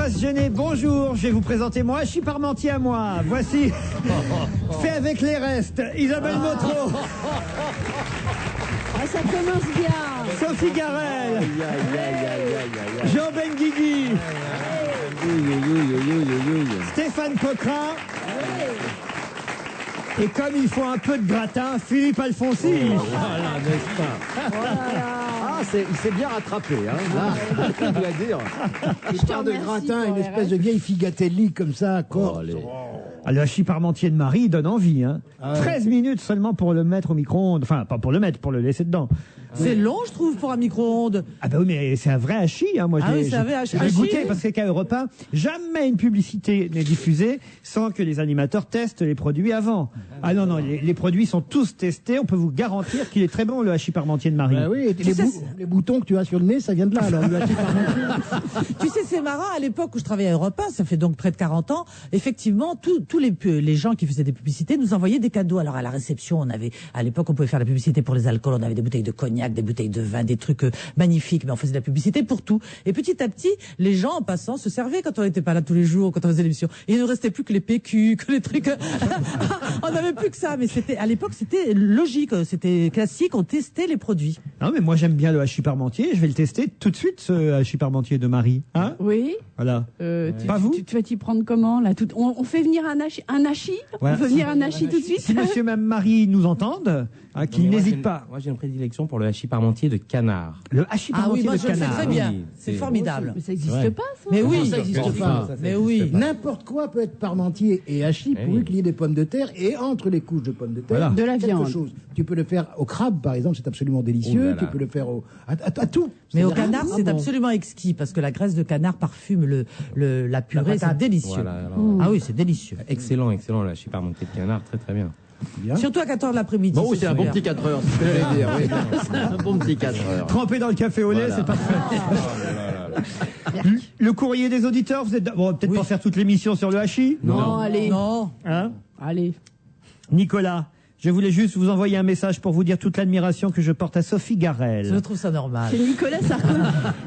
pas se gêner. Bonjour, je vais vous présenter mon hachis parmentier à moi. Voici, fait avec les restes, Isabelle Motro. Ah, ça commence bien. Sophie Garel. Jean Benguigui. Stéphane Coquelin. Et comme il faut un peu de gratin, Philippe Alfonsi. Voilà, n'est-ce pas? Ah, il s'est bien rattrapé, hein. Là, je dois dire. Histoire de gratin, une espèce de vieille figatelli comme ça, quoi. Ah, le hachis parmentier de Marie donne envie, hein. 13 minutes seulement pour le mettre au micro-ondes. Enfin, pas pour le mettre, pour le laisser dedans. C'est long, je trouve, pour un micro-ondes. Ah bah oui, mais c'est un vrai hachis, hein. Moi, c'est un vrai hachis. j'ai goûté parce qu'à Europe 1, jamais une publicité n'est diffusée sans que les animateurs testent les produits avant. Ah non, les produits sont tous testés. On peut vous garantir qu'il est très bon, le hachis parmentier de Marie. Bah oui, et les boutons que tu as sur le nez, ça vient de là, alors, le hachis parmentier. Tu sais, c'est marrant, à l'époque où je travaillais à Europe 1, ça fait donc près de 40 ans, effectivement, tous les gens qui faisaient des publicités nous envoyaient des cadeaux. Alors, à la réception, à l'époque, on pouvait faire la publicité pour les alcools, on avait des bouteilles de cognac, des bouteilles de vin, des trucs magnifiques, mais on faisait de la publicité pour tout. Et petit à petit, les gens, en passant, se servaient quand on n'était pas là tous les jours, quand on faisait l'émission. Et il ne restait plus que les PQ, que les trucs. On n'avait plus que ça, mais à l'époque, c'était logique, c'était classique, on testait les produits. Non, mais moi, j'aime bien le hachis parmentier. Je vais le tester tout de suite, ce hachis parmentier de Marie. Hein? Oui. Voilà. Pas vous? Tu vas t'y prendre comment, là? On fait venir un hachis? Ouais. On fait venir un hachis tout de suite? Si monsieur et madame Marie nous entendent, hein, qu'ils n'hésitent pas. Moi, j'ai une prédilection pour le hachis parmentier de canard. Le hachis parmentier moi, de canard. je le fais très bien. Oui, c'est formidable. Mais ça n'existe pas, ça. Mais oui, ça n'existe pas. Mais oui. N'importe quoi peut être parmentier et hachis pourvu qu'il y ait des pommes de terre et entre les couches de pommes de terre, Voilà. De la quelque viande. chose. Tu peux le faire au crabe, par exemple, c'est absolument délicieux. Oh là là. Tu peux le faire à tout. Mais au C'est-à-dire, canard, c'est absolument exquis parce que la graisse de canard parfume la purée, c'est délicieux. Voilà, alors, Ah oui, c'est délicieux. excellent, le hachis parmentier de canard, très très bien. Bien. Surtout à 14 de l'après-midi. Bon, oui, c'est un bon petit 4 heures, c'est ce que j'allais dire. Oui. C'est un bon petit 4 heures. Trempé dans le café au lait, Voilà. c'est parfait. Le courrier des auditeurs, vous êtes... Bon, on va peut-être pas faire toute l'émission sur le hachis. Non, allez. Non. Hein? Allez. Nicolas, je voulais juste vous envoyer un message pour vous dire toute l'admiration que je porte à Sophie Garel. Je trouve ça normal. C'est Nicolas Sarkozy.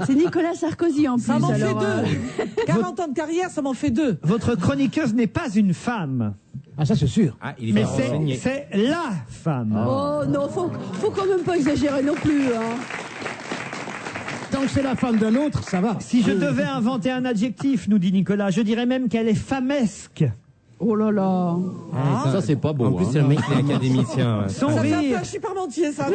C'est Nicolas Sarkozy en plus. Ça m'en fait alors, deux. 40 ans de carrière, ça m'en fait deux. Votre chroniqueuse n'est pas une femme, Ah, ça, c'est sûr. Ah, il est mais bien renseigné. c'est la femme. Oh non, faut quand même pas exagérer non plus. Hein. Tant que c'est la femme d'un autre, ça va. Si je devais inventer un adjectif, nous dit Nicolas, je dirais même qu'elle est famesque. Oh là là. Ça, c'est pas beau. En plus, hein. c'est le mec qui est académicien. Ouais. Son Ça fait un peu rire, hachis parmentier, ça.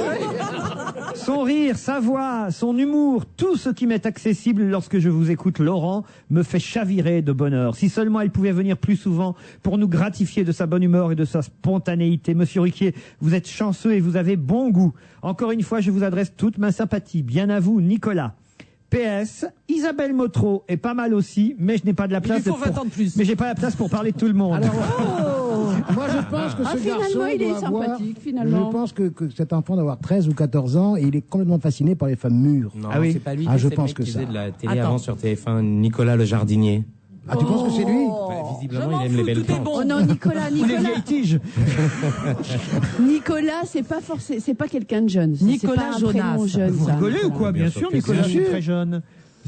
son rire, sa voix, son humour, tout ce qui m'est accessible lorsque je vous écoute, Laurent, me fait chavirer de bonheur. Si seulement elle pouvait venir plus souvent pour nous gratifier de sa bonne humeur et de sa spontanéité. Monsieur Ruquier, vous êtes chanceux et vous avez bon goût. Encore une fois, je vous adresse toute ma sympathie. Bien à vous, Nicolas. PS, Isabelle Motro est pas mal aussi, mais je n'ai pas de la place. Il lui faut 20 ans de plus. Mais j'ai pas la place pour parler de tout le monde. Alors, moi, je pense que ce Finalement, garçon il est doit avoir... sympathique, finalement. Je pense que cet enfant doit avoir 13 ou 14 ans et il est complètement fasciné par les femmes mûres. Non, Ah oui. c'est pas lui. Ah, je c'est le pense mec que qui ça. faisait de la télé Attends. avant sur TF1, Nicolas le jardinier. Ah, tu penses que c'est lui? Bah, Je visiblement, m'en il aime fous, les belles tout est plantes. bon. Oh non, Nicolas, Ou les vieilles tiges. Nicolas, c'est pas quelqu'un de jeune. Ça, Nicolas c'est pas un Jonas. prénom jeune. Vous ça. rigolez ou quoi? Bien Bien sûr, sûr que Nicolas, si. je suis très jeune.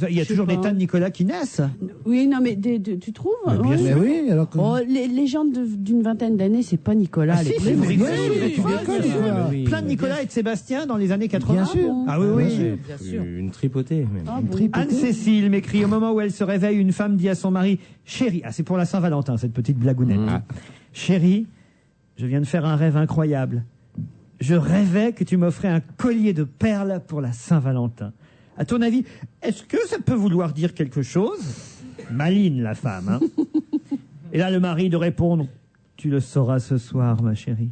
Il y a Je sais toujours des pas. tas de Nicolas qui naissent. Oui, non, mais tu trouves? Mais bien Ouais. sûr. Mais oui, alors que... Oh, les gens d'une vingtaine d'années, c'est pas Nicolas. Ah, les si, vrais. si, vous rigolez, oui, mais tu oui, déconnes, oui, quoi. oui, Plein de Nicolas et de Sébastien dans les années 80. Bien sûr. Ah oui, oui. Bien sûr. Une tripotée. Même. Ah, bon. Anne-Cécile m'écrit, au moment où elle se réveille, une femme dit à son mari, chérie, ah c'est pour la Saint-Valentin, cette petite blagounette. Chérie, je viens de faire un rêve incroyable. Je rêvais que tu m'offrais un collier de perles pour la Saint-Valentin. À ton avis, est-ce que ça peut vouloir dire quelque chose? Maline, la femme, hein. Et là, le mari de répondre, tu le sauras ce soir, ma chérie.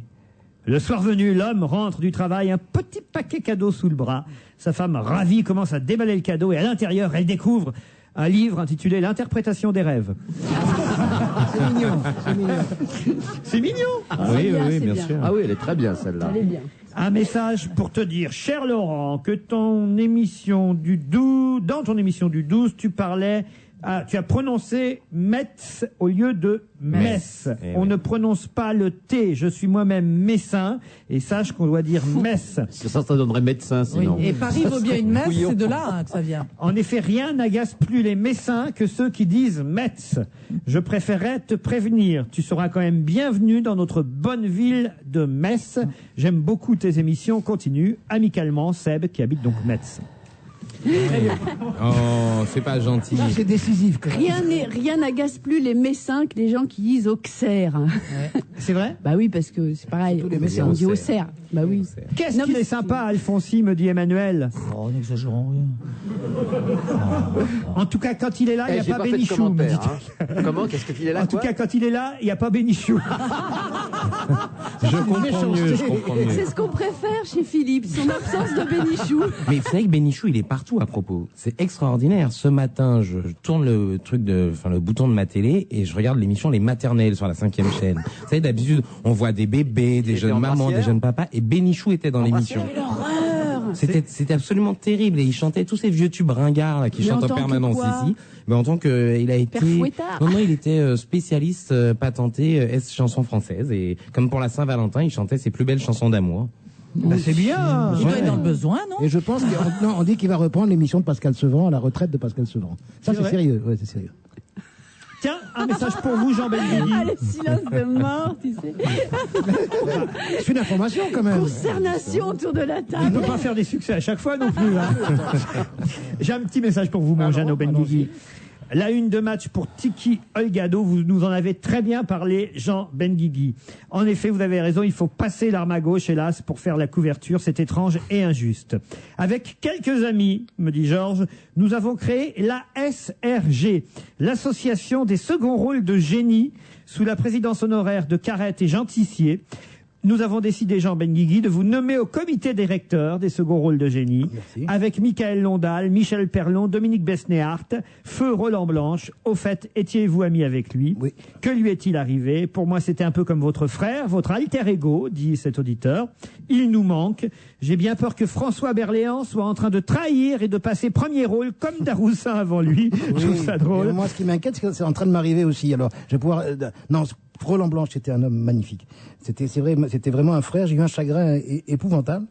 Le soir venu, l'homme rentre du travail, un petit paquet cadeau sous le bras. Sa femme, ravie, commence à déballer le cadeau et à l'intérieur, elle découvre un livre intitulé L'interprétation des rêves. C'est mignon, c'est mignon. C'est mignon. Oui, bien, oui, c'est bien bien. sûr. Ah oui, elle est très bien, celle-là. Elle est bien. Un message pour te dire, cher Laurent, que dans ton émission du 12, tu parlais Ah, tu as prononcé Metz au lieu de Metz. Eh On oui. ne prononce pas le T. Je suis moi-même messin et sache qu'on doit dire Metz. Ça donnerait médecin, Oui. sinon. Et Paris vaut bien une messe, Couillon. c'est de là que ça vient. En effet, rien n'agace plus les messins que ceux qui disent Metz. Je préférerais te prévenir. Tu seras quand même bienvenu dans notre bonne ville de Metz. J'aime beaucoup tes émissions. Continue. Amicalement, Seb, qui habite donc Metz. Oh, c'est pas gentil. Ça, c'est décisif. quand même. Rien n'agace plus les Messins que les gens qui disent Auxerre. C'est vrai? Bah oui, parce que c'est pareil. Surtout les Messins. On dit Auxerre. Bah oui. Qu'est-ce Non, qu'il mais est sympa, Alfonsi, me dit Emmanuel. Oh, n'exagérons rien. En tout cas, quand il est là, il n'y a J'ai pas pas fait de Bénichou. me commentaire. dit-il. Hein. Comment? Qu'est-ce qu'il est là? En tout quoi cas, quand il est là, il n'y a pas Bénichou. Je comprends mieux, je comprends mieux. C'est ce qu'on préfère chez Philippe, son absence de Bénichou. Mais vous savez que Bénichou, il est partout à propos. C'est extraordinaire. Ce matin, je tourne le bouton de ma télé et je regarde l'émission Les Maternelles sur la 5e chaîne. Vous savez, d'habitude, on voit des bébés, des était jeunes en mamans, brassière des jeunes papas, et Bénichou était dans l'émission. C'était absolument terrible et il chantait tous ces vieux tubes ringards là, qui Mais en chantent en tant que permanence quoi ici. Mais en tant que il a été Père Fouettard. non, il était spécialiste patenté chansons françaises et comme pour la Saint-Valentin, il chantait ses plus belles chansons d'amour. Bah, c'est bien. Il doit être dans le besoin, non? Et je pense qu'on dit qu'il va reprendre l'émission de Pascal Sevran à la retraite de Pascal Sevran. Ça, C'est c'est vrai sérieux. Ouais, c'est sérieux. Tiens, un message pour vous, Jean Benguigui. Ah, le silence de mort, tu sais. C'est une information quand même. Consternation autour de la Il ne table. peut pas faire des succès à chaque fois non plus. Hein. J'ai un petit message pour vous, mon Jeannot Benguigui. La une de match pour Tiki Olgado, vous nous en avez très bien parlé, Jean Benguigui. En effet, vous avez raison, il faut passer l'arme à gauche, hélas, pour faire la couverture. C'est étrange et injuste. Avec quelques amis, me dit Georges, nous avons créé la SRG, l'association des seconds rôles de génie, sous la présidence honoraire de Carrette et Jean Tissier. Nous avons décidé, Jean Benguigui, de vous nommer au comité des recteurs des seconds rôles de génie, Merci. avec Michael Londal, Michel Perlon, Dominique Besnéhart, Feu Roland Blanche. Au fait, étiez-vous ami avec lui? Oui. Que lui est-il arrivé? Pour moi, c'était un peu comme votre frère, votre alter ego, dit cet auditeur. Il nous manque. J'ai bien peur que François Berléand soit en train de trahir et de passer premier rôle comme Daroussin avant lui. Je trouve ça drôle. Et moi, ce qui m'inquiète, c'est que c'est en train de m'arriver aussi. Alors, je vais pouvoir. Non, Roland Blanche, c'était un homme magnifique. C'était vraiment un frère. J'ai eu un chagrin épouvantable.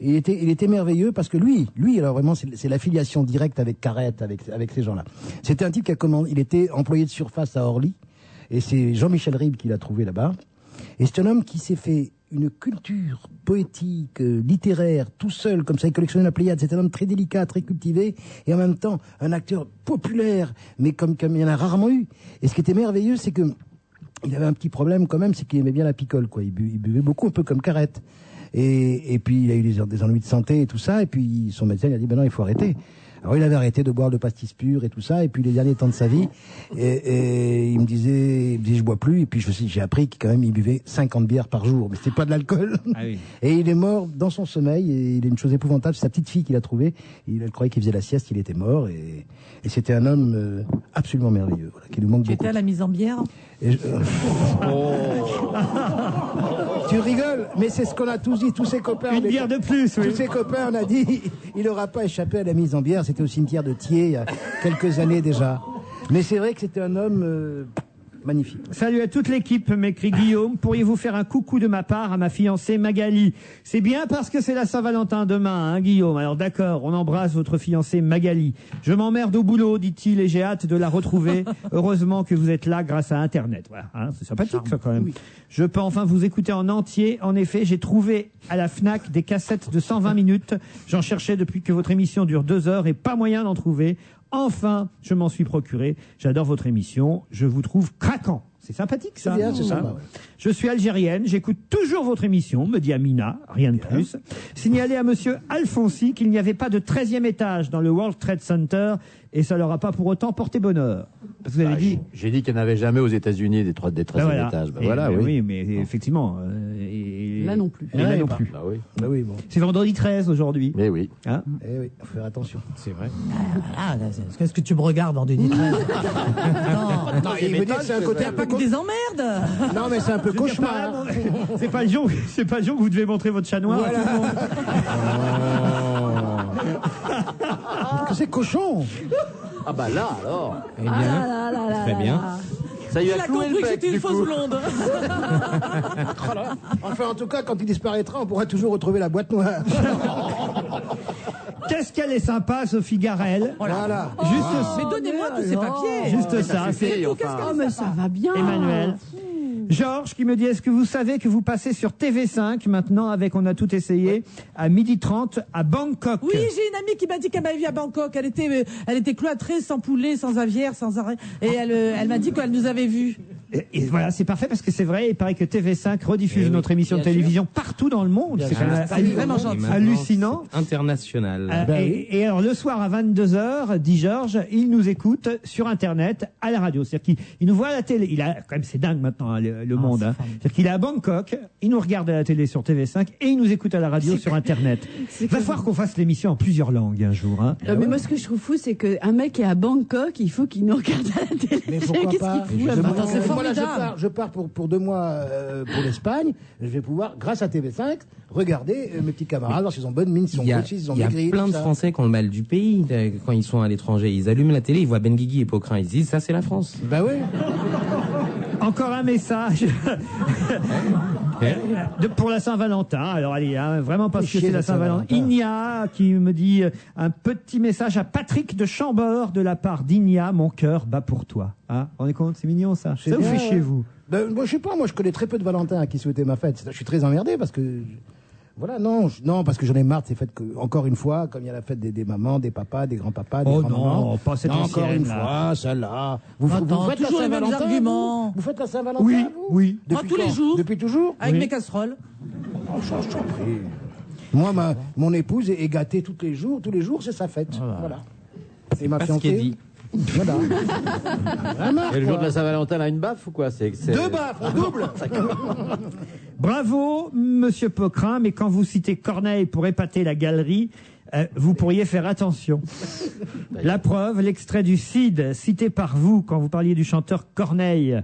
Il était merveilleux parce que lui, alors vraiment, c'est l'affiliation directe avec Carrette, avec ces gens-là. C'était un type qui a commandé. Il était employé de surface à Orly, et c'est Jean-Michel Ribes qui l'a trouvé là-bas. Et c'est un homme qui s'est fait une culture poétique, littéraire, tout seul, comme ça, il collectionnait la Pléiade. C'est un homme très délicat, très cultivé, et en même temps, un acteur populaire, mais comme il y en a rarement eu. Et ce qui était merveilleux, c'est que il avait un petit problème quand même, c'est qu'il aimait bien la picole, quoi. Il buvait beaucoup, un peu comme Carrette. Et puis, il a eu des ennuis de santé et tout ça, et puis son médecin lui a dit, ben non, il faut arrêter. Alors il avait arrêté de boire de pastis pures et tout ça, et puis les derniers temps de sa vie, et il me disait je bois plus, et puis j'ai appris qu'il quand même il buvait 50 bières par jour, mais c'était pas de l'alcool. Ah oui. Et il est mort dans son sommeil, et il a une chose épouvantable, c'est sa petite fille qu'il a trouvée, elle croyait qu'il faisait la sieste, il était mort, et c'était un homme absolument merveilleux, voilà, qui nous manque Tu beaucoup. étais à la mise en bière? Et Tu rigoles, mais c'est ce qu'on a tous dit, tous ses copains. Une bière de plus, oui. Tous ses copains, on a dit, il n'aura pas échappé à la mise en bière. C'était au cimetière de Thiers, il y a quelques années déjà. Mais c'est vrai que c'était un homme magnifique. Salut à toute l'équipe, m'écrit Guillaume. Pourriez-vous faire un coucou de ma part à ma fiancée Magali? C'est bien parce que c'est la Saint-Valentin demain, hein, Guillaume. Alors d'accord, on embrasse votre fiancée Magali. Je m'emmerde au boulot, dit-il, et j'ai hâte de la retrouver. Heureusement que vous êtes là grâce à Internet. Voilà, hein, c'est sympathique ça quand même. Oui. Je peux enfin vous écouter en entier. En effet, j'ai trouvé à la Fnac des cassettes de 120 minutes. J'en cherchais depuis que votre émission dure 2 heures et pas moyen d'en trouver. Enfin, je m'en suis procuré. J'adore votre émission. Je vous trouve craquant. C'est sympathique, ça. C'est bien, c'est Hein. sympa, ouais. Je suis algérienne. J'écoute toujours votre émission, me dit Amina. Rien de plus. Signalez à monsieur Alfonsi qu'il n'y avait pas de 13e étage dans le World Trade Center et ça leur a pas pour autant porté bonheur. Parce que vous avez dit... J'ai dit qu'il n'y en avait jamais aux États-Unis des 13e Ben étages. Ben Et- voilà, ben oui. oui, mais effectivement... Là non plus. Et là non pas. plus. Bah oui. Bah oui, bon. C'est vendredi 13 aujourd'hui. Mais oui. Hein Eh oui, faut faire attention. C'est vrai. Ah, qu'est-ce que tu me regardes en 2013? Non, Non, il veut dire que c'est un côté un peu... pas que des emmerdes. Non, mais c'est un peu Je veux dire par cauchemar. là, c'est pas le jour que vous devez montrer votre chat noir à tout le monde. Que c'est cochon. Ah bah là, alors. Eh bien, très bien. Ça y Il a a cloué compris le que bec, c'était une du fausse coup. blonde. Enfin, en tout cas, quand il disparaîtra, on pourra toujours retrouver la boîte noire. Qu'est-ce qu'elle est sympa, Sophie Garel. Voilà. Juste, Mais donnez-moi tous ces papiers. juste ça. C'est Oh, mais ça va bien. Emmanuel. Georges qui me dit, est-ce que vous savez que vous passez sur TV5 maintenant avec On a tout essayé à 12h30 à Bangkok? Oui, j'ai une amie qui m'a dit qu'elle m'avait vu à Bangkok. Elle était cloîtrée, sans poulet, sans aviaire, sans arrêt. Et elle m'a dit qu'elle nous avait vus. Et voilà, c'est parfait parce que c'est vrai, il paraît que TV5 rediffuse notre émission de télévision partout dans le monde. C'est quand même Vraiment gentil. Et maintenant, hallucinant. c'est international. Et alors le soir à 22h, dit Georges, il nous écoute sur Internet à la radio. C'est-à-dire qu'il nous voit à la télé. Il a quand même, c'est dingue maintenant hein, le monde. Hein. C'est-à-dire qu'il est à Bangkok, il nous regarde à la télé sur TV5 et il nous écoute à la radio sur Internet. Va falloir qu'on fasse l'émission en plusieurs langues un jour. Hein. Non, mais moi, ce que je trouve fou, c'est qu'un mec est à Bangkok, il faut qu'il nous regarde à la télé. Mais pourquoi Qu'est-ce pas qu'il fout là-bas? Attends, c'est Moi, là, formidable. je pars pour 2 mois pour l'Espagne. Je vais pouvoir, grâce à TV5, regarder mes petits camarades, voir s'ils ont bonne mine, s'ils sont Il y a, beaux, s'ils ont il y a maigri. plein tout de ça. Français qui ont le mal du pays quand ils sont à l'étranger. Ils allument la télé, ils voient Benguigui et Pocrin. Ils se disent, ça c'est la France. Bah oui. Encore un message pour la Saint-Valentin. Alors allez, hein, vraiment parce que Chier c'est la la Saint-Valentin. Saint-Valentin. Igna qui me dit un petit message à Patrick de Chambord de la part d'Igna, mon cœur bat pour toi. Hein, vous vous rendez compte, c'est mignon ça. C'est Ça vous bien, fait ouais. chez vous. Ben, moi, je sais pas, moi je connais très peu de Valentins à qui souhaitaient ma fête. Je suis très emmerdé parce que. Voilà, non, parce que j'en ai marre de ces fêtes que, encore une fois, comme il y a la fête des mamans, des papas, des grands-papas, des Oh grands-mamans. non, pas cette Non, encore ancienne, une là. fois, celle-là. Vous Attends, faites la toujours les mêmes Saint-Valentin, arguments. vous faites la Saint-Valentin, Oui, vous oui. Depuis tous les quand jours. Depuis toujours Avec Oui. mes casseroles. Oh, je t'en prie. Moi, mon épouse est gâtée tous les jours, c'est sa fête. Voilà. C'est ma Pas ce qui est fiancée. dit. Voilà. Vraiment, Et le jour quoi. de la Saint-Valentin, elle a une baffe ou quoi? C'est 2 baffes, en double. Bravo, Monsieur Pocrin, mais quand vous citez Corneille pour épater la galerie, vous pourriez faire attention. La preuve, l'extrait du Cid cité par vous quand vous parliez du chanteur Corneille.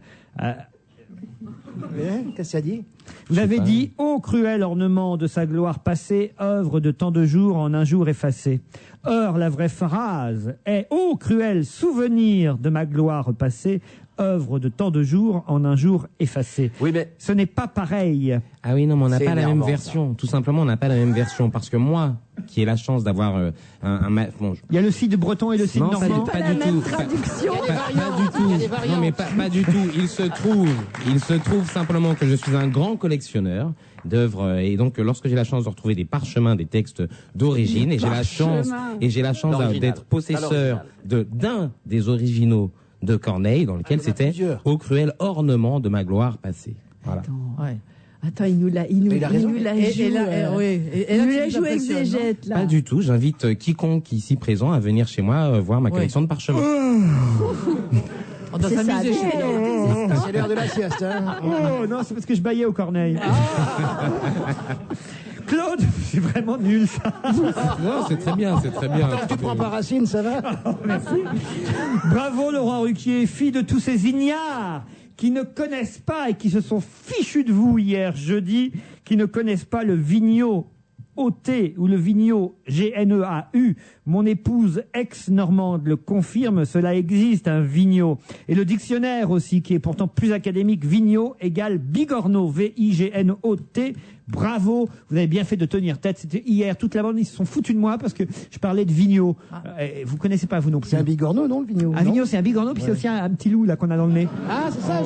Qu'est-ce qu'il a dit? Vous avez dit « Ô cruel ornement de sa gloire passée, œuvre de tant de jours en un jour effacé. » Or, la vraie phrase est « Ô cruel souvenir de ma gloire passée, œuvre de tant de jours en un jour effacé. » Oui, mais Ce n'est pas pareil. Ah oui, non, mais on n'a C'est pas la même énervant, version. Tout simplement, on n'a pas la même version. Parce que moi, qui ai la chance d'avoir bon, Il y a le Cid breton et le Cid non, normand. pas la du même tout. traduction. Pas du tout. Non, mais pas du tout. Il se trouve simplement que je suis un grand collectionneur d'œuvres et donc lorsque j'ai la chance de retrouver des parchemins, des textes d'origine et j'ai la chance L'original. d'être possesseur d'un des originaux de Corneille dans lequel il y en a c'était plusieurs. Au cruel ornement de ma gloire passée. Voilà. Ouais. Attends, il nous la il a raison. joue. Et là, Il nous la joue avec exégète. des jettes, là. Pas du tout. J'invite quiconque ici présent à venir chez moi voir ma collection de parchemins. On doit C'est ça, s'amuser des- chez nous. C'est l'heure de la sieste, hein. Oh non, c'est parce que je baillais au Corneille. Claude, c'est vraiment nul ça. Non, c'est très bien, c'est très bien. Tu prends pas Racine, ça va? Bravo Laurent Ruquier, fille de tous ces ignares qui ne connaissent pas et qui se sont fichus de vous hier jeudi, qui ne connaissent pas le Vigneault OT ou le Vigneault GNEAU. Mon épouse ex-normande le confirme, cela existe, un Vigneault. Et le dictionnaire aussi, qui est pourtant plus académique, Vigneault égale bigorneau, V-I-G-N-O-T. Bravo, vous avez bien fait de tenir tête. C'était hier, toute la bande, ils se sont foutus de moi parce que je parlais de Vigneault. Vous connaissez pas, vous non plus. C'est un bigorneau, non, le vigneault? Un non Vigneault, c'est un bigorneau, puis c'est aussi un petit loup là qu'on a dans le nez. Ah, c'est ça,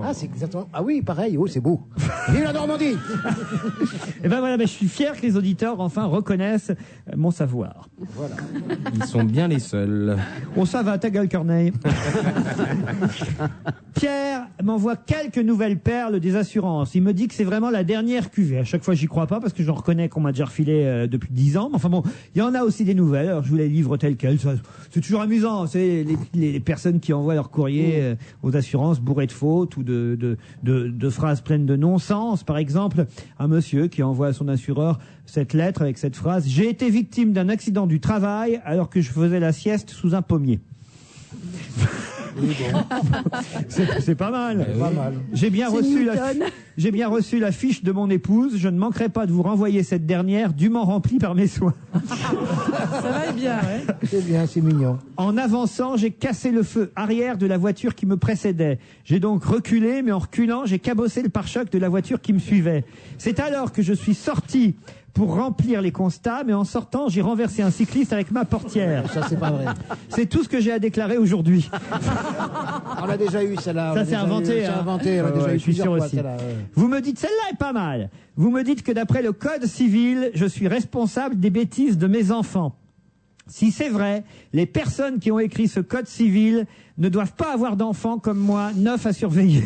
Ah, c'est exactement. Ah oui, pareil. Oh, c'est beau. Vive la Normandie! Et ben voilà, je suis fier que les auditeurs enfin reconnaissent mon savoir. Voilà. Ils sont bien les seuls. Oh ça va, ta gueule Corneille. Pierre m'envoie quelques nouvelles perles des assurances. Il me dit que c'est vraiment la dernière cuvée. À chaque fois, j'y crois pas parce que j'en reconnais qu'on m'a déjà refilé depuis 10 ans. Mais enfin bon, il y en a aussi des nouvelles. Alors je vous les livre telles quelles. C'est toujours amusant. C'est les personnes qui envoient leur courrier aux assurances bourrées de fautes ou de phrases pleines de non-sens. Par exemple, un monsieur qui envoie à son assureur cette lettre avec cette phrase: j'ai été victime d'un accident du travail alors que je faisais la sieste sous un pommier. C'est pas mal. Pas mal. J'ai bien C'est reçu Newton. J'ai bien reçu la fiche de mon épouse. Je ne manquerai pas de vous renvoyer cette dernière, dûment remplie par mes soins. Ça va bien, ouais. C'est bien, c'est mignon. En avançant, j'ai cassé le feu arrière de la voiture qui me précédait. J'ai donc reculé, mais en reculant, j'ai cabossé le pare-choc de la voiture qui me suivait. C'est alors que je suis sorti pour remplir les constats, mais en sortant, j'ai renversé un cycliste avec ma portière. Ça, c'est pas vrai. C'est tout ce que j'ai à déclarer aujourd'hui. On l'a déjà eu, celle-là. Ça, c'est inventé. C'est hein. inventé, on l'a déjà eu Je suis sûr plusieurs fois, aussi. celle-là. Vous me dites, celle-là est pas mal. Vous me dites que d'après le code civil, je suis responsable des bêtises de mes enfants. Si c'est vrai, les personnes qui ont écrit ce code civil ne doivent pas avoir d'enfants comme moi, 9 à surveiller.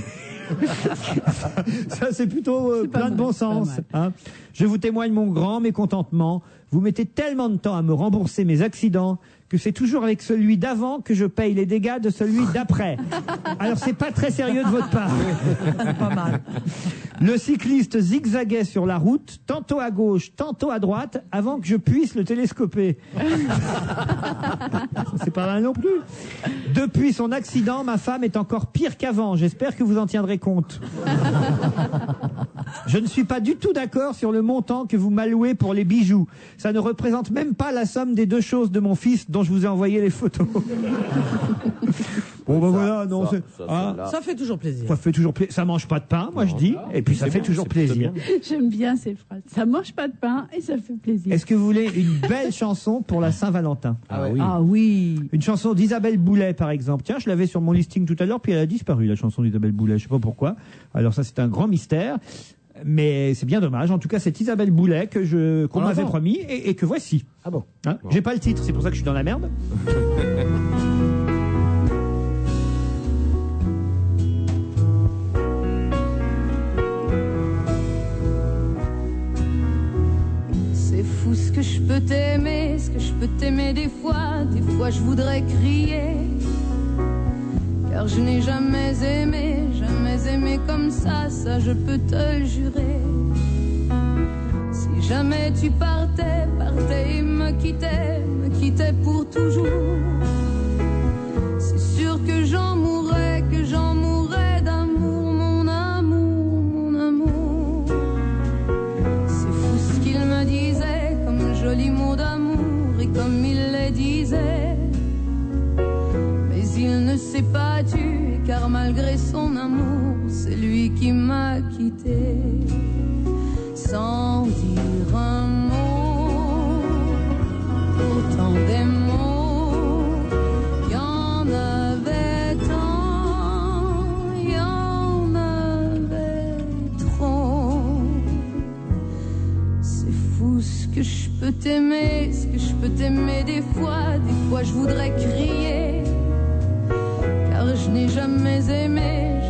Ça, c'est plutôt plein de bon sens. Hein. Je vous témoigne mon grand mécontentement. Vous mettez tellement de temps à me rembourser mes accidents que c'est toujours avec celui d'avant que je paye les dégâts de celui d'après. Alors, c'est pas très sérieux de votre part. Pas mal. Le cycliste zigzaguait sur la route, tantôt à gauche, tantôt à droite, avant que je puisse le télescoper. C'est pas mal non plus. Depuis son accident, ma femme est encore pire qu'avant. J'espère que vous en tiendrez compte. Je ne suis pas du tout d'accord sur le montant que vous m'allouez pour les bijoux. Ça ne représente même pas la somme des 2 choses de mon fils dont je vous ai envoyé les photos. Bon, ben voilà, non, Ça fait toujours plaisir. ça fait toujours plaisir. Ça mange pas de pain, moi je dis, et puis ça fait toujours plaisir. J'aime bien ces phrases. Ça mange pas de pain et ça fait plaisir. Est-ce que vous voulez une belle chanson pour la Saint-Valentin? Ah oui. Ah oui. Une chanson d'Isabelle Boulet, par exemple. Tiens, je l'avais sur mon listing tout à l'heure, puis elle a disparu, la chanson d'Isabelle Boulet. Je sais pas pourquoi. Alors ça, c'est un grand mystère. Mais c'est bien dommage. En tout cas, c'est Isabelle Boulet qu'on m'avait promis et que voici. Ah bon? Hein, j'ai pas le titre, c'est pour ça que je suis dans la merde. C'est fou ce que je peux t'aimer, ce que je peux t'aimer des fois je voudrais crier. Car je n'ai jamais aimé comme ça je peux te le jurer. Si jamais tu partais et me quittais pour toujours, c'est sûr que j'en mourrais d'amour, mon amour. C'est fou ce qu'il me disait comme joli mot d'amour et comme il les disait. Mais il ne s'est pas tué car malgré son amour, c'est lui qui m'a quitté. Sans dire un mot, pourtant des mots, y en avait tant, y en avait trop. C'est fou ce que je peux t'aimer, des fois je voudrais crier. Car je n'ai jamais aimé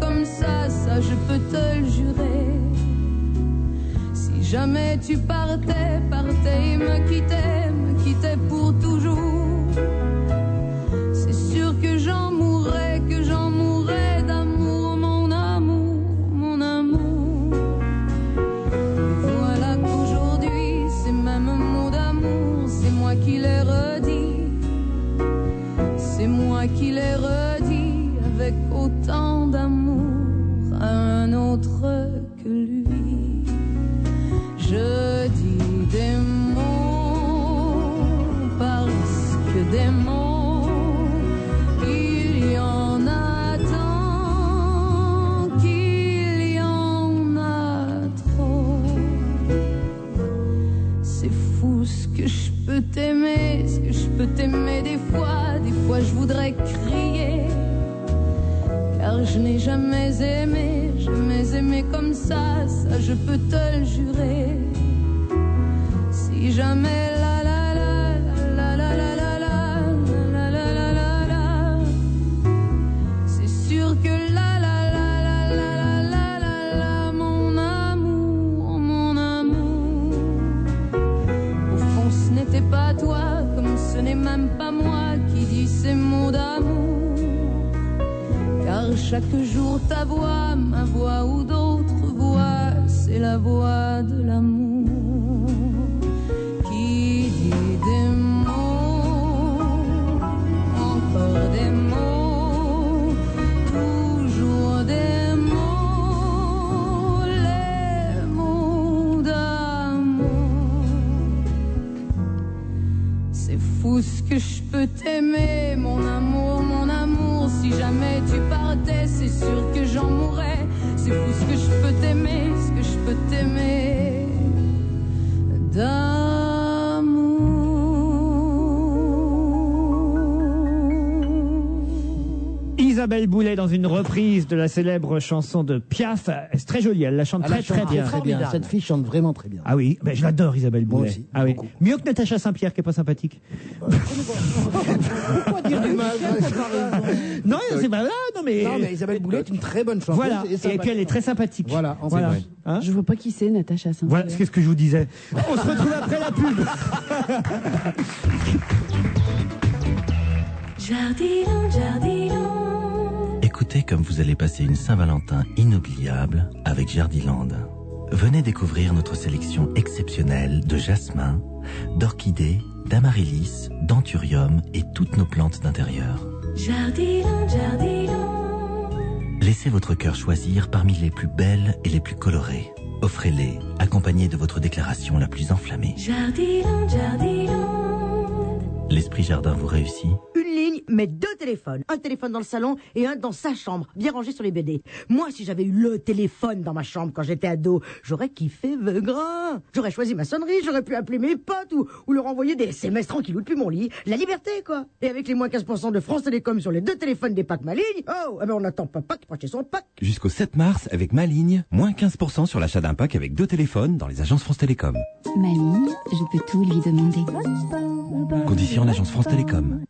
comme ça je peux te le jurer. Si jamais tu partais et me quittais pour toujours, c'est sûr que j'en mourrais d'amour, mon amour. Et voilà qu'aujourd'hui, ces mêmes mots d'amour, c'est moi qui les redis. C'est moi qui les redis avec autant d'amour à un autre que lui. Je dis des mots parce que des mots, il y en a tant qu'il y en a trop. C'est fou ce que je peux t'aimer, des fois je voudrais crier. Car je n'ai jamais aimé comme ça je peux te le jurer. Si jamais la la la la la la la la la la la la, c'est sûr que la la la la la la la la, mon amour. Au fond ce n'était pas toi, comme ce n'est même pas moi qui dis ces mots d'amour. Car chaque jour ta voix, ma voix ou d'autres voix, c'est la voix de l'amour qui dit des mots, encore des mots, toujours des mots, Isabelle Boulay dans une reprise de la célèbre chanson de Piaf. C'est très joli, elle la chante très très bien. Très bien. Cette fille chante vraiment très bien. Ah oui, je l'adore Isabelle Boulay. Moi aussi, ah oui. beaucoup. Mieux que Natacha Saint-Pierre qui est pas sympathique. Pourquoi dire du mal? Non, c'est pas là, non mais. Non, mais Isabelle Boulay est une très bonne chanteuse. Voilà, et qu'elle est très sympathique. Voilà, voilà. vrai. Hein Je vois pas qui c'est, Natacha Saint-Pierre. Voilà, c'est ce que je vous disais. On se retrouve après la pub. Jardinons, jardinons. Écoutez comme vous allez passer une Saint-Valentin inoubliable avec Jardiland. Venez découvrir notre sélection exceptionnelle de jasmin, d'orchidées, d'amaryllis, d'anthurium et toutes nos plantes d'intérieur. Jardinons, jardinons. Laissez votre cœur choisir parmi les plus belles et les plus colorées. Offrez-les, accompagnés de votre déclaration la plus enflammée. Jardinons, jardinons. L'esprit jardin vous réussit? Une ligne, mais 2 téléphones. Un téléphone dans le salon et un dans sa chambre, bien rangé sur les BD. Moi, si j'avais eu le téléphone dans ma chambre quand j'étais ado, j'aurais kiffé Veugrin. J'aurais choisi ma sonnerie, j'aurais pu appeler mes potes ou leur envoyer des SMS tranquillou depuis mon lit. La liberté, quoi. Et avec les moins 15% de France Télécom sur les 2 téléphones des packs ma ligne, oh, on n'attend pas Pack pour acheter son pack. Jusqu'au 7 mars, avec ma ligne, moins 15% sur l'achat d'un pack avec 2 téléphones dans les agences France Télécom. Ma ligne, je peux tout lui demander. Conditions en agence France Télécom.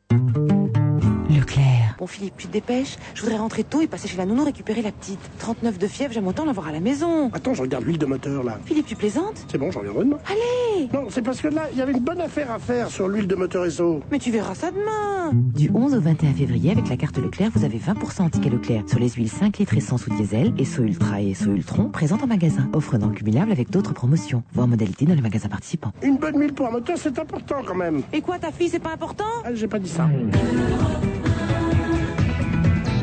Leclerc. Bon Philippe, tu te dépêches. Je voudrais rentrer tôt et passer chez la nounou récupérer la petite. 39 de fièvre, j'aime autant l'avoir à la maison. Attends, je regarde l'huile de moteur là. Philippe, tu plaisantes? C'est bon, j'en reviendrai demain. Allez! Non, c'est parce que là, il y avait une bonne affaire à faire sur l'huile de moteur Esso. Mais tu verras ça demain. Du 11 au 21 février, avec la carte Leclerc, vous avez 20% en ticket Leclerc sur les huiles 5 litres essence ou diesel, Esso Ultra et Esso Ultron, présentes en magasin. Offre non cumulable avec d'autres promotions. Voir modalité dans les magasins participants. Une bonne huile pour un moteur, c'est important quand même. Et quoi, ta fille, c'est pas important? Ah, j'ai pas dit ça.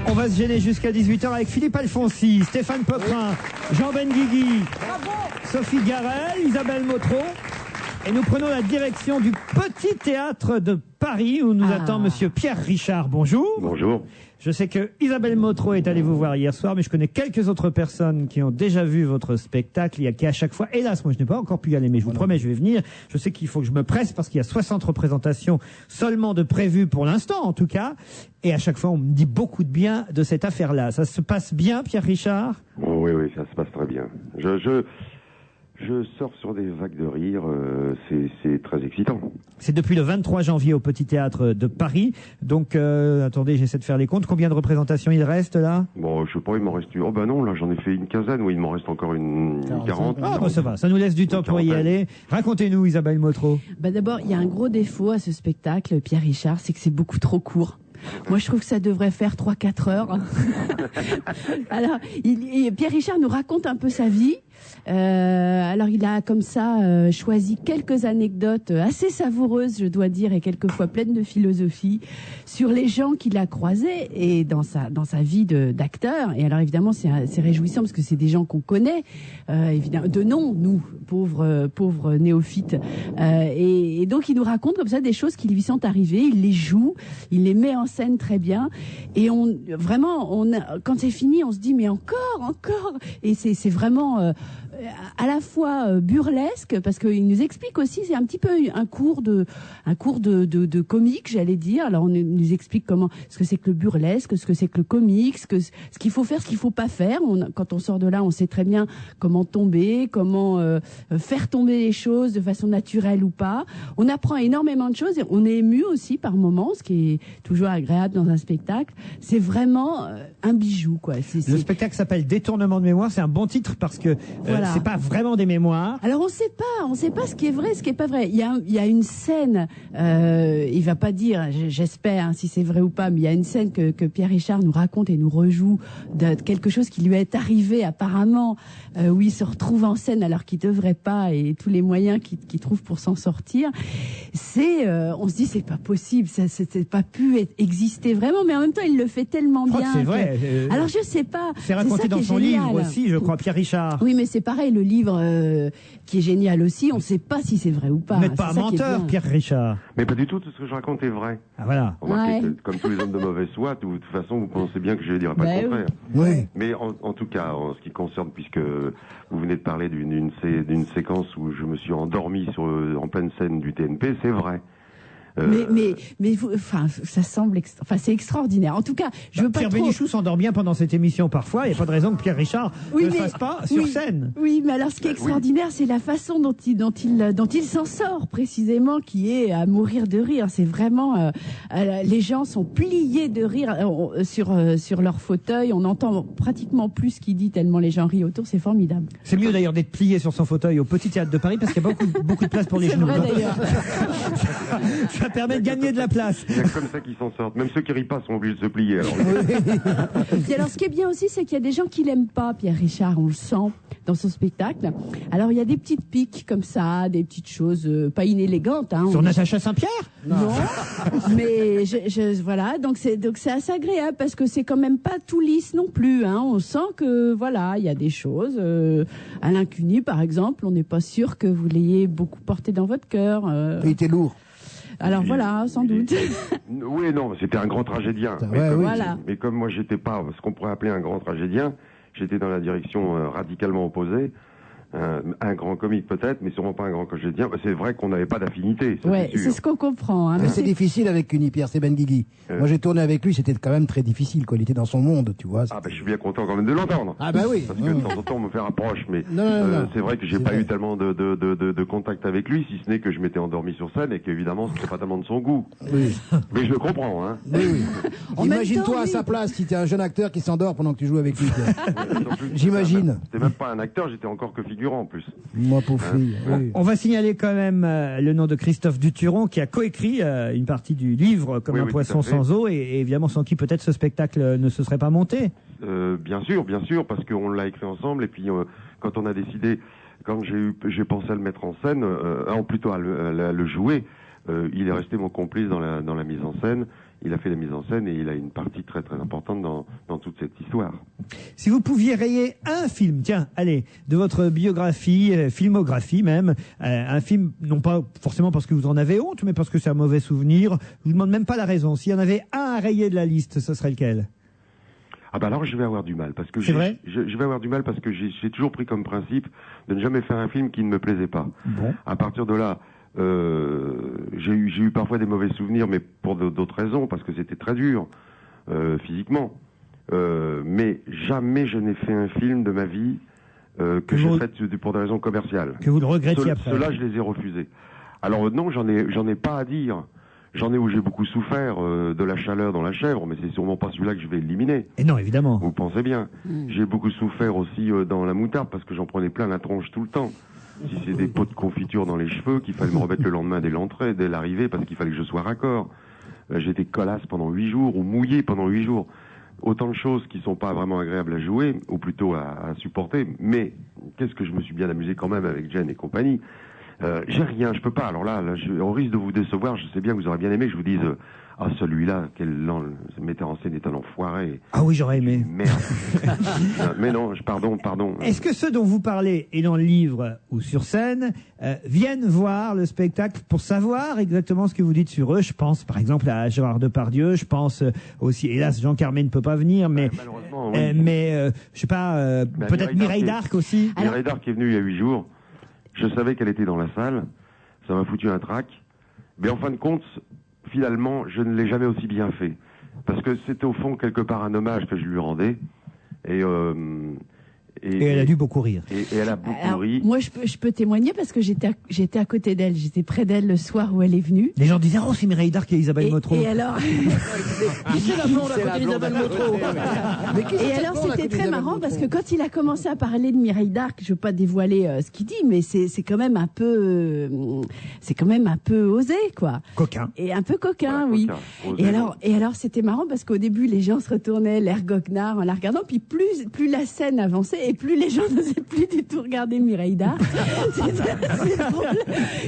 On va se gêner jusqu'à 18h avec Philippe Alfonsi, Stéphane Popin, Jean Benguigui, Sophie Garel, Isabelle Motro. Et nous prenons la direction du Petit Théâtre de Paris où nous attend monsieur Pierre Richard. Bonjour. Bonjour. Je sais que Isabelle Motro est allée vous voir hier soir, mais je connais quelques autres personnes qui ont déjà vu votre spectacle. Il y a qui à chaque fois, hélas, moi je n'ai pas encore pu y aller, mais je vous promets, je vais venir. Je sais qu'il faut que je me presse parce qu'il y a 60 représentations seulement de prévues pour l'instant, en tout cas. Et à chaque fois, on me dit beaucoup de bien de cette affaire-là. Ça se passe bien, Pierre Richard? Oh, oui, ça se passe très bien. Je sors sur des vagues de rire, c'est très excitant. C'est depuis le 23 janvier au Petit Théâtre de Paris. Donc, attendez, j'essaie de faire les comptes. Combien de représentations il reste là? Bon, je sais pas, il m'en reste... Oh ben non, là j'en ai fait une quinzaine, oui, il m'en reste encore une 40. Ah bah ça va, ça nous laisse du temps pour y aller. Racontez-nous, Isabelle Motro. D'abord, il y a un gros défaut à ce spectacle, Pierre Richard, c'est que c'est beaucoup trop court. Moi, je trouve que ça devrait faire 3-4 heures. Alors, Pierre Richard nous raconte un peu sa vie. Alors, il a comme ça choisi quelques anecdotes assez savoureuses, je dois dire, et quelqueusfois pleines de philosophie sur les gens qu'il a croisés et dans sa vie d'acteur. Et alors, évidemment, c'est réjouissant parce que c'est des gens qu'on connaît, évidemment, de nom, nous, pauvres néophytes. Et donc, il nous raconte comme ça des choses qui lui sont arrivées. Il les joue, il les met en scène très bien. Et quand c'est fini, on se dit mais encore. Et c'est vraiment à la fois burlesque parce qu'il nous explique aussi, c'est un petit peu un cours de comique, j'allais dire. Alors on nous explique ce que c'est que le burlesque, ce que c'est que le comique, ce qu'il faut faire, ce qu'il faut pas faire. Quand on sort de là, on sait très bien comment tomber, comment faire tomber les choses de façon naturelle ou pas. On apprend énormément de choses et on est ému aussi par moments, ce qui est toujours agréable dans un spectacle. C'est vraiment un bijou, quoi. Le spectacle s'appelle Détournement de mémoire. C'est un bon titre parce que c'est pas vraiment des mémoires. Alors on sait pas ce qui est vrai, ce qui est pas vrai. Il y a une scène, il va pas dire, j'espère si c'est vrai ou pas, mais il y a une scène que Pierre Richard nous raconte et nous rejoue de quelque chose qui lui est arrivé apparemment, où il se retrouve en scène alors qu'il devrait pas et tous les moyens qu'il trouve pour s'en sortir. On se dit c'est pas possible, ça c'est pas pu exister vraiment, mais en même temps il le fait tellement bien. C'est vrai. Alors je sais pas. C'est raconté dans son livre aussi, je crois, Pierre Richard. Oui, mais c'est pareil, le livre qui est génial aussi, on ne sait pas si c'est vrai ou pas. Vous n'êtes pas un menteur, Pierre Richard. Mais pas du tout ce que je raconte est vrai. Ah voilà. Comme tous les hommes de mauvaise foi, de toute façon, vous pensez bien que je ne dirai pas le contraire. Oui. Mais en tout cas, en ce qui concerne, puisque vous venez de parler d'une séquence où je me suis endormi en pleine scène du TNP, c'est vrai. Mais enfin, ça semble, c'est extraordinaire. En tout cas, je veux pas Pierre trop... Bénichou s'endort bien pendant cette émission parfois. Il n'y a pas de raison que Pierre Richard ne le fasse pas sur scène. Oui, mais alors ce qui est extraordinaire, c'est la façon dont il s'en sort précisément, qui est à mourir de rire. C'est vraiment, les gens sont pliés de rire sur leur fauteuil. On entend pratiquement plus ce qu'il dit tellement les gens rient autour. C'est formidable. C'est mieux d'ailleurs d'être plié sur son fauteuil au Petit Théâtre de Paris parce qu'il y a beaucoup de place pour les genoux. C'est vrai d'ailleurs. Ça permet de gagner de la place. Il y a comme ça qu'ils s'en sortent. Même ceux qui rient pas sont obligés de se plier. Alors. Et alors, ce qui est bien aussi, c'est qu'il y a des gens qui l'aiment pas, Pierre Richard, on le sent dans son spectacle. Alors, il y a des petites piques comme ça, des petites choses pas inélégantes. Hein, sur Natacha Saint-Pierre ? Non. Mais voilà, donc c'est assez agréable parce que c'est quand même pas tout lisse non plus. Hein. On sent que voilà, il y a des choses. Alain Cuny, par exemple, on n'est pas sûr que vous l'ayez beaucoup porté dans votre cœur. Il était lourd. Alors voilà, sans doute. Oui, non, c'était un grand tragédien. Mais comme moi, j'étais pas ce qu'on pourrait appeler un grand tragédien, j'étais dans la direction radicalement opposée. Un grand comique peut-être, mais sûrement pas un grand tragédien. C'est vrai qu'on n'avait pas d'affinité. Ouais, c'est ce qu'on comprend. Hein, c'est difficile avec Cuny, Pierre, c'est Benguigui. Moi, j'ai tourné avec lui, c'était quand même très difficile, quoi. Il était dans son monde, tu vois. Ah, je suis bien content quand même de l'entendre. Ah, bah oui. Parce que de temps en temps, on me fait rapproche, mais c'est vrai que j'ai pas eu tellement de contact avec lui, si ce n'est que je m'étais endormi sur scène et qu'évidemment, c'était pas tellement de son goût. Oui. Mais je le comprends, hein. Oui. Imagine-toi à sa place, si t'es un jeune acteur qui s'endort pendant que tu joues avec lui. J'imagine. C'était même pas un acteur, j'étais encore que figurant en plus. Moi, pauvre fille. Oui. On va signaler quand même le nom de Christophe Duturon qui a coécrit une partie du livre Comme un poisson sans eau et évidemment sans qui peut-être ce spectacle ne se serait pas monté. Bien sûr, parce qu'on l'a écrit ensemble et puis quand on a décidé, quand j'ai pensé à le mettre en scène, plutôt à le jouer, il est resté mon complice dans la mise en scène. Il a fait la mise en scène et il a une partie très très importante dans toute cette histoire. Si vous pouviez rayer un film, tiens, allez, de votre biographie, filmographie même, un film, non pas forcément parce que vous en avez honte, mais parce que c'est un mauvais souvenir, je vous demande même pas la raison. S'il y en avait un à rayer de la liste, ce serait lequel ? Ah bah alors je vais avoir du mal parce que je vais avoir du mal parce que j'ai toujours pris comme principe de ne jamais faire un film qui ne me plaisait pas. Bon. À partir de là, j'ai eu parfois des mauvais souvenirs, mais pour d'autres raisons, parce que c'était très dur physiquement. Mais jamais je n'ai fait un film de ma vie que j'ai fait pour des raisons commerciales. Que vous le regrettiez après. Ceux-là, je les ai refusés. Alors non, j'en ai pas à dire. J'en ai où j'ai beaucoup souffert de la chaleur dans la chèvre, mais c'est sûrement pas celui-là que je vais éliminer. Et non, évidemment. Vous pensez bien. J'ai beaucoup souffert aussi dans la moutarde parce que j'en prenais plein la tronche tout le temps. Si c'est des pots de confiture dans les cheveux, qu'il fallait me remettre le lendemain dès l'arrivée, parce qu'il fallait que je sois raccord. J'étais colasse pendant 8 jours, ou mouillé pendant 8 jours. Autant de choses qui sont pas vraiment agréables à jouer, ou plutôt à supporter. Mais, qu'est-ce que je me suis bien amusé quand même avec Jen et compagnie. J'ai rien, je peux pas. Alors là, au risque de vous décevoir, je sais bien que vous aurez bien aimé que je vous dise celui-là, ce metteur en scène est un enfoiré. Ah oui, j'aurais aimé. Merde. Mais non, pardon. Est-ce que ceux dont vous parlez, et dans le livre ou sur scène, viennent voir le spectacle pour savoir exactement ce que vous dites sur eux? Je pense par exemple à Gérard Depardieu, je pense aussi, hélas, Jean Carmé ne peut pas venir, mais malheureusement, oui. Je sais pas, peut-être Mireille Darc aussi. Mireille Darc est venue il y a 8 jours. Je savais qu'elle était dans la salle. Ça m'a foutu un trac. Mais en fin de compte, finalement, je ne l'ai jamais aussi bien fait. Parce que c'était au fond quelque part un hommage que je lui rendais. Et elle a dû beaucoup rire. Et elle a beaucoup ri. Moi, je peux témoigner parce que j'étais à côté d'elle. J'étais près d'elle le soir où elle est venue. Les gens disaient « Oh, c'est Mireille Darc et Isabelle Motro ». Et alors... C'est la blonde à côté d'Isabelle Motro. Et alors, c'était très marrant parce que quand il a commencé à parler de Mireille Darc, je veux pas dévoiler ce qu'il dit, mais c'est quand même un peu... c'est quand même un peu osé, quoi. Coquin. Et un peu coquin, oui. Osé, et alors, c'était marrant parce qu'au début, les gens se retournaient, l'air goguenard en la regardant, puis plus la scène avançait, et plus les gens n'osaient plus du tout regarder Mireille Darc. C'était drôle.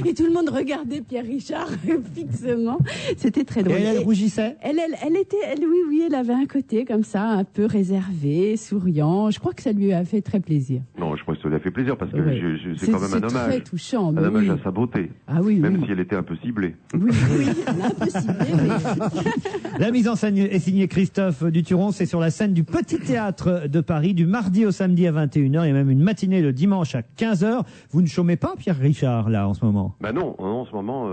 Et tout le monde regardait Pierre Richard fixement. C'était très drôle. Et elle rougissait? Elle elle avait un côté comme ça, un peu réservé, souriant. Je crois que ça lui a fait très plaisir. Non, je crois que ça lui a fait plaisir parce que c'est quand même un hommage. C'est très touchant. Un hommage à sa beauté. Ah oui, même si elle était un peu ciblée. Oui, elle est un peu ciblée, oui. La mise en scène est signée Christophe Duturon. C'est sur la scène du Petit Théâtre de Paris du mardi au samedi à 21h. Il y a même une matinée le dimanche à 15h. Vous ne chômez pas, Pierre Richard, là, en ce moment? Bah non, en ce moment...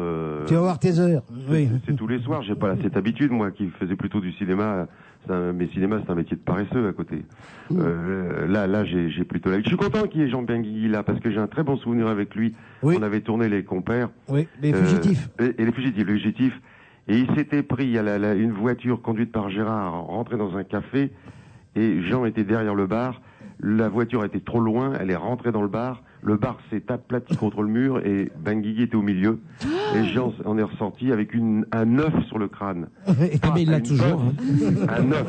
Tu vas voir tes heures. Oui. C'est tous les soirs, j'ai pas cette habitude, moi, qui faisais plutôt du cinéma. Mais cinéma, c'est un métier de paresseux à côté. Là, j'ai plutôt la... Je suis content qu'il y ait Jean Benguigui là, parce que j'ai un très bon souvenir avec lui. Oui. On avait tourné Les Compères. Oui, Les Fugitifs. Et Les Fugitifs. Et il s'était pris, il y a une voiture conduite par Gérard, rentrée dans un café, et Jean était derrière le bar. La voiture était trop loin, elle est rentrée dans le bar s'est aplati contre le mur et Benguigui était au milieu. Et Jean en est ressorti avec un œuf sur le crâne. Mais il l'a toujours. Un œuf.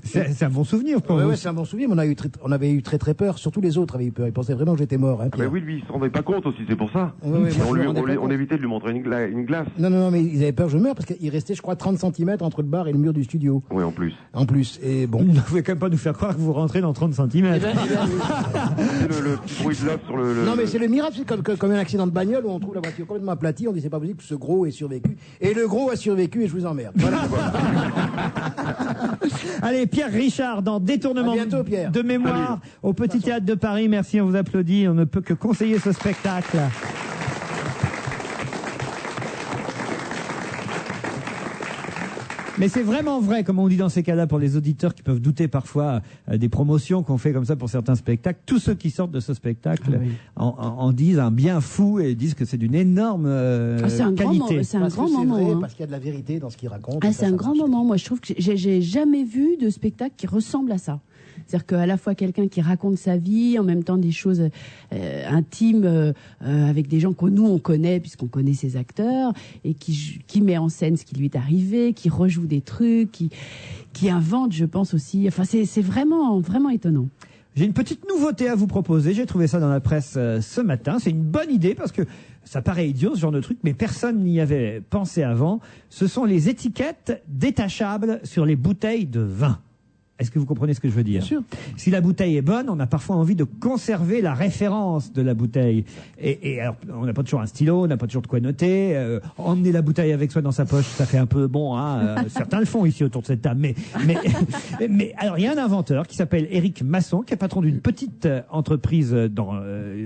C'est un bon souvenir pour vous. Oui, c'est un bon souvenir, mais on avait eu très très peur. Surtout les autres avaient eu peur. Ils pensaient vraiment que j'étais mort. Hein, bah oui, lui, il se rendait pas compte aussi, c'est pour ça. On évitait de lui montrer une glace. Non, mais ils avaient peur que je meure parce qu'il restait, je crois, 30 cm entre le bar et le mur du studio. Oui, en plus. Et bon. Vous ne pouvez quand même pas nous faire croire que vous rentrez dans 30 cm. C'est le petit bruit de l'œuf sur le... Non, mais c'est le miracle, c'est comme un accident de bagnole où on trouve la voiture complètement aplatie, on dit c'est pas possible que ce gros ait survécu. Et le gros a survécu et je vous emmerde. Voilà. Allez, Pierre Richard dans Détournement bientôt, Pierre. de mémoire au Petit Théâtre de Paris. Merci, on vous applaudit. On ne peut que conseiller ce spectacle. Mais c'est vraiment vrai, comme on dit dans ces cas-là, pour les auditeurs qui peuvent douter parfois des promotions qu'on fait comme ça pour certains spectacles. Tous ceux qui sortent de ce spectacle en disent un bien fou et disent que c'est d'une énorme qualité. C'est un grand moment. Vrai, parce qu'il y a de la vérité dans ce qu'il raconte. C'est un grand moment. Moi, je trouve que j'ai jamais vu de spectacle qui ressemble à ça. C'est-à-dire qu'à la fois quelqu'un qui raconte sa vie, en même temps des choses intimes avec des gens que nous on connaît puisqu'on connaît ces acteurs, et qui met en scène ce qui lui est arrivé, qui rejoue des trucs, qui invente, je pense aussi. Enfin, c'est vraiment vraiment étonnant. J'ai une petite nouveauté à vous proposer. J'ai trouvé ça dans la presse ce matin. C'est une bonne idée parce que ça paraît idiot ce genre de truc, mais personne n'y avait pensé avant. Ce sont les étiquettes détachables sur les bouteilles de vin. Est-ce que vous comprenez ce que je veux dire? Bien sûr. Si la bouteille est bonne, on a parfois envie de conserver la référence de la bouteille. Et alors, on n'a pas toujours un stylo, on n'a pas toujours de quoi noter. Emmener la bouteille avec soi dans sa poche, ça fait un peu bon. Certains le font ici autour de cette table. Mais alors, il y a un inventeur qui s'appelle Éric Masson, qui est patron d'une petite entreprise dans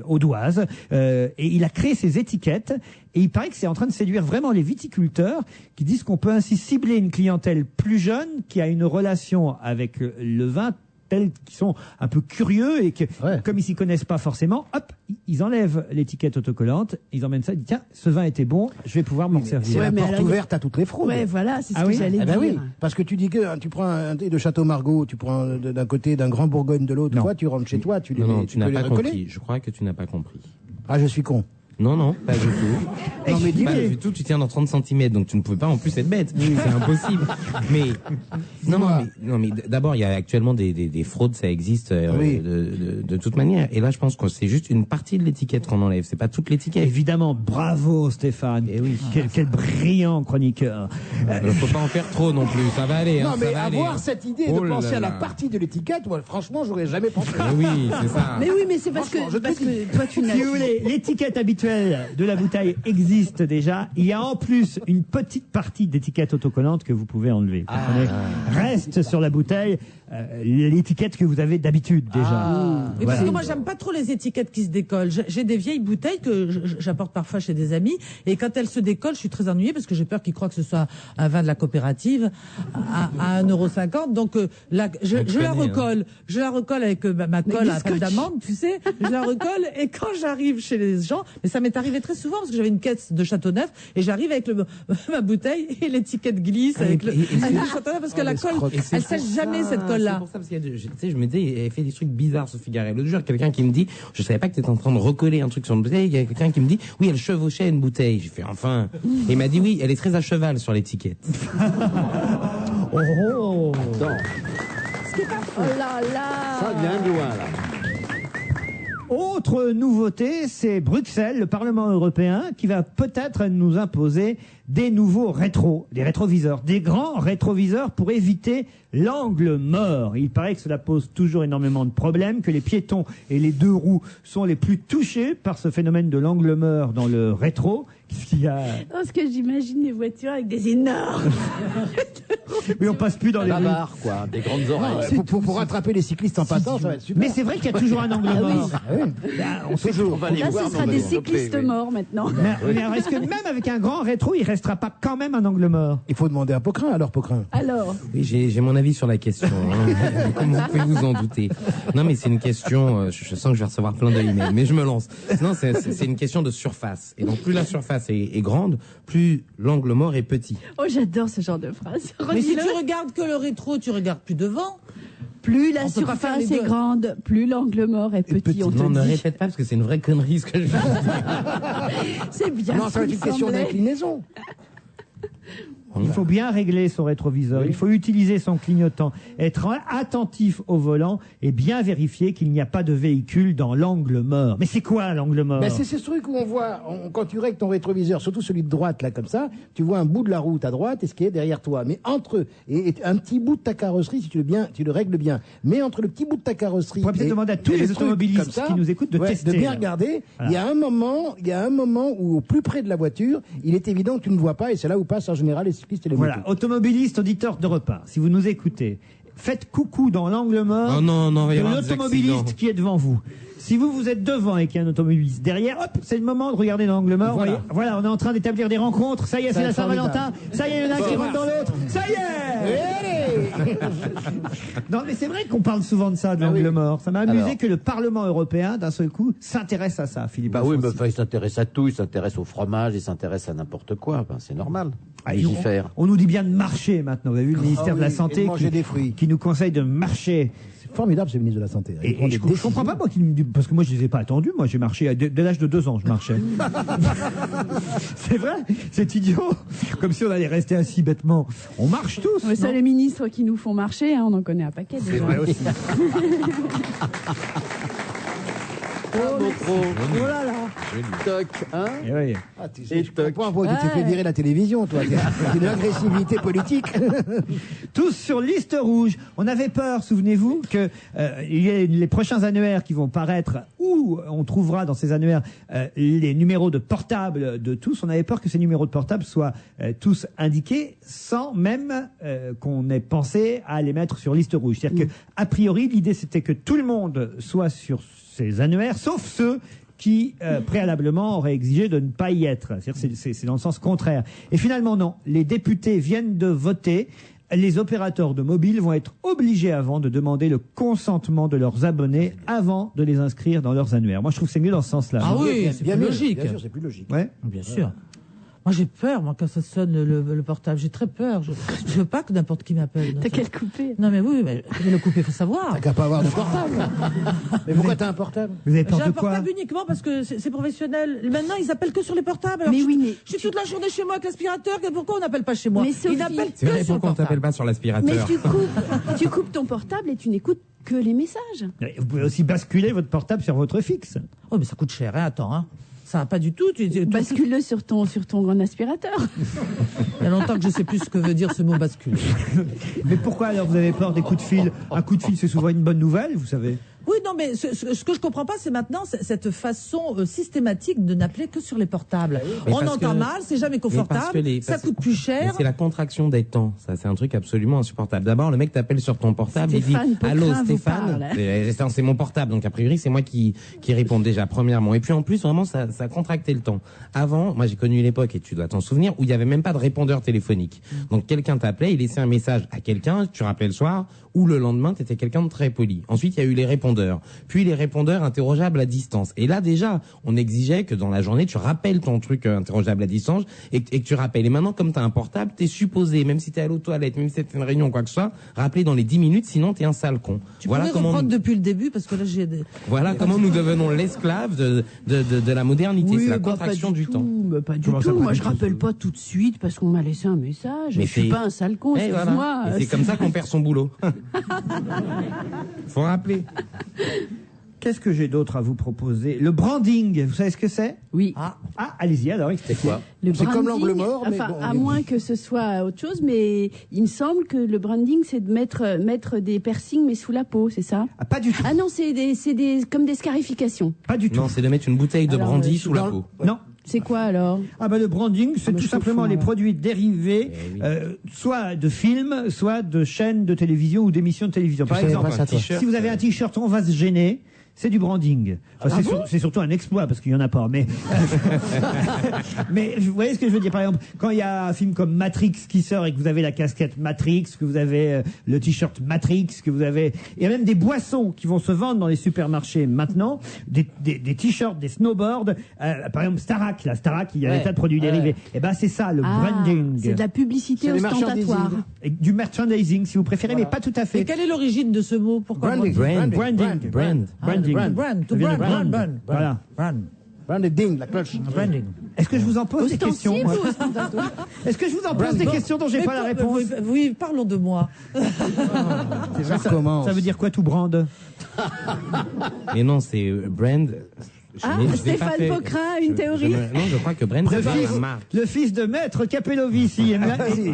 Audoise. Et il a créé ces étiquettes. Et il paraît que c'est en train de séduire vraiment les viticulteurs qui disent qu'on peut ainsi cibler une clientèle plus jeune qui a une relation avec le vin tels qu'ils sont un peu curieux et que, comme ils s'y connaissent pas forcément, hop, ils enlèvent l'étiquette autocollante, ils emmènent ça, ils disent tiens, ce vin était bon, je vais pouvoir m'en servir. C'est la porte ouverte à toutes les fraudes. Ouais, voilà, c'est ce que j'allais dire. Oui, parce que tu dis que tu prends un thé de Château Margaux, tu prends d'un côté d'un Grand Bourgogne de l'autre, toi, tu rentres chez toi, tu non, tu n'as peux les pas recoller. compris. Je crois que tu n'as pas compris. Ah, je suis con. Non, pas du tout. Non, mais dis-moi. Pas du tout, tu tiens dans 30 cm, donc tu ne pouvais pas en plus être bête. C'est impossible. Mais, non, mais d'abord, il y a actuellement des fraudes, ça existe, de toute manière. Et là, je pense que c'est juste une partie de l'étiquette qu'on enlève. C'est pas toute l'étiquette. Évidemment, bravo, Stéphane. Et oui. Quel brillant chroniqueur. Il faut pas en faire trop non plus, ça va aller. Non, mais ça va avoir aller, cette idée de penser à la partie de l'étiquette, moi, franchement, j'aurais jamais pensé. Oui, c'est ça. Mais oui, mais c'est parce que toi, tu n'as... Si vous voulez, l'étiquette habituelle de la bouteille existe déjà. Il y a en plus une petite partie d'étiquette autocollante que vous pouvez enlever. Reste sur la bouteille l'étiquette que vous avez d'habitude déjà. Et parce que moi, j'aime pas trop les étiquettes qui se décollent. J'ai des vieilles bouteilles que j'apporte parfois chez des amis, et quand elles se décollent, je suis très ennuyée parce que j'ai peur qu'ils croient que ce soit un vin de la coopérative à 1,50 €. Donc je la recolle avec ma colle à pâte d'amande, tu sais. Je la recolle, et quand j'arrive chez les gens, mais ça m'est arrivé très souvent parce que j'avais une caisse de Châteauneuf et j'arrive avec ma bouteille et l'étiquette glisse avec le Châteauneuf parce que la colle, elle sèche jamais cette colle. C'est pour ça, parce que tu sais, je me disais, elle fait des trucs bizarres, Sophie Garel. L'autre jour, quelqu'un qui me dit, je savais pas que tu étais en train de recoller un truc sur une bouteille. Il y a quelqu'un qui me dit, oui, elle chevauchait une bouteille. J'ai fait, enfin. Et il m'a dit, oui, elle est très à cheval sur l'étiquette. Oh là là. Ça vient loin, là. Autre nouveauté, c'est Bruxelles, le Parlement européen, qui va peut-être nous imposer des nouveaux des rétroviseurs, des grands rétroviseurs pour éviter l'angle mort. Il paraît que cela pose toujours énormément de problèmes, que les piétons et les deux roues sont les plus touchés par ce phénomène de l'angle mort dans le rétro. Qu'est-ce qu'il y a? Parce que j'imagine les voitures avec des énormes Mais on passe plus dans les La rues. barre, quoi, des grandes oreilles. Pour rattraper les cyclistes en passant, ça va être super. Mais c'est vrai qu'il y a toujours un angle mort. On fait toujours. Là, ce sera des cyclistes morts maintenant. Mais alors, est-ce que même avec un grand rétro, il restera pas quand même un angle mort? Il faut demander à Pocrin, alors Pocrin. Alors, Oui, j'ai mon avis sur la question. Hein. Comme vous pouvez vous en douter. Non, mais c'est une question. Je sens que je vais recevoir plein d'emails, mais je me lance. Non, c'est une question de surface. Et donc, plus la surface est grande, plus l'angle mort est petit. oh, j'adore ce genre de phrase. Mais si Redis-le. tu regardes que le rétro, tu regardes plus devant. Plus la On peut pas faire surface les est deux. grande, plus l'angle mort est petit. On te Non, ne dit. répète pas parce que c'est une vraie connerie ce que je viens de dire. C'est bien. Non, ça va ce être une qu'il question semblait. d'inclinaison. Il faut bien régler son rétroviseur, il faut utiliser son clignotant, être attentif au volant et bien vérifier qu'il n'y a pas de véhicule dans l'angle mort. Mais c'est quoi l'angle mort? Ben, c'est ce truc où on voit, quand tu règles ton rétroviseur, surtout celui de droite, là, comme ça, tu vois un bout de la route à droite et ce qui est derrière toi. Mais entre eux, et un petit bout de ta carrosserie, si tu le règles bien. Mais entre le petit bout de ta carrosserie. On pourrait peut-être demander à tous et les trucs automobilistes comme ça, qui nous écoutent de tester, De bien là. regarder. Voilà. Il y a un moment où, au plus près de la voiture, il est évident que tu ne vois pas et c'est là où passent en général les cyclistes et les Voilà, motos. automobilistes, auditeurs de repas, si vous nous écoutez, faites coucou dans l'angle mort Oh non, il va y de avoir des l'automobiliste accidents. qui est devant vous. Si vous êtes devant et qu'il y a un automobiliste derrière, hop, c'est le moment de regarder dans l'angle mort. Voilà. Voilà, on est en train d'établir des rencontres. Ça y est, Ça c'est va la être Saint-Valentin. Ça y est, il y en a un qui rentre dans l'autre. Ça y est. Non, mais c'est vrai qu'on parle souvent de ça, de l'angle mort. Ça m'a amusé Alors. que le Parlement européen, d'un seul coup, s'intéresse à ça, Philippe. Bah oui, mais Alfonsi. enfin, il s'intéresse à tout, il s'intéresse au fromage, il s'intéresse à n'importe quoi. Ben, c'est normal. Ah, Il ils y ont- faire. On nous dit bien de marcher maintenant. Vous avez vu le ministère de la oui, et Santé de manger des fruits. qui nous conseille de marcher. C'est formidable, ce ministre de la Santé. Il prend Et des je comprends pas, moi, parce que moi, je les ai pas attendus. Moi, j'ai marché dès l'âge de 2 ans, je marchais. C'est vrai, c'est idiot. Comme si on allait rester assis bêtement. On marche tous. Ouais, ça, non les ministres qui nous font marcher, hein, on en connaît un paquet. C'est déjà. vrai aussi. Oh là là. Toc, hein Eh oui. Ah, tu sais, je comprends pourquoi tu t'es fait virer la télévision, toi. C'est une agressivité politique. Tous sur liste rouge. On avait peur, souvenez-vous, que il y ait les prochains annuaires qui vont paraître, où on trouvera dans ces annuaires les numéros de portable de tous. On avait peur que ces numéros de portable soient tous indiqués sans même qu'on ait pensé à les mettre sur liste rouge. C'est-à-dire que, a priori, l'idée c'était que tout le monde soit sur ces annuaires, sauf ceux qui préalablement auraient exigé de ne pas y être. C'est-à-dire c'est dans le sens contraire. Et finalement, non. Les députés viennent de voter. Les opérateurs de mobile vont être obligés avant de demander le consentement de leurs abonnés avant de les inscrire dans leurs annuaires. Moi, je trouve que c'est mieux dans ce sens-là. Ah oui, Bien c'est mieux, plus logique. Bien sûr, c'est plus logique. Ouais. Bien sûr. Moi, j'ai peur, moi, quand ça sonne le portable. J'ai très peur. Je veux pas que n'importe qui m'appelle. T'as qu'à le couper. Non, mais oui, mais le couper, faut savoir. T'as qu'à pas avoir de portable. Mais pourquoi t'as un portable? Vous avez peur J'ai un de quoi? portable uniquement parce que c'est professionnel. Maintenant, ils appellent que sur les portables. Alors, Mais oui, mais je suis toute la journée chez moi avec l'aspirateur. Pourquoi on n'appelle pas chez moi? Mais Sophie- Ils n'appellent C'est vrai, que sur le pourquoi on t'appelle portable. pas sur Mais l'aspirateur? tu coupes ton portable et tu n'écoutes que les messages. Vous pouvez aussi basculer votre portable sur votre fixe. Oh, mais ça coûte cher, hein. Attends, hein. Ça va pas du tout. Bascule-le sur ton grand aspirateur. Il y a longtemps que je sais plus ce que veut dire ce mot bascule. Mais pourquoi alors vous avez peur des coups de fil? Un coup de fil, c'est souvent une bonne nouvelle, vous savez. Oui, non, mais ce que je comprends pas, c'est maintenant cette façon systématique de n'appeler que sur les portables. Mais On parce entend que- mal, c'est jamais Mais parce confortable, que les- ça parce- coûte plus Mais cher. c'est la contraction des temps. Ça, c'est un truc absolument insupportable. D'abord, le mec t'appelle sur ton portable, Stéphane il dit Pocrin allô vous Stéphane. parle. C'est mon portable, donc a priori c'est moi qui réponds déjà premièrement. Et puis en plus, vraiment, ça a contracté le temps. Avant, moi j'ai connu une époque, et tu dois t'en souvenir, où il y avait même pas de répondeur téléphonique. Donc quelqu'un t'appelait, il laissait un message à quelqu'un, tu rappelais le soir, ou le lendemain, t'étais quelqu'un de très poli. Ensuite, il y a eu les répondeurs. Puis les répondeurs interrogeables à distance. Et là, déjà, on exigeait que dans la journée, tu rappelles ton truc interrogeable à distance et que tu rappelles. Et maintenant, comme t'as un portable, t'es supposé, même si t'es à l'eau toilette, même si t'es une réunion ou quoi que ce soit, rappeler dans les 10 minutes, sinon t'es un sale con. Tu pourrais reprendre depuis le début, parce que là, j'ai des... Voilà comment nous devenons l'esclave de la modernité. Oui, c'est la bah, contraction pas du temps. Bah, pas du Comment ça, tout. pas Moi, du je tout rappelle pas tout de suite parce qu'on m'a laissé un message. Mais Je suis c'est- pas un sale con, Eh, voilà. excuse-moi. Et c'est comme ça qu'on perd son boulot. Faut rappeler. Qu'est-ce que j'ai d'autre à vous proposer? Le branding, vous savez ce que c'est? Oui. Ah, allez-y alors, expliquez. Le C'est comme branding, l'angle mort, mais enfin, bon, à moins que ce soit autre chose, mais il me semble que le branding, c'est de mettre des piercings, mais sous la peau, c'est ça? Ah, pas du tout. Ah non, c'est comme des scarifications. Pas du tout. Non, c'est de mettre une bouteille de Alors, brandy je sous la peau. Non. C'est quoi alors? Ah bah le branding, c'est tout simplement les produits dérivés, soit de films, soit de chaînes de télévision ou d'émissions de télévision. Par exemple, si vous avez un t-shirt On va se gêner, c'est du branding. Enfin, c'est surtout un exploit parce qu'il y en a pas. Mais mais vous voyez ce que je veux dire. Par exemple, quand il y a un film comme Matrix qui sort et que vous avez la casquette Matrix, que vous avez le t-shirt Matrix, que vous avez, il y a même des boissons qui vont se vendre dans les supermarchés maintenant, des t-shirts, des snowboards. Par exemple, Starac, il y a des tas de produits dérivés. Et ben c'est ça le branding. C'est de la publicité ostentatoire. Et du merchandising, si vous préférez, mais pas tout à fait. Et quelle est l'origine de ce mot? Pourquoi branding. Voilà. Branding, la cloche. Branding. Est-ce que je vous en pose des questions? Est-ce que je vous en pose des questions dont j'ai pas la réponse? Oui, parlons de moi. Ça veut dire quoi tout brand? Mais non, c'est brand. Stéphane Pocrin, une théorie? Non, je crois que brand, c'est la marque. Le fils de Maître Capellovici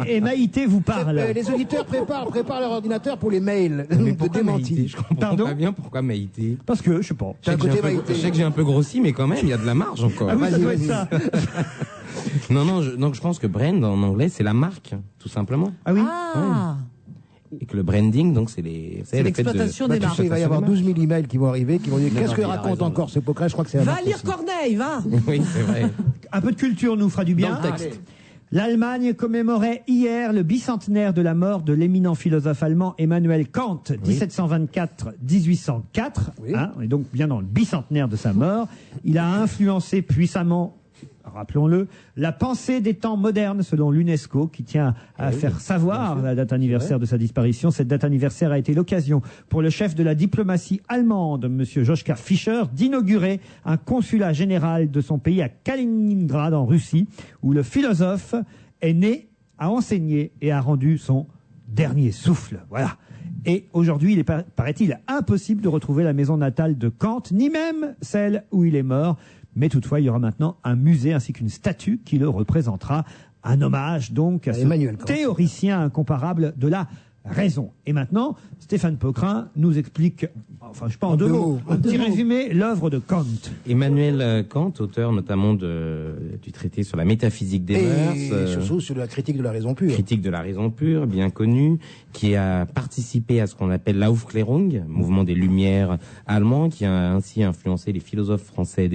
et Maïté vous parle. Les auditeurs préparent leur ordinateur pour les mails de démenti. Je comprends pas bien pourquoi Maïté. Parce que, je sais pas. Je sais que j'ai un peu grossi, mais quand même, il y a de la marge encore. Ah oui, ça doit être ça. Non, donc je pense que brand en anglais, c'est la marque, tout simplement. Ah oui? Et que le branding, donc, c'est l'exploitation des marques. Il va y avoir 12 000 emails qui vont arriver, qui vont dire qu'est-ce que raconte encore ce Pocrin? Je crois que c'est Va lire Corneille, va. Oui, c'est vrai. Un peu de culture nous fera du bien. Dans le texte. L'Allemagne commémorait hier le bicentenaire de la mort de l'éminent philosophe allemand Emmanuel Kant, 1724-1804. On est donc bien dans le bicentenaire de sa mort. Il a influencé puissamment, rappelons-le, la pensée des temps modernes selon l'UNESCO qui tient à faire savoir la date anniversaire de sa disparition. Cette date anniversaire a été l'occasion pour le chef de la diplomatie allemande, monsieur Joschka Fischer, d'inaugurer un consulat général de son pays à Kaliningrad en Russie, où le philosophe est né, a enseigné et a rendu son dernier souffle. Voilà. Et aujourd'hui, il est, paraît-il, impossible de retrouver la maison natale de Kant, ni même celle où il est mort. Mais toutefois, il y aura maintenant un musée ainsi qu'une statue qui le représentera. Un hommage donc à ce théoricien incomparable de la raison. Et maintenant, Stéphane Pocrin nous explique, enfin je sais pas en deux mots, un petit résumé, l'œuvre de Kant. Emmanuel Kant, auteur notamment du traité sur la métaphysique des mœurs. Et surtout sur la critique de la raison pure. Critique de la raison pure, bien connu, qui a participé à ce qu'on appelle l'Aufklärung, mouvement des Lumières allemands, qui a ainsi influencé les philosophes français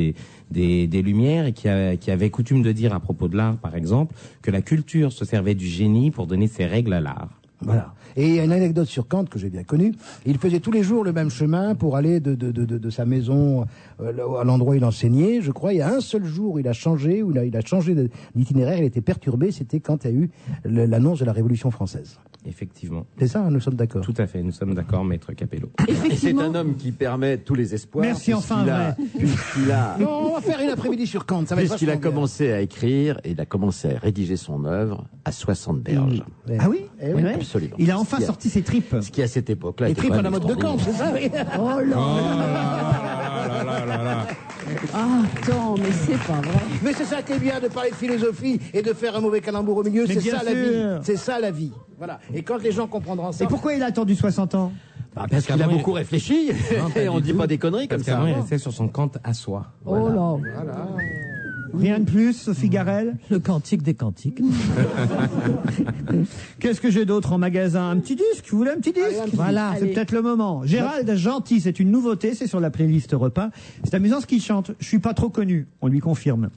des Lumières et qui avait coutume de dire à propos de l'art, par exemple, que la culture se servait du génie pour donner ses règles à l'art. Voilà. Et il y a une anecdote sur Kant que j'ai bien connue. Il faisait tous les jours le même chemin pour aller de sa maison à l'endroit où il enseignait. Je crois il y a un seul jour où il a changé, d'itinéraire. Il était perturbé. C'était quand il y a eu l'annonce de la Révolution française. Effectivement. C'est ça, nous sommes d'accord. Tout à fait, nous sommes d'accord, Maître Capello. Et c'est un homme qui permet tous les espoirs. Merci enfin, puisqu'il a... Non, on va faire une après-midi sur Kant. Puisqu'il a commencé à écrire, et il a commencé à rédiger son œuvre à 60 berges. Ah oui, oui, absolument. Il a enfin sorti ses tripes. Ce qui à cette époque-là... Les tripes à la mode de Kant, c'est ça? Oh là. Ah, attends, mais c'est pas vrai. Mais c'est ça qui est bien de parler de philosophie et de faire un mauvais calembour au milieu. C'est ça la vie. C'est ça la vie. Voilà. Et quand les gens comprendront ça. Et pourquoi il a attendu 60 ans? Parce qu'il a beaucoup réfléchi. Et on ne dit pas des conneries comme ça. Parce qu'avant, il restait sur son Kant à soi. Oh là. Voilà. Rien de plus, Sophie Garel? Le cantique des cantiques. Qu'est-ce que j'ai d'autre en magasin? Un petit disque? Vous voulez un petit disque? Voilà, c'est peut-être le moment. Gérald Gentil, c'est une nouveauté, c'est sur la playlist repas. C'est amusant ce qu'il chante. Je suis pas trop connu, on lui confirme.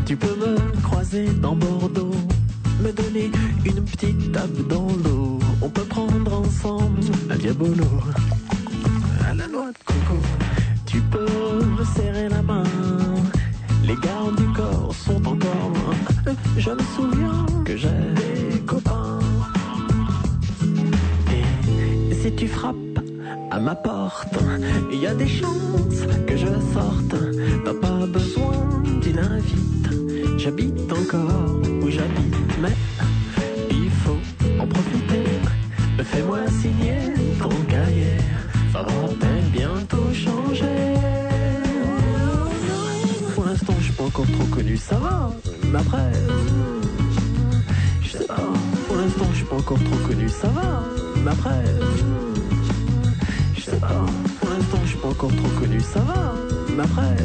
Tu peux me croiser dans Bordeaux, me donner une petite tape dans l'eau. On peut prendre ensemble un diabolo à la noix de coco. Tu peux me serrer la main, les gardes du corps sont encore loin. Je me souviens que j'ai des copains. Et si tu frappes à ma porte, il y a des chances que je sorte. T'as pas besoin d'une invite, j'habite encore où j'habite, mais il faut en profiter. Fais-moi signer ça va. Mais après, je sais pas. Pour l'instant, je suis pas encore trop connu, ça va. Mais après, je sais pas. Pour l'instant, je suis pas encore trop connu, ça va. Mais après.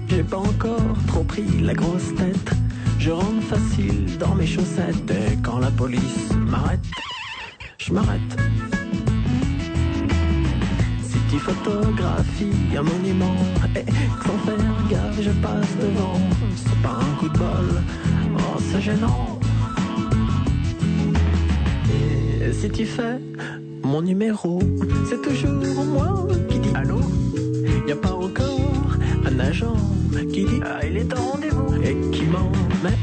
J'ai pas encore trop pris la grosse tête. Je rentre facile dans mes chaussettes. Et quand la police m'arrête, je m'arrête. Si tu photographies un monument et sans faire gaffe, je passe devant. C'est pas un coup de bol, oh c'est gênant. Et si tu fais mon numéro, c'est toujours moi qui dis allô. Y a pas encore un agent qui dit ah il est en rendez-vous et qui m'en met.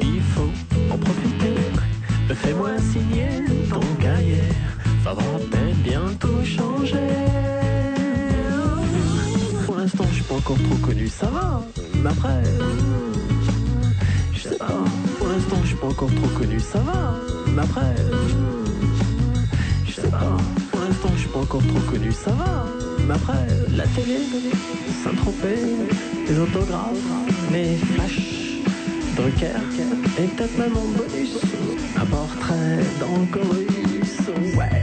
Il faut en profiter. Fais-moi signer ton cahier. Ça va peut-être bientôt changer. Pour l'instant je suis pas encore trop connu, ça va. Mais après, je sais pas. Pour l'instant je suis pas encore trop connu, ça va. Mais après, je sais pas. Pour l'instant je suis pas encore trop connu, ça va. Mais après, la télé, Saint-Tropez, les autographes, les flashs, Drucker, et peut-être même en bonus, un portrait dans le chorus, ouais.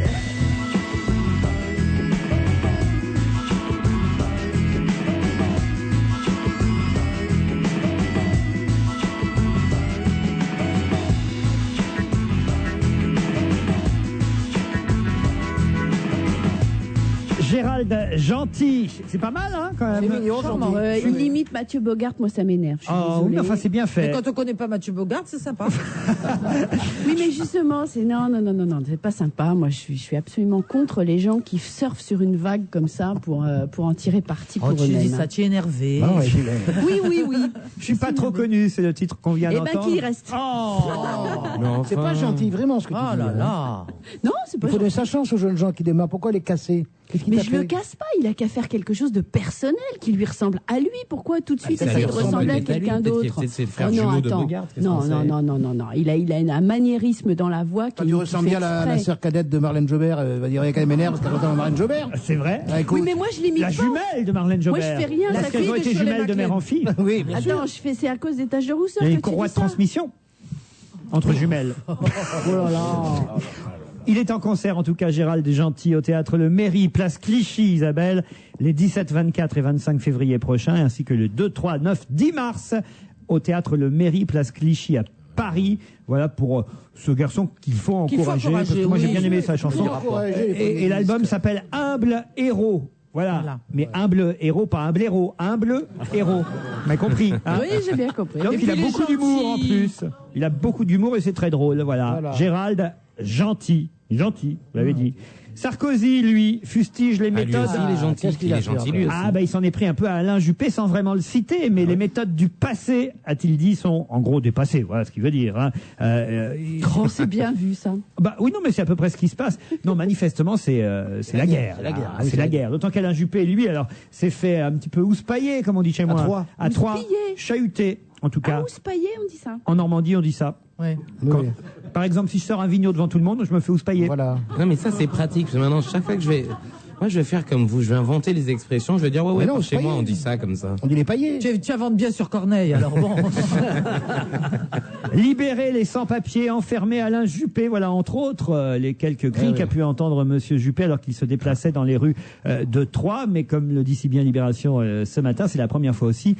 Gérald Gentil, c'est pas mal, hein, quand même. C'est mignon, Gentil. Il imite Mathieu Bogart, moi ça m'énerve. Je suis Oh, désolée. oui, enfin, c'est bien fait. Mais quand on connaît pas Mathieu Bogart, c'est sympa. Oui, mais justement, c'est non, c'est pas sympa. Moi, je suis absolument contre les gens qui surfent sur une vague comme ça pour en tirer parti pour Oh, tu dis eux-mêmes. ça, tu es énervé. Ah ouais, Oui. Je suis pas trop connu, c'est le titre qu'on vient Eh d'entendre. ben, qui reste Non, C'est pas gentil, vraiment, ce que tu dis. Oh là hein. là. Non, c'est pas Il faut donner sa chance aux jeunes gens qui démarrent. Pourquoi les casser? Qu'est-ce qui Mais t'a je le fait casse pas, il a qu'à faire quelque chose de personnel qui lui ressemble à lui. Pourquoi tout de suite ça essayer lui de ressemble ressembler à peut-être à lui, quelqu'un peut-être qu'il d'autre? est peut-être c'est le frère Oh non, jumeau de attends. Bogart, qu'est-ce qu'on Non. Il a un maniérisme dans la voix qui Tu ressembles bien à la sœur cadette de Marlène Jobert. Va dire, il quand même énerve parce qu'elle ressemble à Marlène Jobert. C'est vrai. Ah, écoute. Oui, mais moi je l'imite La pas. jumelle de Marlène Jobert. Moi je fais rien, Parce ça qu'elles fait ont que été Shirley jumelles de mère en fille. Oui, bien sûr. Attends, c'est à cause d'étage de rousseur Il y a que une tu courroie dis de ça. transmission entre jumelles. Oh là là. Il est en concert, en tout cas, Gérald Gentil, au théâtre Le Mairie, place Clichy, Isabelle, les 17, 24 et 25 février prochains, ainsi que le 2, 3, 9, 10 mars, au théâtre Le Mairie, place Clichy à Paris. Voilà pour ce garçon qu'il faut encourager, parce que moi j'ai bien aimé sa chanson. Et l'album s'appelle Humble Héros. Voilà. Mais humble héros, pas humble héros. Humble héros. Vous m'avez compris, hein? Oui, j'ai bien compris. Donc Et il a puis, beaucoup d'humour en plus. Il a beaucoup d'humour et c'est très drôle. Voilà. Gérald Gentil. Gentil, vous l'avez dit. Sarkozy, lui, fustige les Lui méthodes. aussi, il est gentil. Il est gentil, lui aussi. Ah, bah, il s'en est pris un peu à Alain Juppé sans vraiment le citer, mais les méthodes du passé, a-t-il dit, sont en gros dépassées. Voilà ce qu'il veut dire, hein. Oh, c'est bien vu, ça. Bah oui, non, mais c'est à peu près ce qui se passe. Non, manifestement, c'est la guerre. C'est la guerre. Ah, c'est la guerre. D'autant qu'Alain Juppé, lui, alors, s'est fait un petit peu houspailler, comme on dit chez moi. À Troyes. Chahuté, en tout cas. Houspailler, on dit ça. En Normandie, on dit ça. Ouais. Par exemple, si je sors un vigno devant tout le monde, je me fais houspailler. Voilà. Non, mais ça, c'est pratique. Parce que maintenant, chaque fois que je vais. Moi, je vais faire comme vous. Je vais inventer les expressions. Je vais dire, ouais, non, par chez moi, paillé. on dit ça comme ça. On dit les paillets. Tu inventes bien sur Corneille, alors bon. Libérer les sans-papiers, enfermer Alain Juppé, voilà entre autres les quelques cris qu'a pu entendre Monsieur Juppé alors qu'il se déplaçait dans les rues de Troyes. Mais comme le dit si bien Libération ce matin, c'est la première fois aussi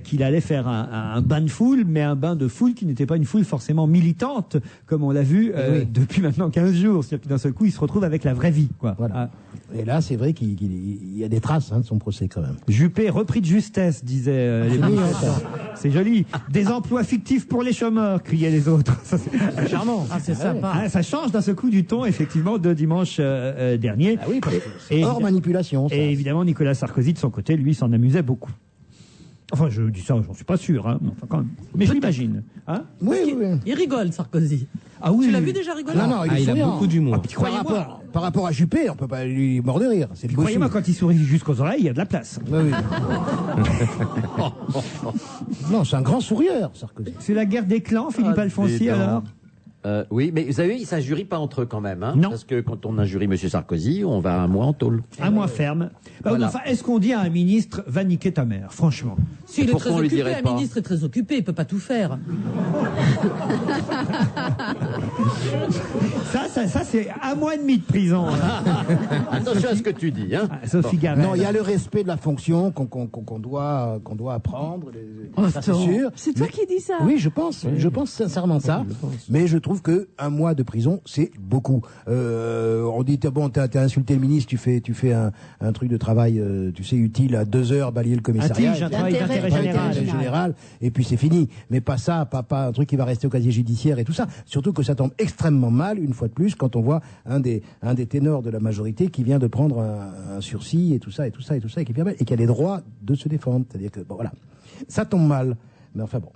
qu'il allait faire un bain de foule, mais un bain de foule qui n'était pas une foule forcément militante, comme on l'a vu depuis maintenant 15 jours. C'est-à-dire que d'un seul coup, il se retrouve avec la vraie vie, quoi. Voilà. Et là, c'est vrai qu'il y a des traces de son procès quand même. Juppé repris de justesse, disaient les manifestants. C'est joli. Des emplois fictifs pour les chômeurs, criaient les autres. Ça, c'est charmant. Ah, c'est sympa. Ah, ça change d'un seul coup du ton, effectivement, de dimanche dernier. Ah oui, parce que c'est hors manipulation. Ça. Et évidemment, Nicolas Sarkozy, de son côté, lui, s'en amusait beaucoup. Enfin, je dis ça, j'en suis pas sûr, hein. Enfin, quand même. Mais je l'imagine. Hein, Il rigole, Sarkozy. Ah oui. Tu l'as vu déjà rigoler? Non, il est il a souriant. beaucoup d'humour. Par rapport à Juppé, on peut pas lui mordre de rire. C'est Croyez-moi, quand il sourit jusqu'aux oreilles, il y a de la place. Oui. Non, c'est un grand sourieur, Sarkozy. C'est la guerre des clans, Philippe Alfonsi, alors? Oui, mais vous savez, ils s'injurient pas entre eux quand même. Hein, non. Parce que quand on injurie M. Sarkozy, on va un mois en tôle. Un mois ferme. Voilà. Enfin, est-ce qu'on dit à un ministre, va niquer ta mère, franchement? Si, il est Pourquoi très on lui occupé, dirait un pas ministre est très occupé, il peut pas tout faire. Ça, c'est un mois et demi de prison. Attention à ce que tu dis. Hein. Sophie Garel. Non, il y a le respect de la fonction qu'on doit apprendre. Ça, c'est sûr. C'est toi qui dis ça? Oui, je pense sincèrement ça. Mais je trouve que un mois de prison, c'est beaucoup. On dit bon, t'as insulté le ministre, tu fais un truc de travail, tu sais, utile à 2 heures, balayer le commissariat. Un travail d'intérêt général. Et puis c'est fini. Mais pas ça, pas un truc qui va rester au casier judiciaire et tout ça. Surtout que ça tombe extrêmement mal, une fois de plus, quand on voit un des ténors de la majorité qui vient de prendre un sursis et tout ça, et qui a les droits de se défendre. C'est-à-dire que, bon, voilà. Ça tombe mal. Mais enfin bon.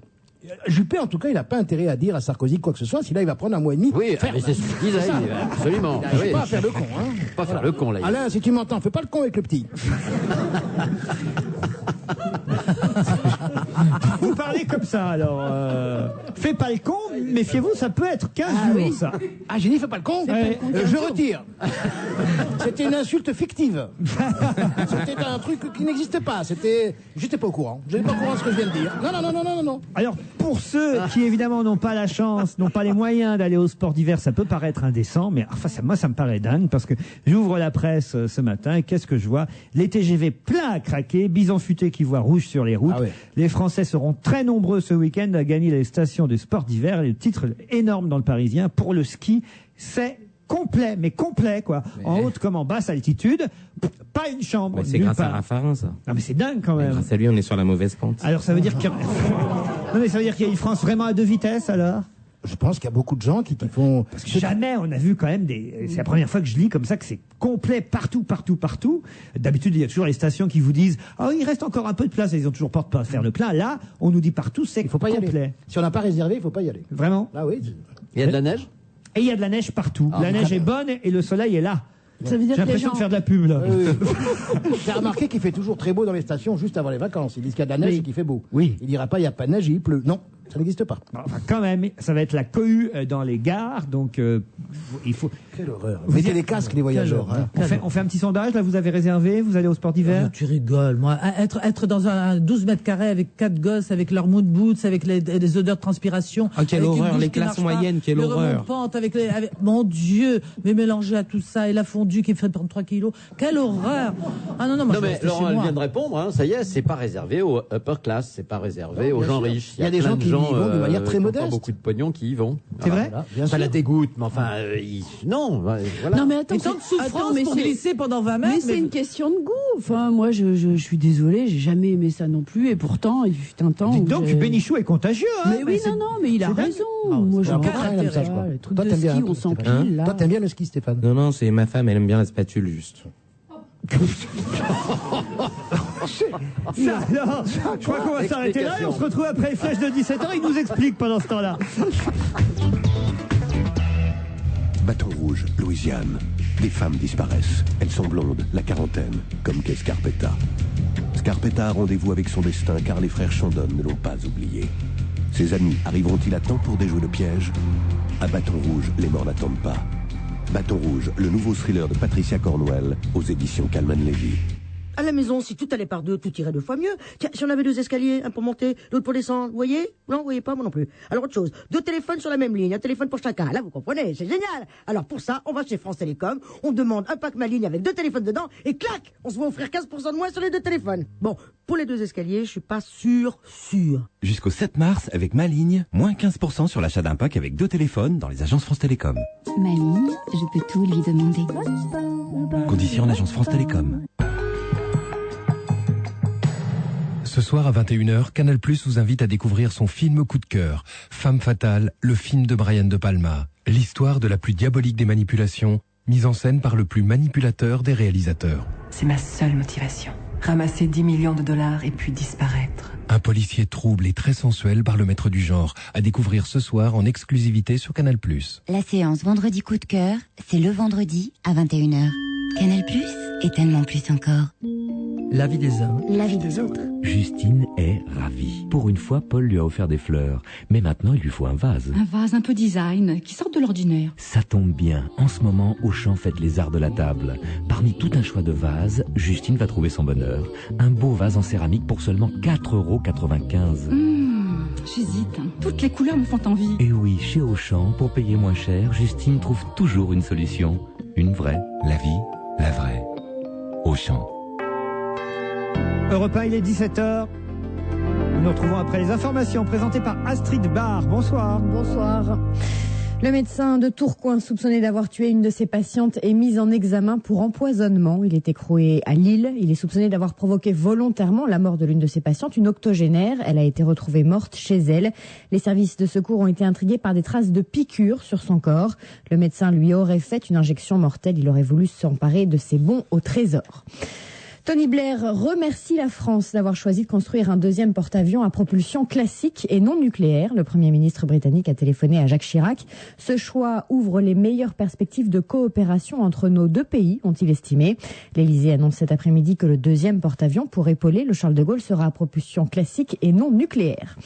Juppé, en tout cas, il n'a pas intérêt à dire à Sarkozy quoi que ce soit, si là, il va prendre un mois et demi. Oui, mais c'est ce qu'il disait, absolument. Il n'a pas à faire le con, hein. Pas faire le con, là. Alain, si tu m'entends, fais pas le con avec le petit. Vous parlez comme ça, alors. Fais pas le con, méfiez-vous, ça peut être 15 jours, ça. Ah, j'ai dit, fais pas le con. Je retire. C'était une insulte fictive. C'était un truc qui n'existait pas. J'étais pas au courant. Je n'étais pas au courant de ce que je viens de dire. Non. Alors, pour ceux qui, évidemment, n'ont pas la chance, n'ont pas les moyens d'aller au sport d'hiver, ça peut paraître indécent, mais enfin, moi, ça me paraît dingue, parce que j'ouvre la presse ce matin, et qu'est-ce que je vois? Les TGV pleins à craquer, Bison futé qui voit rouge sur les routes. Les Français seront très nombreux ce week-end à gagner les stations de sport d'hiver. Et le titre énorme dans le Parisien, pour le ski, c'est complet, mais complet, quoi. En haute comme en basse altitude, pas une chambre. C'est grâce à Raffarin, ça. Ah, mais c'est dingue, quand même. Grâce à lui, on est sur la mauvaise pente. Alors, ça veut dire qu'il y a... Non, mais ça veut dire qu'il y a une France vraiment à 2 vitesses, alors? Je pense qu'il y a beaucoup de gens qui font... Parce que jamais on a vu quand même c'est la première fois que je lis comme ça que c'est complet partout. D'habitude, il y a toujours les stations qui vous disent « Ah, il reste encore un peu de place », et ils ont toujours peur de pas faire le plein. Là, on nous dit partout, c'est complet. Y aller. Si on n'a pas réservé, il faut pas y aller. Vraiment? Ah oui. Il y a de la neige? Et il y a de la neige partout. La neige est bonne et le soleil est là. Ça veut dire J'ai l'impression de faire de la pub, là. J'ai remarqué qu'il fait toujours très beau dans les stations juste avant les vacances. Ils disent qu'il y a de la neige et qu'il fait beau. Oui. Il dira pas il n'y a pas de neige et il pleut. Non, ça n'existe pas. Enfin, quand même, ça va être la cohue dans les gares, donc il faut... Quelle horreur. Mettez les casques, les voyageurs. Hein. On fait un petit sondage, là, vous avez réservé, vous allez au sport d'hiver? Tu rigoles, moi. Être dans un 12 mètres carrés avec 4 gosses, avec leurs mood boots, avec les odeurs de transpiration. Ah, quelle avec une horreur, douche les qui classes marche pas, moyennes, quelle le horreur. remonte-pente mon Dieu, mais mélangé à tout ça, et la fondue qui fait prendre 3 kilos. Quelle horreur. Ah non, moi, Non, mais Laurent, elle vient de répondre, hein, ça y est, c'est pas réservé aux upper class, c'est pas réservé aux gens riches. Il y a des gens qui y vont de manière très modeste. Pas beaucoup de pognon qui y vont. C'est vrai? Ça la dégoûte, mais enfin, non, voilà. Non, mais attends, tant de souffrance mais pour glisser pendant 20 mètres. Mais c'est une question de goût. Enfin, moi, je suis désolée, j'ai jamais aimé ça non plus, et pourtant, il fut un temps. Dites donc, Bénichou est contagieux, hein? Mais oui, non, mais il a raison. Moi, je les trucs de ski, on s'empile, là. Toi, t'aimes bien le ski, Stéphane? Non, c'est ma femme, elle aime bien la spatule, juste. Alors, je crois qu'on va s'arrêter là et on se retrouve après les flèches de 17h. Il nous explique pendant ce temps-là. Bâton rouge, Louisiane. Des femmes disparaissent. Elles sont blondes, la quarantaine, comme qu'est Scarpetta. Scarpetta a rendez-vous avec son destin car les frères Chandon ne l'ont pas oublié. Ses amis arriveront-ils à temps pour déjouer le piège? À Bâton rouge, les morts n'attendent pas. Bâton rouge, le nouveau thriller de Patricia Cornwell aux éditions Calman Levy. À la maison, si tout allait par deux, tout irait 2 fois mieux. Tiens, si on avait 2 escaliers, un pour monter, l'autre pour descendre, vous voyez? Non, vous voyez pas, moi non plus. Alors autre chose, 2 téléphones sur la même ligne, un téléphone pour chacun. Là, vous comprenez, c'est génial. Alors pour ça, on va chez France Télécom, on demande un pack ma ligne avec 2 téléphones dedans, et clac, on se voit offrir 15% de moins sur les 2 téléphones. Bon, pour les 2 escaliers, je suis pas sûr. Jusqu'au 7 mars, avec ma ligne, moins 15% sur l'achat d'un pack avec 2 téléphones dans les agences France Télécom. Ma ligne, je peux tout lui demander. Conditions en agence France Télécom. Ce soir à 21h, Canal+ vous invite à découvrir son film coup de cœur, Femme fatale, le film de Brian De Palma. L'histoire de la plus diabolique des manipulations, mise en scène par le plus manipulateur des réalisateurs. C'est ma seule motivation. ramasser 10 millions de dollars et puis disparaître. Un policier trouble et très sensuel par le maître du genre, à découvrir ce soir en exclusivité sur Canal+. La séance Vendredi Coup de Cœur, c'est le vendredi à 21h. Canal+, et tellement plus encore. La vie des uns, la vie des autres. Justine est ravie. Pour une fois, Paul lui a offert des fleurs. Mais maintenant, il lui faut un vase. Un vase un peu design, qui sort de l'ordinaire. Ça tombe bien. En ce moment, Auchan fête les arts de la table. Parmi tout un choix de vases, Justine va trouver son bonheur. Un beau vase en céramique pour seulement 4,95 €. J'hésite. Toutes les couleurs me font envie. Et oui, chez Auchan, pour payer moins cher, Justine trouve toujours une solution. Une vraie. La vie, la vraie. Auchan. Europe 1, il est 17h. Nous nous retrouvons après les informations présentées par Astrid Barr. Bonsoir. Bonsoir. Le médecin de Tourcoing, soupçonné d'avoir tué une de ses patientes, est mis en examen pour empoisonnement. Il est écroué à Lille. Il est soupçonné d'avoir provoqué volontairement la mort de l'une de ses patientes, une octogénaire. Elle a été retrouvée morte chez elle. Les services de secours ont été intrigués par des traces de piqûres sur son corps. Le médecin lui aurait fait une injection mortelle. Il aurait voulu s'emparer de ses bons au trésor. Tony Blair remercie la France d'avoir choisi de construire un deuxième porte-avions à propulsion classique et non nucléaire. Le Premier ministre britannique a téléphoné à Jacques Chirac. Ce choix ouvre les meilleures perspectives de coopération entre nos deux pays, ont-ils estimé. L'Élysée annonce cet après-midi que le deuxième porte-avions pour épauler le Charles de Gaulle sera à propulsion classique et non nucléaire.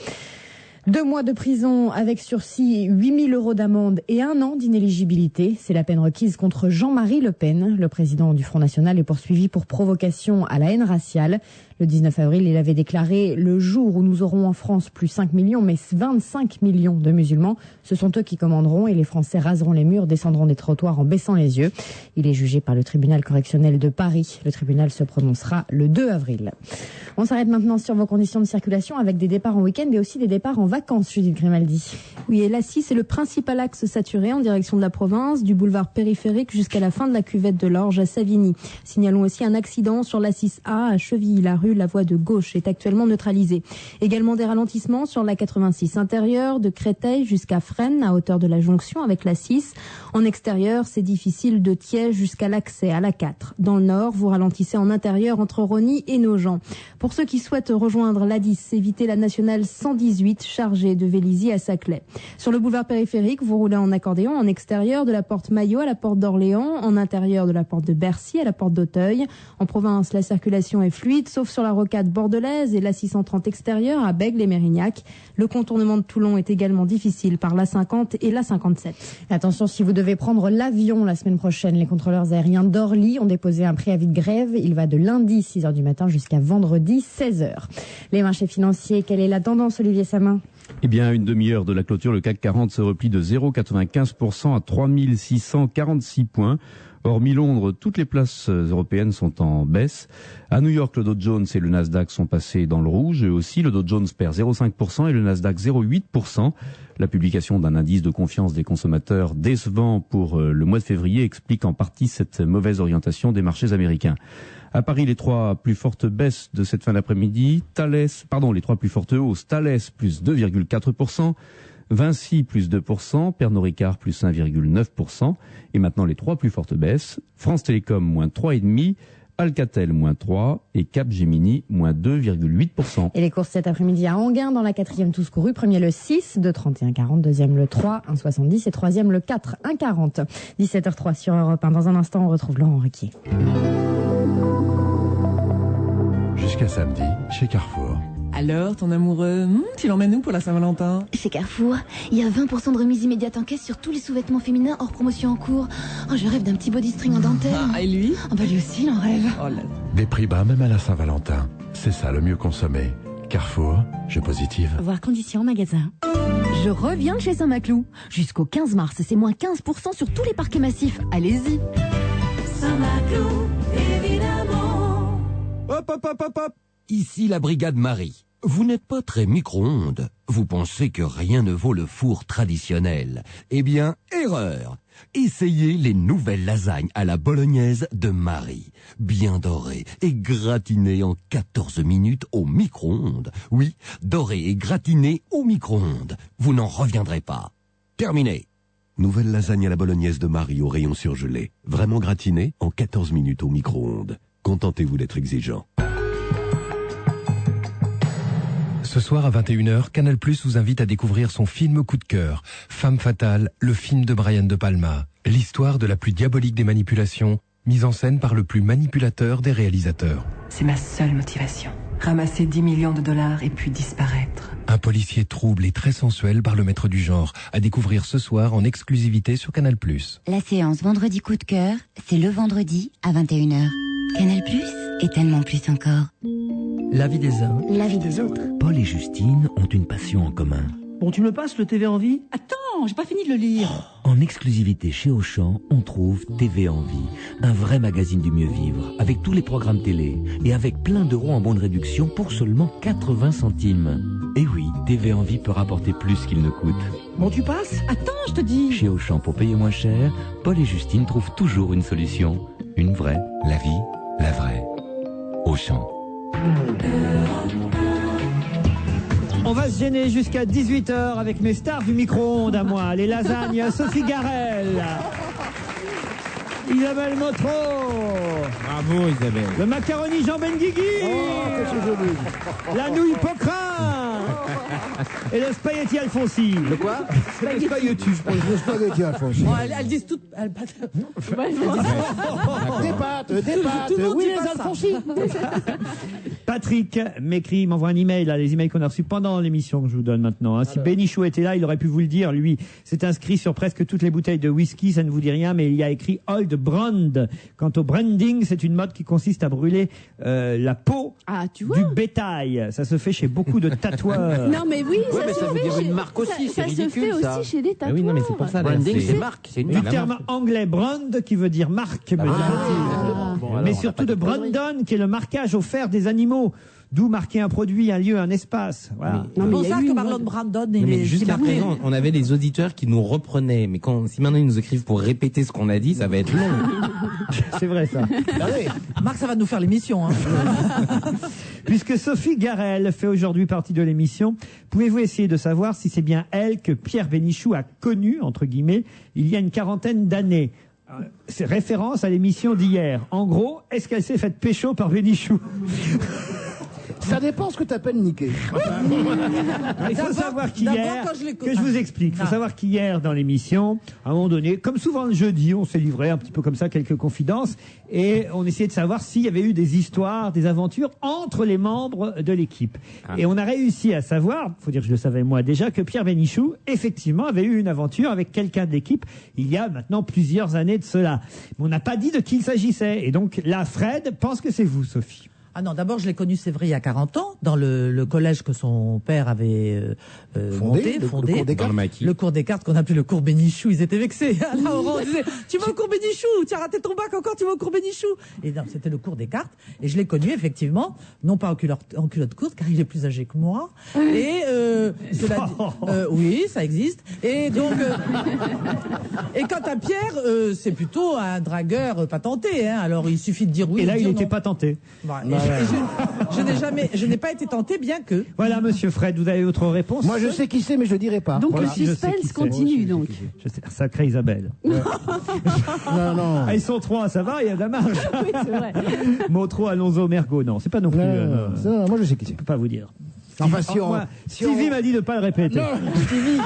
2 mois de prison avec sursis, 8 000 € d'amende et 1 an d'inéligibilité. C'est la peine requise contre Jean-Marie Le Pen. Le président du Front National est poursuivi pour provocation à la haine raciale. Le 19 avril, il avait déclaré « Le jour où nous aurons en France plus 5 millions, mais 25 millions de musulmans, ce sont eux qui commanderont et les Français raseront les murs, descendront des trottoirs en baissant les yeux ». Il est jugé par le tribunal correctionnel de Paris. Le tribunal se prononcera le 2 avril. On s'arrête maintenant sur vos conditions de circulation avec des départs en week-end et aussi des départs en vacances, Judith Grimaldi. Oui, et l'A6 est le principal axe saturé en direction de la province, du boulevard périphérique jusqu'à la fin de la cuvette de l'Orge à Savigny. Signalons aussi un accident sur l'A6A à Chevilly-la-Rue. La voie de gauche est actuellement neutralisée. Également des ralentissements sur la 86 intérieure de Créteil jusqu'à Fresnes à hauteur de la jonction avec l'A6. En extérieur, c'est difficile de Thiès jusqu'à l'accès à l'A4. Dans le nord, vous ralentissez en intérieur entre Rosny et Nogent. Pour ceux qui souhaitent rejoindre l'A10, évitez la nationale 118 chargée de Vélizy à Saclay. Sur le boulevard périphérique, vous roulez en accordéon en extérieur de la porte Maillot à la porte d'Orléans, en intérieur de la porte de Bercy à la porte d'Auteuil. En province, la circulation est fluide, sauf sur la rocade bordelaise et la 630 extérieure à Bègle et Mérignac. Le contournement de Toulon est également difficile par la 50 et la 57. Attention, si vous devez prendre l'avion la semaine prochaine, les contrôleurs aériens d'Orly ont déposé un préavis de grève. Il va de lundi 6h du matin jusqu'à vendredi 16h. Les marchés financiers, quelle est la tendance, Olivier Samin ? Eh bien, à une demi-heure de la clôture, le CAC 40 se replie de 0,95% à 3646 points. Hormis Londres, toutes les places européennes sont en baisse. À New York, le Dow Jones et le Nasdaq sont passés dans le rouge. Eux aussi, le Dow Jones perd 0,5% et le Nasdaq 0,8%. La publication d'un indice de confiance des consommateurs décevant pour le mois de février explique en partie cette mauvaise orientation des marchés américains. À Paris, les 3 plus fortes baisses de cette fin d'après-midi, les 3 plus fortes hausses, Thales plus 2,4%, Vinci plus 2%, Pernod Ricard plus 1,9%. Et maintenant les 3 plus fortes baisses, France Télécom moins 3,5%, Alcatel moins 3% et Capgemini moins 2,8%. Et les courses cet après-midi à Enghien dans la 4e tous courue. Premier le 6, 2,31,40. Deuxième le 3, 1,70. Et troisième le 4, 1,40. 17h03 sur Europe 1. Dans un instant, on retrouve Laurent Ruquier. Jusqu'à samedi, chez Carrefour. Alors, ton amoureux, tu l'emmènes où pour la Saint-Valentin? Chez Carrefour, il y a 20% de remise immédiate en caisse sur tous les sous-vêtements féminins hors promotion en cours. Oh, je rêve d'un petit body string en dentelle. Ah, et lui? Oh, bah lui aussi, il en rêve. Oh là. Des prix bas même à la Saint-Valentin. C'est ça le mieux consommé. Carrefour, je positive. Voir conditions en magasin. Je reviens de chez Saint-Maclou. Jusqu'au 15 mars, c'est moins 15% sur tous les parquets massifs. Allez-y. Saint-Maclou, évidemment. Hop, hop, hop, hop, hop. Ici la brigade Marie. Vous n'êtes pas très micro-ondes. Vous pensez que rien ne vaut le four traditionnel. Eh bien, erreur. Essayez les nouvelles lasagnes à la bolognaise de Marie. Bien dorées et gratinées en 14 minutes au micro-ondes. Oui, dorées et gratinées au micro-ondes. Vous n'en reviendrez pas. Terminé. Nouvelle lasagne à la bolognaise de Marie au rayon surgelé. Vraiment gratinée en 14 minutes au micro-ondes. Contentez-vous d'être exigeant. Ce soir à 21h, Canal+ vous invite à découvrir son film coup de cœur, Femme fatale, le film de Brian De Palma. L'histoire de la plus diabolique des manipulations, mise en scène par le plus manipulateur des réalisateurs. C'est ma seule motivation. Ramasser 10 millions de dollars et puis disparaître. Un policier trouble et très sensuel par le maître du genre, à découvrir ce soir en exclusivité sur Canal+. La séance vendredi coup de cœur, c'est le vendredi à 21h. Canal+, et tellement plus encore. La vie des uns, la vie des autres. Paul et Justine ont une passion en commun. Bon, tu me passes le TV Envie? Attends, j'ai pas fini de le lire. En exclusivité chez Auchan, on trouve TV Envie, un vrai magazine du mieux vivre, avec tous les programmes télé, et avec plein d'euros en bons de réduction pour seulement 80 centimes. Et oui, TV Envie peut rapporter plus qu'il ne coûte. Bon, tu passes? Attends, je te dis. Chez Auchan, pour payer moins cher, Paul et Justine trouvent toujours une solution. Une vraie, la vie, la vraie. Auchan. On va se gêner jusqu'à 18h avec mes stars du micro-ondes à moi. Les lasagnes Sophie Garel, Isabelle Motro. Bravo Isabelle. Le macaroni Jean Benguigui. La nouille Pocrin. Et le spaghetti Alfonsi. Le quoi? Le spaghetti Alfonsi. Bon, elles disent toutes. Des pâtes. Tout le monde Oui, dit les pas ça. Alfonsi. Patrick m'écrit, il m'envoie un email, là, les emails qu'on a reçus pendant l'émission que je vous donne maintenant. Hein. Si Bénichou était là, il aurait pu vous le dire. Lui, c'est inscrit sur presque toutes les bouteilles de whisky, ça ne vous dit rien, mais il y a écrit Old Brand. Quant au branding, c'est une mode qui consiste à brûler la peau du bétail. Ça se fait chez beaucoup de tatoueurs. Non, mais oui, Ouais, mais ça ça se veut fait dire chez... une marque aussi, c'est ça se ridicule, fait ça. aussi chez les tatoueurs. Ah oui, non, mais c'est pour ça. là, Branding, c'est- c'est marque, c'est une Du marque. terme anglais brand qui veut dire marque, me dit-il. Bon, mais alors, on surtout n'a de pas de Brandon, qui est le marquage offert des animaux. D'où marquer un produit, un lieu, un espace. Voilà. C'est pour ça que Marlon Brandon, il Mais est jusqu'à marqué. présent, on avait les auditeurs qui nous reprenaient. Mais si maintenant ils nous écrivent pour répéter ce qu'on a dit, ça va être long. C'est vrai ça. Marc, ça va nous faire l'émission. Hein. Puisque Sophie Garel fait aujourd'hui partie de l'émission, pouvez-vous essayer de savoir si c'est bien elle que Pierre Bénichou a connue, entre guillemets, il y a une quarantaine d'années? C'est référence à l'émission d'hier. En gros, est-ce qu'elle s'est faite pécho par Bénichou? Ça dépend ce que tu appelles niquer. Il faut savoir qu'hier, quand je l'ai- que je vous explique, il faut savoir qu'hier dans l'émission, à un moment donné, comme souvent le jeudi, on s'est livré un petit peu comme ça quelques confidences et on essayait de savoir s'il y avait eu des histoires, des aventures entre les membres de l'équipe. Et on a réussi à savoir, faut dire que je le savais moi déjà, que Pierre Bénichou, effectivement, avait eu une aventure avec quelqu'un de l'équipe il y a maintenant plusieurs années de cela. Mais on n'a pas dit de qui il s'agissait. Et donc là, Fred pense que c'est vous, Sophie. Ah non, d'abord, je l'ai connu, c'est vrai, il y a 40 ans, dans le collège que son père avait fondé. le cours des cartes. Le cours des cartes qu'on appelait le cours Bénichou. Ils étaient vexés. Là, on disait, tu vas au cours Bénichou, tu as raté ton bac encore, tu vas au cours Bénichou. Et non, c'était le cours des cartes. Et je l'ai connu, effectivement, non pas en culotte courte, car il est plus âgé que moi. Et cela dit, oui, ça existe. Et donc, et quant à Pierre, c'est plutôt un dragueur patenté. Hein. Alors, il suffit de dire oui. Et là, ou il dire n'était non. pas tenté. Voilà. Je n'ai pas été tenté, bien que. Voilà, monsieur Fred, vous avez autre réponse? Moi, je sais qui c'est, mais je le dirai pas. Donc Voilà. le suspense continue, donc. Je sais, sacrée Isabelle. Non, non. Ah, ils sont trois, ça va, il y a de la marge. Oui, c'est vrai. Motro, Alonso, Mergo, non, c'est pas non plus. Non, moi, je sais qui c'est. Je peux pas vous dire. Enfin, si on- Moi, si Stevie on- m'a dit de pas le répéter. Non, Stevie.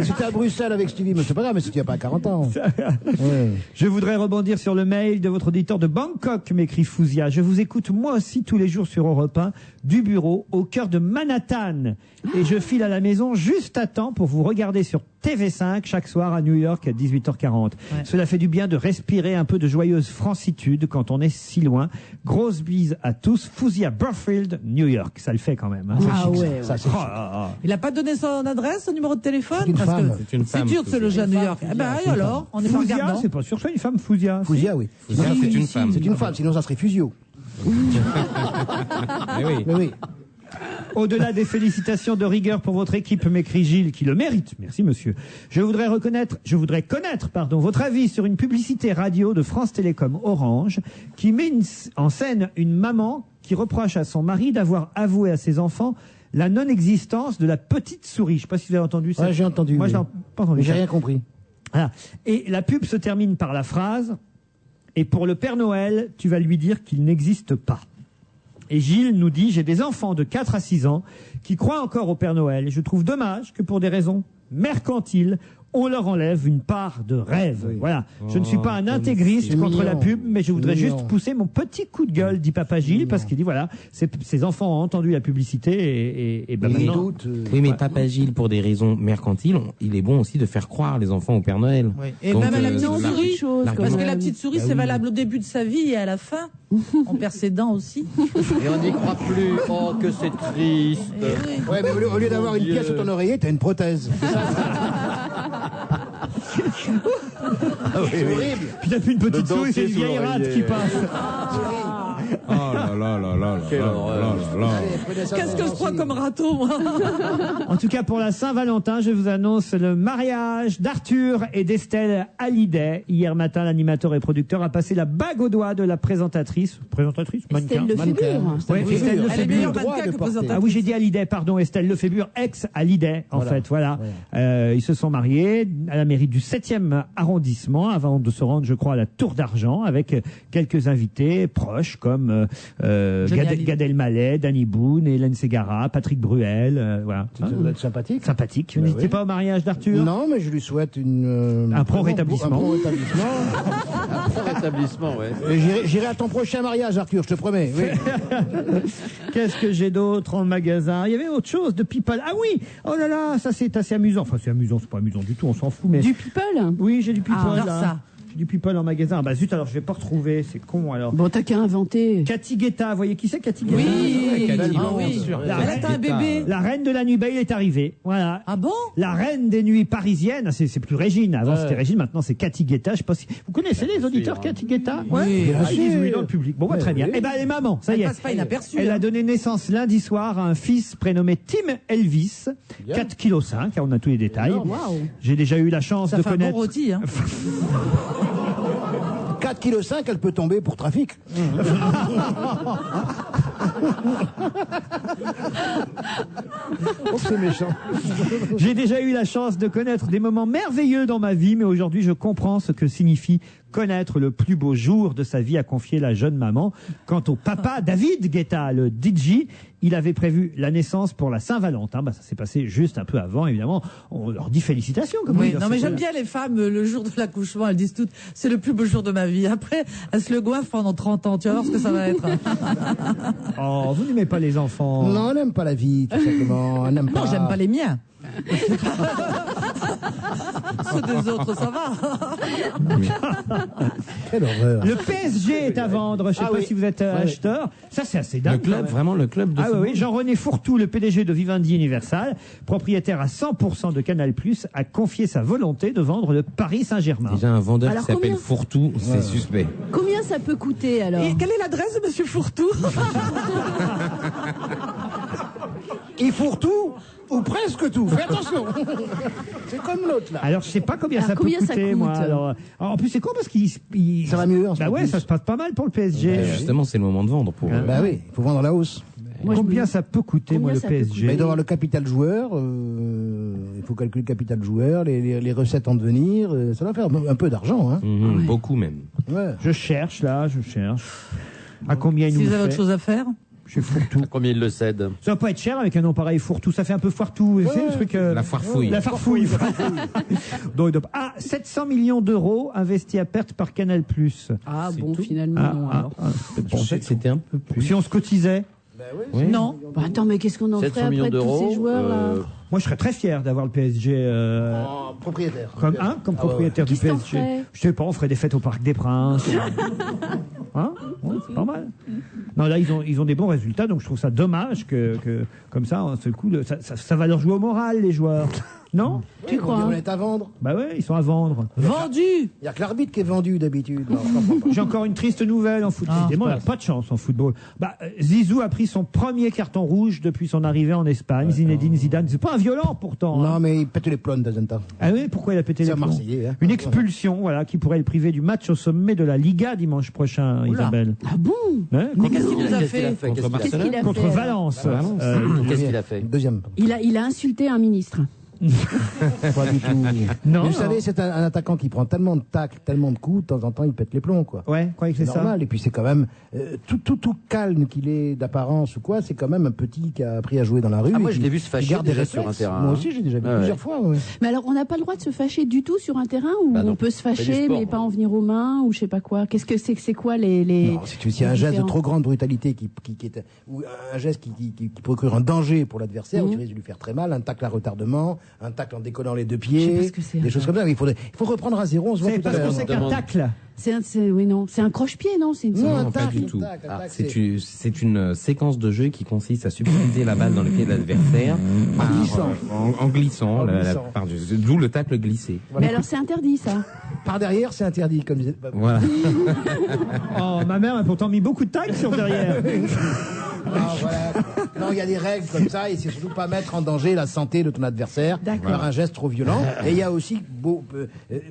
J'étais à Bruxelles avec Stevie, mais c'est pas grave, mais si tu n'as pas 40 ans. Je voudrais rebondir sur le mail de votre auditeur de Bangkok, m'écrit Fouzia. Je vous écoute moi aussi tous les jours sur Europe 1, du bureau, au cœur de Manhattan. Et je file à la maison juste à temps pour vous regarder sur TV5 chaque soir à New York à 18h40. Cela fait du bien de respirer un peu de joyeuse francitude quand on est si loin. Grosse bise à tous. Fouzia Burfield, New York. Ça le fait quand même. Hein. Ah C'est chic, ouais, ça. ouais. Ça, c'est chic. Ah. Il n'a pas donné son adresse, son numéro de téléphone C'est une parce femme. que C'est une femme, dur de se Fouzia. loger à New York. Fouzia, Eh ben, c'est une alors, femme. on n'est pas Fouzia, regardant. c'est pas sûr, c'est une femme, Fouzia. Fouzia, oui. Fouzia, Non, c'est si, une si, femme. C'est une femme, sinon ça serait Fusio. Mais oui. Mais oui. Au-delà des félicitations de rigueur pour votre équipe, m'écrit Gilles, qui le mérite. Merci, monsieur. Je voudrais connaître, votre avis sur une publicité radio de France Télécom Orange qui met en scène une maman qui reproche à son mari d'avoir avoué à ses enfants la non-existence de la petite souris. Je ne sais pas si vous avez entendu ça. Ouais, j'ai entendu. Moi, oui. je n'ai pas entendu. Mais j'ai ça. rien compris. Voilà. Et la pub se termine par la phrase « Et pour le Père Noël, tu vas lui dire qu'il n'existe pas ». Et Gilles nous dit, j'ai des enfants de 4 à 6 ans qui croient encore au Père Noël. Et je trouve dommage que pour des raisons mercantiles, on leur enlève une part de rêve. Voilà. Je ne suis pas un intégriste contre la pub, mais je voudrais juste pousser mon petit coup de gueule, dit Papa Gilles, parce qu'il dit, voilà, ses enfants ont entendu la publicité et ben maintenant... Oui, mais Papa Gilles, pour des raisons mercantiles, il est bon aussi de faire croire les enfants au Père Noël. Oui. Et donc, même à la petite souris, parce que la petite souris, Bah c'est oui. valable au début de sa vie et à la fin. On perd ses dents aussi. Et on n'y croit plus. Oh, que c'est triste. Ouais, mais au lieu d'avoir une pièce sur ton oreiller, t'as une prothèse. C'est horrible. Puis t'as plus une petite souris, c'est une vieille rate qui passe. Oh là là là là Quelle là horreur. là là là. Qu'est-ce que je prends comme râteau, moi? En tout cas, pour la Saint-Valentin, je vous annonce le mariage d'Arthur et d'Estelle Hallyday. Hier matin, l'animateur et producteur a passé la bague au doigt de la présentatrice. Mannequin. Estelle Lefébure. Ouais, Estelle Elle est Lefébure. meilleure mannequin que présentatrice. Ah oui, j'ai dit Hallyday, pardon, Estelle Lefébure, ex-Hallyday, en fait, voilà. Ils se sont mariés à la mairie du 7e arrondissement avant de se rendre, je crois, à la Tour d'Argent avec quelques invités proches comme Gad Elmaleh, Danny Boone, Hélène Ségara, Patrick Bruel, voilà. Ça doit être sympathique. Sympathique. Vous n'étiez pas au mariage d'Arthur? Non, mais je lui souhaite un prompt rétablissement. Un prompt rétablissement. Un bon rétablissement, ouais. Et j'irai à ton prochain mariage, Arthur, je te promets. Oui. Qu'est-ce que j'ai d'autre en magasin? Il y avait autre chose de people. Ah oui! Oh là là, ça c'est assez amusant. Enfin, c'est amusant, c'est pas amusant du tout, on s'en fout, mais. Du people? Oui, j'ai du people Ah, là. ça. J'ai du people en magasin. Ah bah zut, alors je vais pas retrouver, c'est con alors. Bon, t'as qu'à inventer. Cathy Guetta, vous voyez qui c'est Cathy Guetta? Oui, Cathy, ah oui. bien sûr. Elle a un bébé. La reine de la nuit belle est arrivée. Voilà. Ah bon? La reine des nuits parisiennes. C'est plus Régine. Avant c'était Régine, maintenant c'est Cathy Guetta. Je sais pas si vous connaissez les auditeurs Cathy Guetta. Oui. Ah, ils disent oui dans le public. Bon, bah, très bien. Eh ben, elle est maman. Ça y est. Elle passe pas inaperçue. Elle hein. a donné naissance lundi soir à un fils prénommé Tim Elvis, 4,5 kg. On a tous les détails. Waouh. J'ai déjà eu la chance Ça de fait un bon connaître. rôti, hein. 4,5 kg, elle peut tomber pour trafic. Oh, c'est méchant. J'ai déjà eu la chance de connaître des moments merveilleux dans ma vie, mais aujourd'hui je comprends ce que signifie connaître le plus beau jour de sa vie, a confié la jeune maman. Quant au papa, David Guetta, le DJ, il avait prévu la naissance pour la Saint-Valentin. Bah, ça s'est passé juste un peu avant, évidemment. On leur dit félicitations. Comme Oui, non mais j'aime bien les femmes, le jour de l'accouchement, elles disent toutes, c'est le plus beau jour de ma vie. Après, elles se le goiffent pendant 30 ans, tu vas voir ce que ça va être. Oh, vous n'aimez pas les enfants? Non, on n'aime pas la vie, tout simplement. On n'aime pas. Non, j'aime pas les miens. Ceux des autres, ça va. Quelle horreur. Le PSG est à vendre. Je ne sais pas si vous êtes acheteur. Ça, c'est assez dingue. Le club, vraiment le club de Ah football. oui, Jean-René Fourtou, le PDG de Vivendi Universal, propriétaire à 100% de Canal+, a confié sa volonté de vendre le Paris Saint-Germain. Déjà un vendeur Alors, qui s'appelle combien Fourtou, c'est suspect. Combien ça peut coûter alors? Et quelle est l'adresse de Monsieur Fourtou? Il fourre tout ou presque tout. Fais attention. C'est comme l'autre là. Alors, je sais pas combien Alors, ça combien peut ça coûter, coûte moi. Alors, en plus, c'est con parce qu'il... Ça va mieux en ce Bah moment ouais, plus. ça se passe pas mal pour le PSG. Justement, c'est le moment de vendre pour eux. Bah oui, il faut vendre la hausse. Moi, Combien ça peut coûter, moi, Combien le ça peut PSG? Mais il doit avoir le capital joueur, il faut calculer le capital joueur, les recettes en devenir, ça va faire un peu d'argent. Hein. Mhm, beaucoup même. Ouais. Je cherche, là, je cherche. À combien il Si nous vous avez fait autre chose à faire. Chez Fourtou. Combien il le cède? Ça va pas être cher avec un nom pareil, Fourtou. Ça fait un peu foire-tout. C'est le truc. La foirefouille. La farfouille. Donc, 700 millions d'euros investis à perte par Canal+. Ah bon, finalement, non. Alors. Je pensais que c'était un peu plus. Si on se cotisait, Oui. Non. Bah, attends, mais qu'est-ce qu'on en 700 ferait millions après de tous d'euros. ces joueurs là? moi je serais très fier d'avoir le PSG Propriétaire. comme propriétaire du Qu'est-ce que t'en PSG. ferais Je sais pas, on ferait des fêtes au Parc des Princes. Hein Ouais, c'est pas mal. Non, là ils ont des bons résultats, donc je trouve ça dommage que comme ça, un seul coup, ça va leur jouer au moral les joueurs. Non? Tu crois? On est à vendre. Bah ouais, ils sont à vendre. Vendu. Il n'y a que l'arbitre qui est vendu d'habitude. Non, je comprends pas. J'ai encore une triste nouvelle en football. Décidément, on n'a pas de chance en football. Bah, Zizou a pris son premier carton rouge depuis son arrivée en Espagne. Zinedine Zidane, c'est pas un violent pourtant. Non, hein. mais il pète les plombs de temps en temps. Ah oui, pourquoi il a pété les C'est un plombs? Marseillais. Hein. Une expulsion, voilà, qui pourrait le priver du match au sommet de la Liga dimanche prochain, Isabelle. Ah bon? Ouais, Mais qu'est-ce qu'il nous a Qu'est-ce qu'il a fait? fait? Contre Qu'est-ce qu'il a contre fait? Valence. Qu'est-ce qu'il a fait? Deuxième. Il a insulté un ministre. Pas du tout. Non, Mais vous savez, c'est un attaquant qui prend tellement de tacles, tellement de coups, de temps en temps, il pète les plombs, quoi. Ouais, croyez que c'est ça. Normal. Et puis c'est quand même tout calme qu'il est d'apparence ou quoi, c'est quand même un petit qui a appris à jouer dans la rue. Ah, moi, et je qui- l'ai vu se qui fâcher garde des déjà sur un réflexes. terrain. Moi hein. aussi, j'ai déjà vu Ouais, plusieurs fois. Ouais. Mais alors, on n'a pas le droit de se fâcher du tout sur un terrain ou Bah non, on peut se on fait du fâcher sport, mais moi. pas en venir aux mains ou je sais pas quoi. Qu'est-ce que c'est quoi les Non, si tu veux, s'il y a un les geste de différents- trop grande brutalité qui est, ou un geste qui procure un danger pour l'adversaire, où tu risques de lui faire très mal, un tacle à retardement, un tacle en décollant les deux Je sais pas pieds, ce que c'est, des un choses comme ça. Il faut reprendre à zéro, on se voit C'est tout à parce qu'on l'heure. sait qu'un tacle. Oui, non, c'est un croche-pied, non, c'est une Non, un Non, pas tacle, du un tout. tacle, un tacle, C'est une séquence de jeu qui consiste à subtiliser la balle dans le pied de l'adversaire en glissant, En glissant. d'où le tacle glissé. Mais alors c'est interdit ça. Par derrière, c'est interdit, comme disait. Voilà. Oh, ma mère a pourtant mis beaucoup de tacles sur derrière. Ah, voilà. Non, il y a des règles comme ça, et c'est surtout pas mettre en danger la santé de ton adversaire par un geste trop violent. Et il y a aussi,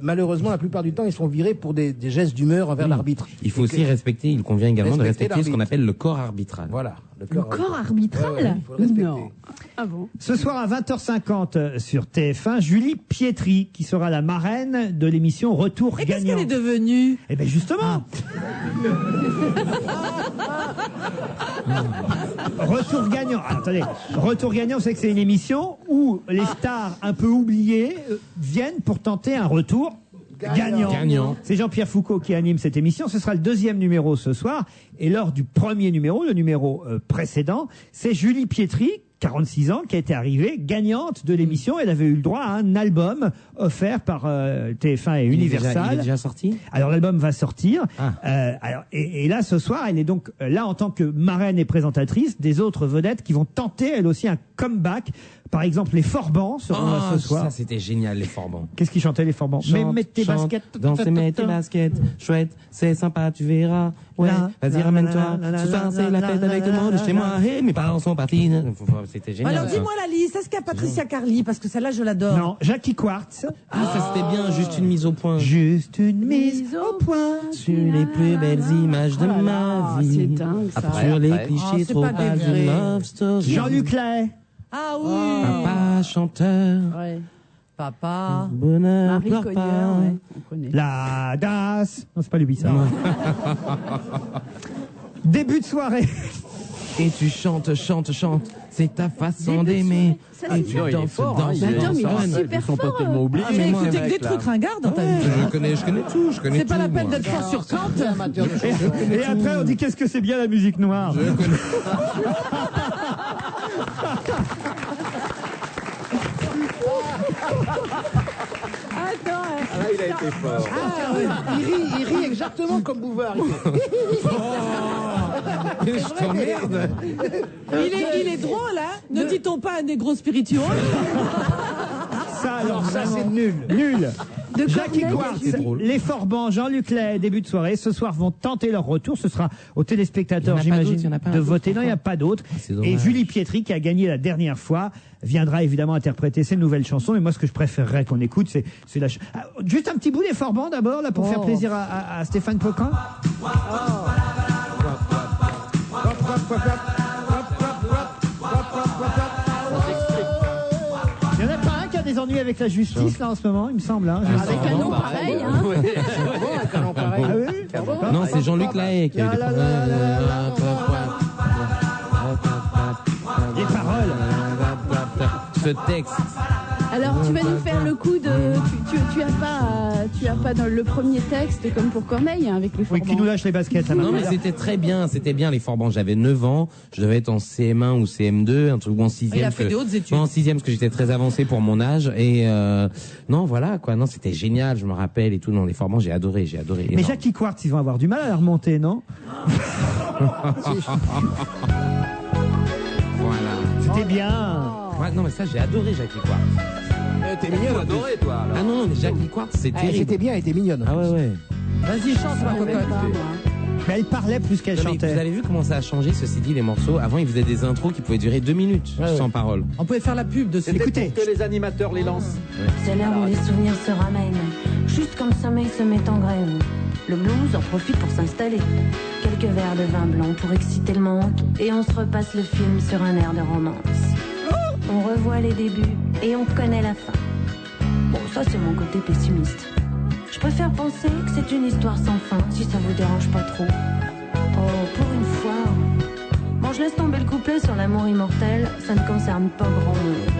malheureusement, la plupart du temps, ils sont virés pour des gestes d'humeur envers l'arbitre. Il faut aussi respecter, il convient également de Respecter respecter ce qu'on l'arbitre. appelle le corps arbitral. Voilà. Le corps arbitral. Ouais, il faut le respecter. Non. Ah bon. Ce soir à 20h50 sur TF1, Julie Pietri, qui sera la marraine de l'émission Retour Et qu'est-ce gagnant. qu'elle est devenue? Eh bien justement, Retour gagnant. Alors, attendez, Retour gagnant, c'est que c'est une émission où les stars un peu oubliées viennent pour tenter un retour gagnant. C'est Jean-Pierre Foucault qui anime cette émission. Ce sera le 2e numéro ce soir. Et lors du premier numéro, le numéro précédent, c'est Julie Pietri, 46 ans, qui a été arrivée gagnante de l'émission. Elle avait eu le droit à un album offert par TF1 et Universal. Il est déjà sorti? Alors l'album va sortir. Ah. Et là ce soir, elle est donc là en tant que marraine et présentatrice des autres vedettes qui vont tenter elles aussi un comeback. Par exemple, les Forbans seront là ce soir. Ça c'était génial, les Forbans. Qu'est-ce qu'ils chantaient les Forbans? Mais mets tes baskets. Danser, mets tes baskets. Chouette, c'est sympa, tu verras. Ouais, vas-y, ramène-toi. Ce soir, c'est la fête avec tout le monde chez moi. Et mes parents sont partis. C'était génial. Alors dis-moi la liste, est-ce qu'il y a Patricia Carly? Parce que celle-là, je l'adore. Non, Jackie Quartz. Ah, ça c'était bien, juste une mise au point. Juste une mise au point. Sur les plus belles images de ma vie. C'est dingue ça. Sur les clichés c'est trop pas pâles vrai. de Love Story. Jean-Luc Lahaye. Ah oui. Papa chanteur. Ouais. Papa. Bonheur, Marie pleure Cognier, pas. ouais, on connaît. La DAS. Non, c'est pas lui ça. Début de soirée. Et tu chantes, chantes, chantes. C'est ta façon d'aimer. Ça, Et c'est tu bien. danses, danses. Mais attends, mais il est Ils super sont pas fort. tellement oubliés. Mais moi, écoutez que mec, des là. trucs ringards dans ta vie. Je connais tout, je connais C'est tout. pas la peine moi. d'être fort sur Kant. Amateur de chansons. Et après, on dit qu'est-ce que c'est bien la musique noire. Je connais. Attends, Ah, là, il a été fort. Ah, ouais. Il rit exactement comme Bouvard. Je t'emmerde. Il est drôle, hein? Ne dit-on pas un négro spirituel? Ça, alors, Ça, vraiment, c'est nul. Nul. De Jackie Corneille. Quartz, C'est drôle. les Forbans, Jean-Luc Lahaye, début de soirée. Ce soir, vont tenter leur retour. Ce sera aux téléspectateurs, Il y en a pas d'autres, il y j'imagine, en a pas de d'autres, voter. Non, il n'y a pourquoi pas d'autres. C'est dommage. Et Julie Pietri, qui a gagné la dernière fois, viendra évidemment interpréter ses nouvelles chansons. Et moi, ce que je préférerais qu'on écoute, c'est la juste un petit bout des Forbans d'abord, là, pour faire plaisir à Stéphane Poquin. Il n'y en a pas un qui a des ennuis avec la justice, là, en ce moment, il me semble. Hein, Avec un nom pareil, hein. Ah oui? Non, c'est Jean-Luc Lahaye qui a eu des problèmes. Les paroles. Ce texte. Alors tu vas nous faire le coup de tu as pas dans le premier texte comme pour Corneille hein, avec les Oui, Forbans. qui nous lâche les baskets. Ça Non, mais c'était très bien, les Forbans. J'avais 9 ans, je devais être en CM1 ou CM2, un truc ou en 6e. Il a fait des hautes études. En 6e, parce que j'étais très avancé pour mon âge. Et non, voilà, quoi. Non, c'était génial, je me rappelle et tout. Non, les Forbans, j'ai adoré. Mais énorme. Jackie Quartz, ils vont avoir du mal à la remonter, non? Voilà. C'était bien. Ouais, non, mais ça, j'ai adoré Jackie Quartz. T'es mignon, adoré, toi. alors. Ah non, mais Jackie Quartz, c'est terrible. C'était bien, elle était mignonne. Ah ouais. Vas-y, chante, ma cocotte. Mais elle parlait plus qu'elle Non, mais chantait. vous avez vu comment ça a changé, ceci dit, les morceaux. Avant, ils faisaient des intros qui pouvaient durer 2 minutes, sans parole. On pouvait faire la pub de ce. C'était Écoutez. pour que les animateurs les lancent. C'est l'heure où les souvenirs se ramènent, juste quand le sommeil se met en grève. Le blues en profite pour s'installer. Quelques verres de vin blanc pour exciter le manque, et on se repasse le film sur un air de romance. on revoit les débuts et on connaît la fin. Bon, ça c'est mon côté pessimiste. Je préfère penser que c'est une histoire sans fin, si ça vous dérange pas trop. Oh, pour une fois. Bon, je laisse tomber le couplet sur l'amour immortel, ça ne concerne pas grand monde.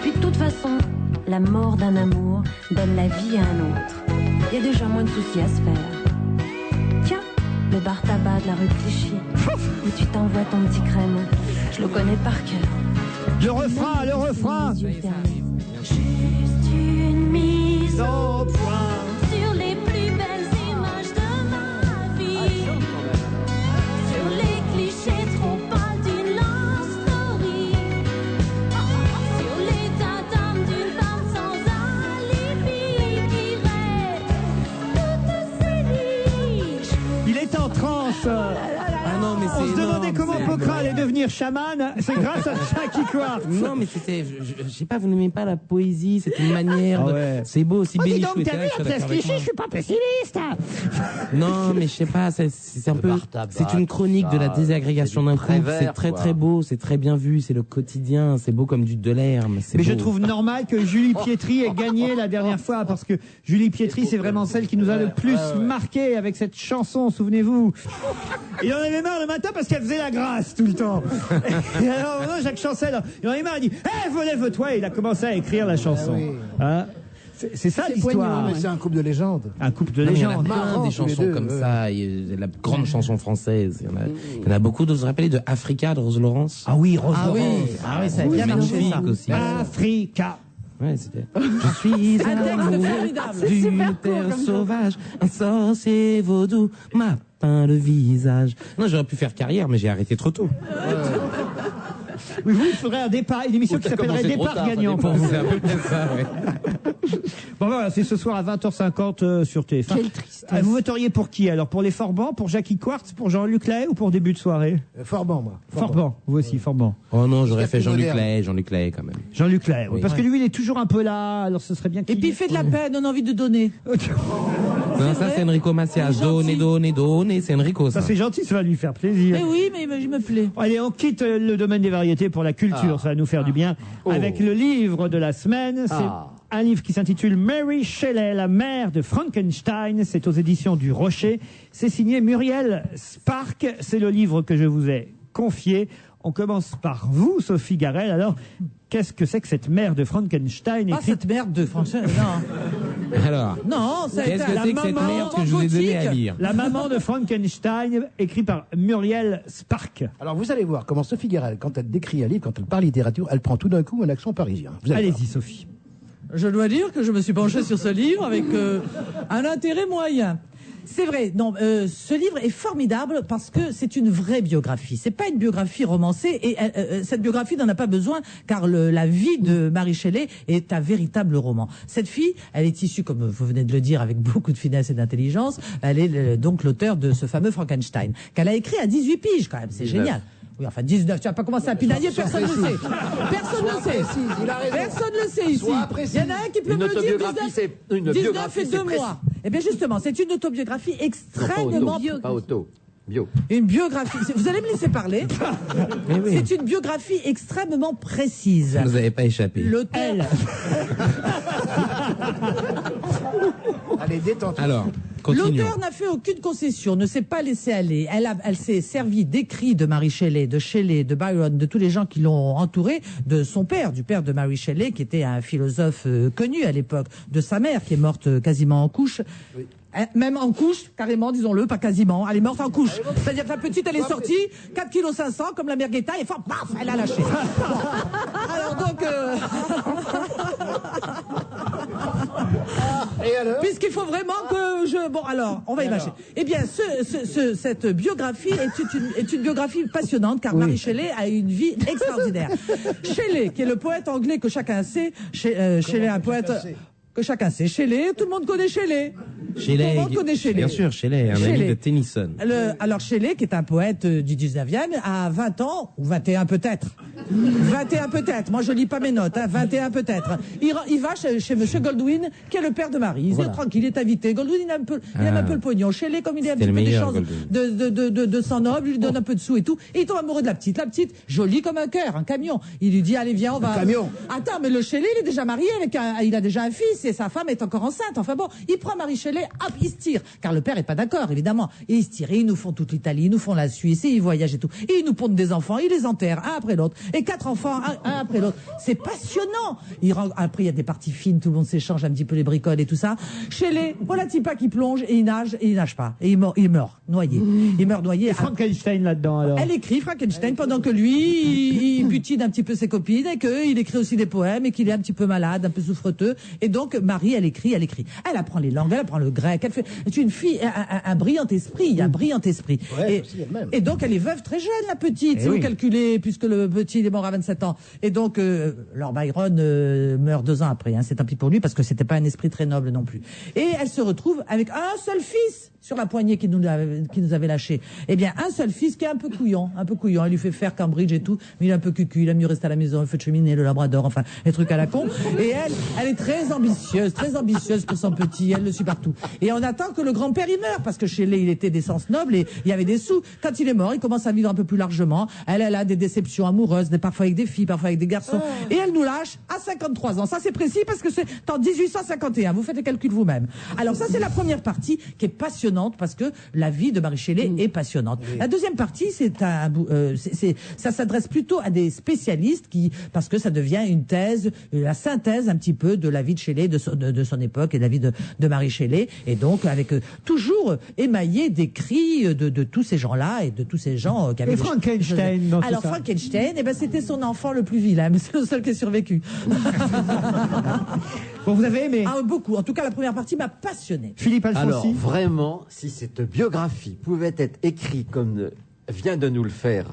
Puis de toute façon, la mort d'un amour donne la vie à un autre. Il y a déjà moins de soucis à se faire. Tiens, le bar tabac de la rue de Clichy, où tu t'envoies ton petit crème. Je le connais par cœur. Le refrain, le refrain. Juste une mise au point sur les plus belles images de ma vie. Sur les clichés trop pâles d'une love story. Sur l'état d'âme d'une femme sans alibi qui rêve toutes ses riches. Il est en transe. Ah non, mais On se demandait comment Poquelin allait devenir chaman. C'est grâce à Jackie Quartz. Non, mais c'était, je sais pas, vous n'aimez pas la poésie, c'est une manière. Ah ouais. C'est beau aussi. Oh, dis Bénichou donc, était t'as là, vu, je suis la place d'accord avec Clichy, moi. je suis pas pessimiste. Non, mais je sais pas, c'est un peu, bar tabac, c'est une chronique de la ça, désagrégation c'est d'un du couple. Prévert, C'est très quoi. très beau, c'est très bien vu, c'est le quotidien, c'est beau comme du Delerme. Mais je beau. trouve normal que Julie Pietri ait gagné la dernière fois, parce que Julie Pietri, c'est vraiment celle qui nous a le plus marqué avec cette chanson, souvenez-vous. Il en avait marre le matin parce qu'elle faisait la grâce tout le temps. Et alors, non, Jacques Chancel, il en avait marre, il dit « lève-toi !» Et il a commencé à écrire la chanson. Hein, c'est ça l'histoire. Mais c'est un couple de légendes. Un couple de Non, mais il y en a légendes. plein Marrant, des tous les chansons deux, comme ouais. ça, il y a la grande chanson française, il y en a beaucoup d'autres. Vous vous rappelez de Africa de Rose Laurence? Ah oui, Rose Ah oui, Laurence. ah oui, ça a bien marché, ça. Magnifique aussi. Africa. Ouais, c'était. Je suis Un texte amoureux formidable. C'est d'une super court terre comme ça. sauvage, un sorcier vaudou m'a peint le visage. Non, j'aurais pu faire carrière, mais j'ai arrêté trop tôt. Oui, vous, il faudrait un départ, une émission qui s'appellerait Départ gagnant pour vous. C'est un peu peut-être ça, ouais. Bon, voilà, c'est ce soir à 20h50 sur TF1. Quelle tristesse. Vous voteriez pour qui alors? Pour les Forbans, pour Jackie Quartz, pour Jean-Luc Lahaye ou pour début de soirée? Forban, moi. Forban, vous aussi, Forban. Oh non, j'aurais fait Jean-Luc Jean-Luc Lahaye quand même. Jean-Luc Lahaye, oui, Oui. parce que lui, il est toujours un peu là, alors ce serait bien Et qu'il... puis il fait de la peine, on a envie de donner. Non, ça c'est Enrico Macias. Donner, c'est Enrico ça. Ça c'est gentil, ça va lui faire plaisir. Mais oui, mais je me plais. Allez, on quitte le domaine des variétés pour la culture, ça va nous faire du bien. Avec le livre de la semaine, c'est un livre qui s'intitule Mary Shelley, la mère de Frankenstein. C'est aux éditions du Rocher. C'est signé Muriel Spark. C'est le livre que je vous ai confié. On commence par vous, Sophie Garel. Alors, qu'est-ce que c'est que cette mère de Frankenstein Pas écrite... cette merde de Franchement, non. Alors, Non, ça a qu'est-ce été que la c'est que cette maman merde que je vous ai donné à gothique. lire? La maman de Frankenstein, écrit par Muriel Spark. Alors vous allez voir comment Sophie Garel, quand elle décrit un livre, quand elle parle littérature, elle prend tout d'un coup un accent parisien. Vous allez voir. Allez-y, Sophie. Je dois dire que je me suis penché sur ce livre avec un intérêt moyen. C'est vrai, non, ce livre est formidable parce que c'est une vraie biographie. C'est pas une biographie romancée et cette biographie n'en a pas besoin car la vie de Mary Shelley est un véritable roman. Cette fille, elle est issue, comme vous venez de le dire, avec beaucoup de finesse et d'intelligence. Elle est donc l'auteur de ce fameux Frankenstein qu'elle a écrit à 18 piges quand même. C'est génial. Oui, enfin 19, tu vas pas commencer à pinailler, personne ne le sait. Personne ne le sait. Personne ne le sait ici. Il y en a un qui peut me dire 19 et 2 mois. Eh bien justement, c'est une autobiographie extrêmement... Pas auto. Bio. Une biographie. Vous allez me laisser parler. C'est une biographie extrêmement précise. Vous n'avez pas échappé. L'auteur. Allez, détends-toi. Alors, continuons. L'auteur n'a fait aucune concession, ne s'est pas laissé aller. Elle s'est servie d'écrits de Mary Shelley, de Byron, de tous les gens qui l'ont entouré, de son père, du père de Mary Shelley, qui était un philosophe connu à l'époque, de sa mère, qui est morte quasiment en couche. Oui. Même en couche, carrément, disons-le, pas quasiment. Elle est morte en couche. C'est-à-dire que la petite, elle est sortie, 4,5 kg, comme la mère Guetta, et fort, paf, elle a lâché. Alors donc... Et alors puisqu'il faut vraiment que je... Bon, alors, on va imaginer. Eh bien, cette biographie est une biographie passionnante, car Mary Shelley a une vie extraordinaire. Shelley, qui est le poète anglais que chacun sait, Shelley, un poète... que chacun sait. Shelley, tout le monde connaît Shelley. Shelley, Tout le monde connaît Shelley. bien sûr, Shelley, un Shelley. ami de Tennyson. Alors Shelley, qui est un poète du 19e, à 20 ans, ou 21 peut-être. 21 peut-être. Moi, je lis pas mes notes. 21 peut-être. Il va chez Monsieur Goldwyn, qui est le père de Marie. Il est tranquille, il est invité. Goldwyn, il aime un peu le pognon. Shelley, comme il est un petit peu des chances de sang noble, il lui donne un peu de sous et tout. Et il tombe amoureux de la petite. La petite, jolie comme un cœur, un camion. Il lui dit, allez, viens, on va. Un camion. Attends, mais le Shelley, il est déjà marié il a déjà un fils et sa femme est encore enceinte. Enfin bon, il prend Marie Shelley, hop, il se tire. Car le père est pas d'accord, évidemment. Et ils se tirent, et ils nous font toute l'Italie, ils nous font la Suisse, et ils voyagent et tout. Et ils nous pondent des enfants, ils les enterrent, un après l'autre. Et 4 enfants, un après l'autre. C'est passionnant. Après, il y a des parties fines, tout le monde s'échange un petit peu les bricoles et tout ça. Shelley, voilà Tipa qui plonge, et il nage pas. Et il meurt noyé. Il meurt noyé. Et Frankenstein là-dedans, alors. Elle écrit Frankenstein pendant que lui, il butine un petit peu ses copines et qu'il écrit aussi des poèmes et qu'il est un petit peu malade, un peu souffreteux. Et donc, Marie, elle écrit. Elle apprend les langues, elle apprend le grec. C'est une fille, un brillant esprit, Ouais, et donc, elle est veuve très jeune, la petite, si vous calculez, puisque le petit, il est mort à 27 ans. Et donc, Lord Byron meurt 2 ans après. C'est tant pis pour lui, parce que c'était pas un esprit très noble non plus. Et elle se retrouve avec un seul fils sur la poignée qui nous avait lâché. Eh bien, un seul fils qui est un peu couillon. Il lui fait faire Cambridge et tout, mais il est un peu cucu, il a mieux rester à la maison, le feu de cheminée, le labrador, enfin, les trucs à la con. Et elle est très ambitieuse pour son petit, elle le suit partout. Et on attend que le grand-père il meure, parce que Shelley, il était d'essence noble et il y avait des sous. Quand il est mort, il commence à vivre un peu plus largement. Elle a des déceptions amoureuses, parfois avec des filles, parfois avec des garçons. Et elle nous lâche à 53 ans. Ça, c'est précis parce que c'est en 1851. Vous faites les calculs vous-même. Alors ça, c'est la première partie qui est passionnante parce que la vie de Marie Shelley est passionnante. La deuxième partie, ça s'adresse plutôt à des spécialistes parce que ça devient une thèse, la synthèse un petit peu de la vie de Shelley, de son époque et de la vie de Marie Shelley. Et donc, avec toujours émaillé d'écrits de tous ces gens-là et de tous ces gens qui avaient... Et Frankenstein dans tout ça. Frankenstein, c'était son enfant le plus vilain, mais c'est le seul qui a survécu. Bon, vous avez aimé? Beaucoup. En tout cas, la première partie m'a passionné. Philippe Alfonsi. Alors, vraiment, si cette biographie pouvait être écrite comme vient de nous le faire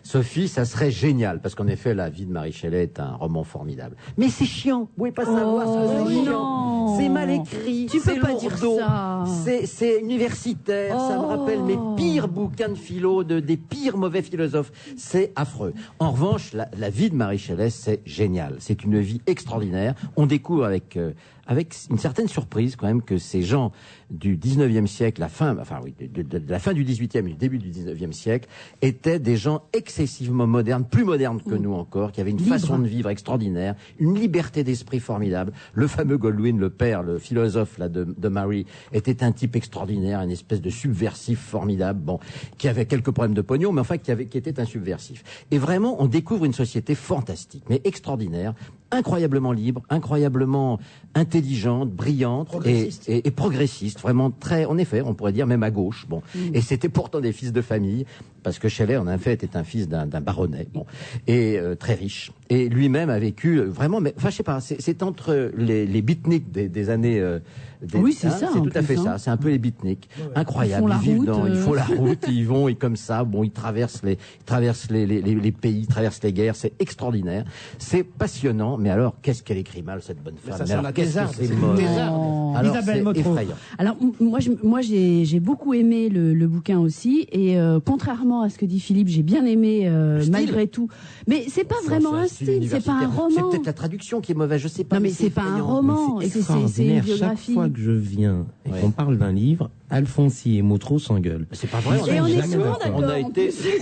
Sophie, ça serait génial, parce qu'en effet, la vie de Marie Shelley est un roman formidable. Mais c'est chiant, vous pouvez pas savoir, c'est chiant. C'est mal écrit, tu peux pas dire ça. C'est universitaire, ça me rappelle mes pires bouquins de philo, des pires mauvais philosophes. C'est affreux. En revanche, la vie de Marie Shelley, c'est génial. C'est une vie extraordinaire. On découvre avec une certaine surprise quand même que ces gens du 19e siècle, de la fin du 18e et du début du 19e siècle, étaient des gens excessivement modernes, plus modernes que nous encore, qui avaient une façon de vivre extraordinaire, une liberté d'esprit formidable. Le fameux Goldwyn, le père, le philosophe là, de Marie, était un type extraordinaire, une espèce de subversif formidable, qui avait quelques problèmes de pognon, mais enfin qui était un subversif. Et vraiment, on découvre une société fantastique, mais extraordinaire, incroyablement libre, incroyablement intelligente, brillante et progressiste, vraiment très, en effet, on pourrait dire même à gauche. Et c'était pourtant des fils de famille, parce que Shelley, en effet, était un fils d'un baronnet, et très riche. Et lui-même a vécu vraiment, mais enfin, je sais pas, c'est entre les beatniks des années. Oui, c'est ça. C'est tout à fait ça. C'est un peu les beatniks. Incroyable. Ils font la route, ils vont, et comme ça, ils traversent les pays, ils traversent les guerres. C'est extraordinaire. C'est passionnant. Mais alors, qu'est-ce qu'elle écrit mal, cette bonne femme? Ça sent la désarme. Alors, Isabelle c'est Motro. effrayant. Alors moi j'ai beaucoup aimé le bouquin aussi, et contrairement à ce que dit Philippe, j'ai bien aimé malgré tout. Mais c'est pas vraiment un style, c'est pas un roman. C'est peut-être la traduction qui est mauvaise, je sais pas. Non mais c'est pas un roman, c'est une biographie. Chaque fois que je viens et qu'on parle d'un livre, Alfonsi et Motro s'engueulent. C'est pas vrai. Et on est souvent d'accord.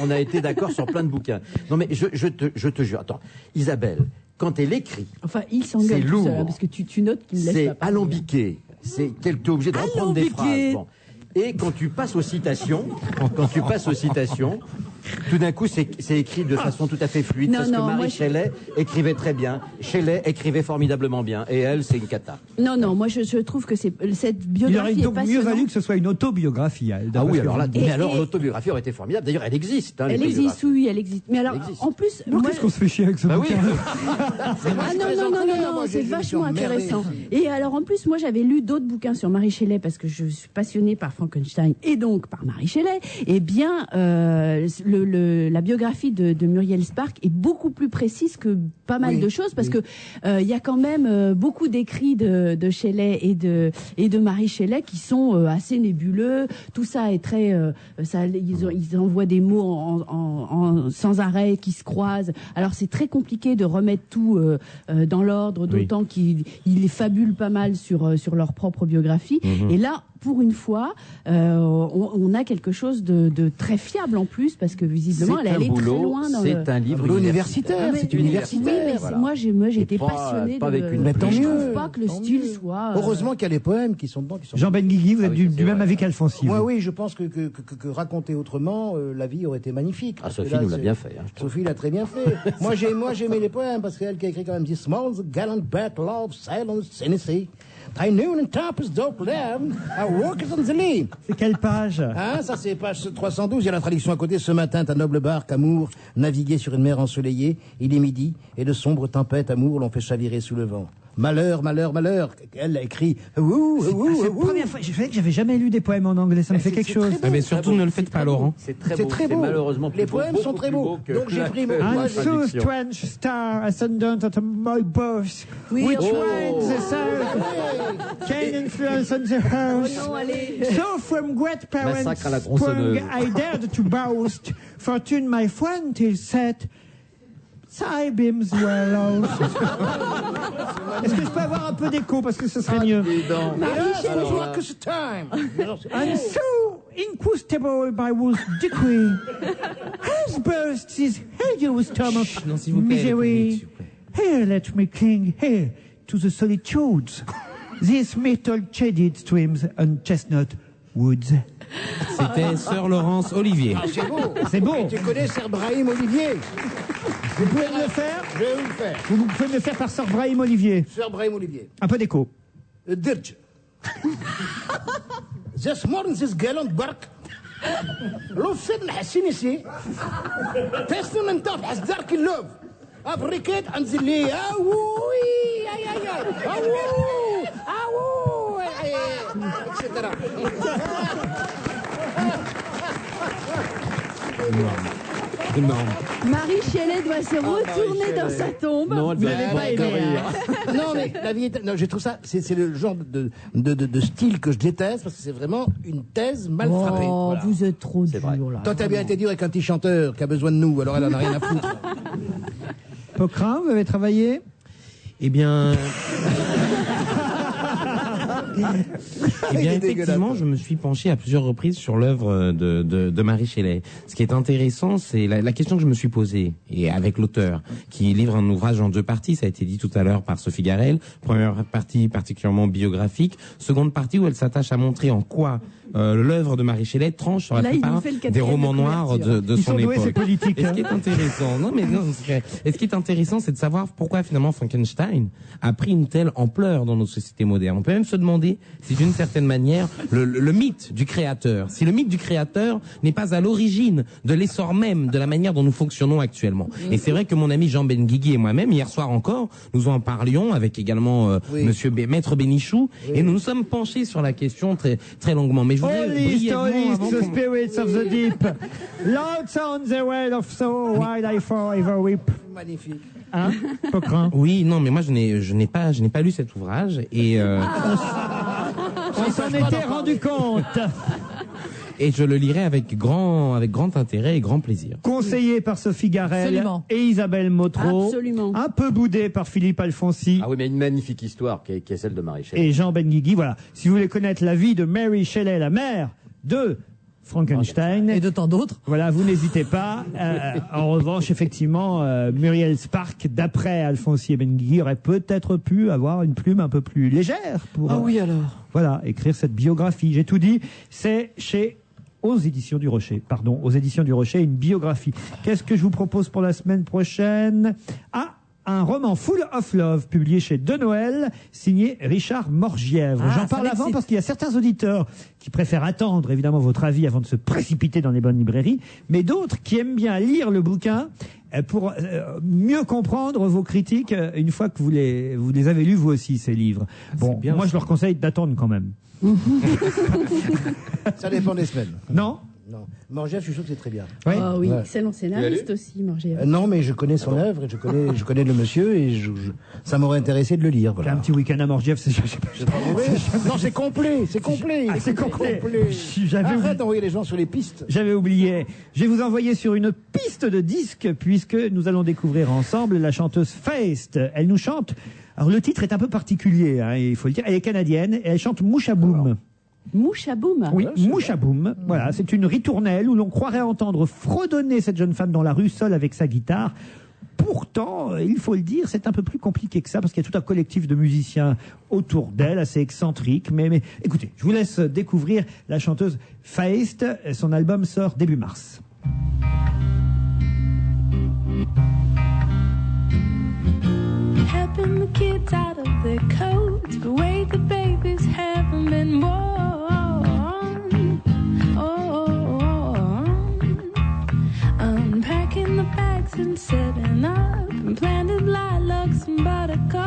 On a été d'accord sur plein de bouquins. Non mais je te jure. Attends, Isabelle, quand elle écrit, enfin il s'engueule tout seul, parce que tu notes qu'il laisse pas c'est parler. alambiqué. C'est qu'elle est obligée de reprendre des phrases. Et quand tu passes aux citations, tout d'un coup, c'est écrit de façon tout à fait fluide, parce que Marie Shelley écrivait très bien. Shelley écrivait formidablement bien, et elle, c'est une cata. Non, moi je trouve que cette biographie il aurait mieux valu que ce soit une autobiographie. Ah oui, alors là, l'autobiographie aurait été formidable. D'ailleurs, elle existe. Elle existe, oui, elle existe. Mais alors, en plus, qu'est-ce qu'on se fait chier avec ce bouquin? Non, c'est vachement intéressant. Et alors, en plus, moi, j'avais lu d'autres bouquins sur Marie Shelley, parce que je suis passionnée par Frankenstein et donc par Marie Shelley. Eh bien, la biographie de Muriel Spark est beaucoup plus précise que pas mal de choses, parce que il y a quand même beaucoup d'écrits de Shelley et de Mary Shelley qui sont assez nébuleux. Tout ça est très, ils envoient des mots sans arrêt qui se croisent. Alors c'est très compliqué de remettre tout dans l'ordre, d'autant qu'ils les fabulent pas mal sur leur propre biographie. Et là, pour une fois, on a quelque chose de très fiable en plus, parce que visiblement, elle est très loin dans C'est un livre universitaire. C'est universitaire. Oui, mais moi, j'ai été passionnée Mais tant je mieux. trouve pas que le style soit... Heureusement qu'il y a les poèmes qui sont dedans. Jean Benguigui, vous êtes du même avis qu'Alfonsi. Oui, je pense que raconter autrement, la vie aurait été magnifique. Sophie nous l'a bien fait. Sophie l'a très bien fait. moi, j'aimais les poèmes, parce qu'elle qui a écrit quand même This Small Gallant Battle of Silence, Tennessee. I knew in Tempest Dope Land, I worked on the lee. C'est quelle page? Ça c'est page 312, il y a la traduction à côté. Ce matin, ta noble barque, amour, naviguait sur une mer ensoleillée. Il est midi, et de sombres tempêtes, amour, l'ont fait chavirer sous le vent. Malheur, malheur, malheur. Elle a écrit. C'est la première fois. Je savais que j'avais jamais lu des poèmes en anglais. Ça me fait quelque chose. Mais surtout, ne le faites pas, Laurent. C'est très beau. Malheureusement, les poèmes sont très beaux. Donc j'ai pris mon. And so strange star ascendant at my birth, which winds the south, can influence on the house. So from great parents sprung, I dared to boast. Fortune my friend is set. Side-beams were lost. Est-ce que je peux avoir un peu d'écho, parce que ce serait mieux? And so inquestable by whose decree has burst his hideous stomach misery. Here let me cling here to the solitudes, these myrtle shaded streams and chestnut woods. C'était Sir Laurence Olivier. C'est beau. C'est beau. Tu connais Sir Brahim Olivier? Vous pouvez me le faire? Je vais vous le faire. Vous pouvez me le faire par Sir Brahim Olivier. Sir Brahim Olivier. Un peu d'écho. Dirge. This morning, this gallant bark. لو فسد نحسين يسي تسنو ننتظر حس دارك اللوب افريكيت انزل لي اوي اي اوي اوي اكسترا Marie Shelley doit se retourner dans sa tombe. Non, elle doit pas rire. Non, mais la vie est... Non, je trouve ça... C'est le genre de style que je déteste, parce que c'est vraiment une thèse mal frappée. Oh, voilà. Vous êtes trop dur, là. Toi, t'as bien été dur avec un petit chanteur qui a besoin de nous, alors elle en a rien à foutre. Poquelin, vous avez travaillé? Eh bien... Eh bien, effectivement, je me suis penché à plusieurs reprises sur l'œuvre de Mary Shelley. Ce qui est intéressant, c'est la question que je me suis posée, et avec l'auteur, qui livre un ouvrage en 2 parties, ça a été dit tout à l'heure par Sophie Garel. Première partie particulièrement biographique, seconde partie où elle s'attache à montrer en quoi l'œuvre de Mary Shelley tranche sur la plupart des romans noirs de son époque. C'est politique. Et ce qui est intéressant, et ce qui est intéressant, c'est de savoir pourquoi finalement Frankenstein a pris une telle ampleur dans nos sociétés modernes. On peut même se demander si d'une certaine manière le mythe du créateur, si le mythe du créateur n'est pas à l'origine de l'essor même de la manière dont nous fonctionnons actuellement. Et c'est vrai que mon ami Jean Benguigui et moi-même, hier soir encore, nous en parlions avec également Monsieur Maître Bénichou, et nous nous sommes penchés sur la question très très longuement. Mais je voudrais brièvement, the spirits of the deep, loud sounds the well of so wide I forever weep. Magnifique. Hein, Poquelin? Oui, non, mais moi je n'ai pas lu cet ouvrage, et on s'en était rendu compte. Et je le lirai avec grand intérêt et grand plaisir. Conseillé par Sophie Garel. Absolument. Et Isabelle Motro. Absolument. Un peu boudé par Philippe Alfonsi. Ah oui, mais une magnifique histoire qui est celle de Mary Shelley. Et Jean Benguigui, voilà. Si vous voulez connaître la vie de Mary Shelley, la mère de Frankenstein. Et de tant d'autres. Voilà, vous n'hésitez pas. En revanche, effectivement, Muriel Spark, d'après Alfonsi et Benguigui, aurait peut-être pu avoir une plume un peu plus légère pour voilà, écrire cette biographie. J'ai tout dit. C'est aux éditions du Rocher, une biographie. Qu'est-ce que je vous propose pour la semaine prochaine? Un roman Full of Love, publié chez De Noël, signé Richard Morgièvre. J'en parle avant parce qu'il y a certains auditeurs qui préfèrent attendre, évidemment, votre avis avant de se précipiter dans les bonnes librairies, mais d'autres qui aiment bien lire le bouquin pour mieux comprendre vos critiques une fois que vous les avez lus, vous aussi, ces livres. Bon, moi, je leur conseille d'attendre quand même. Ça dépend des semaines. Non? Non. Morgiev, je suis sûr que c'est très bien. Oui. Oh oui, Ouais. excellent scénariste aussi, Morgiev. Non, mais je connais son œuvre et je connais le monsieur et ça m'aurait intéressé de le lire. Voilà. Un petit week-end à Morgiev, c'est pas mauvais. Non, c'est complet, c'est complet. Ah, c'est complet. Arrête d'envoyer les gens sur les pistes. J'avais oublié. Je vais vous envoyer sur une piste de disque puisque nous allons découvrir ensemble la chanteuse Feist. Elle nous chante. Alors le titre est un peu particulier, hein, il faut le dire. Elle est canadienne et elle chante Mouchaboum. Mouchaboum. Oui, Mouchaboum. Voilà, c'est une ritournelle où l'on croirait entendre fredonner cette jeune femme dans la rue seule avec sa guitare. Pourtant, il faut le dire, c'est un peu plus compliqué que ça parce qu'il y a tout un collectif de musiciens autour d'elle, assez excentriques. Mais écoutez, je vous laisse découvrir la chanteuse Feist. Son album sort début mars. Helping the kids out of their coats, but wait, the babies haven't been born. Unpacking the bags and setting up, and planted lilacs and buttercups.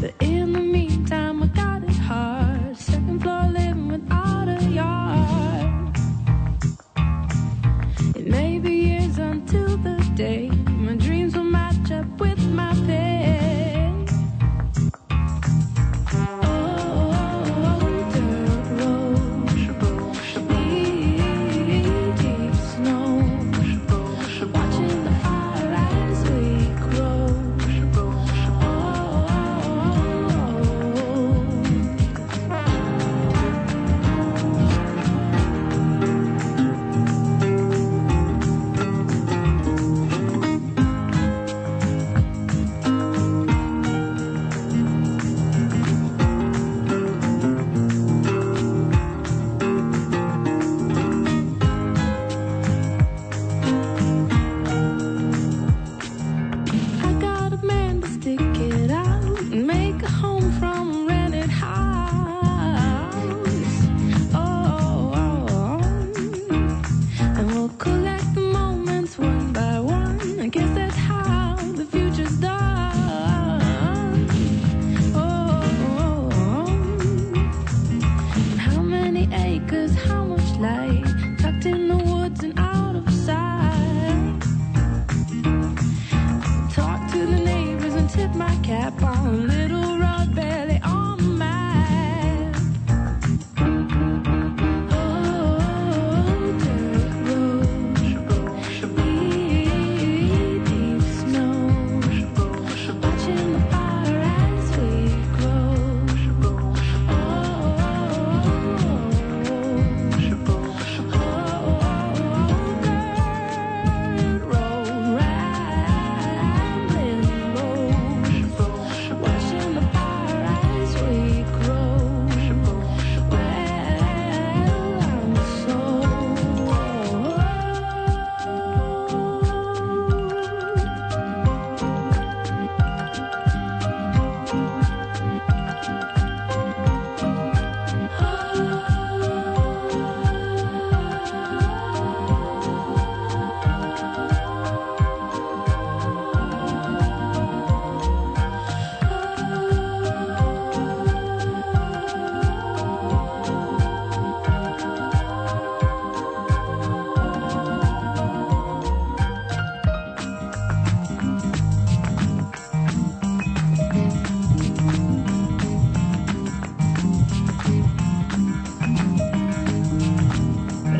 But in the meantime, I got it hard. Second floor living without a yard. It may be years until the day my dreams will match up with my pay.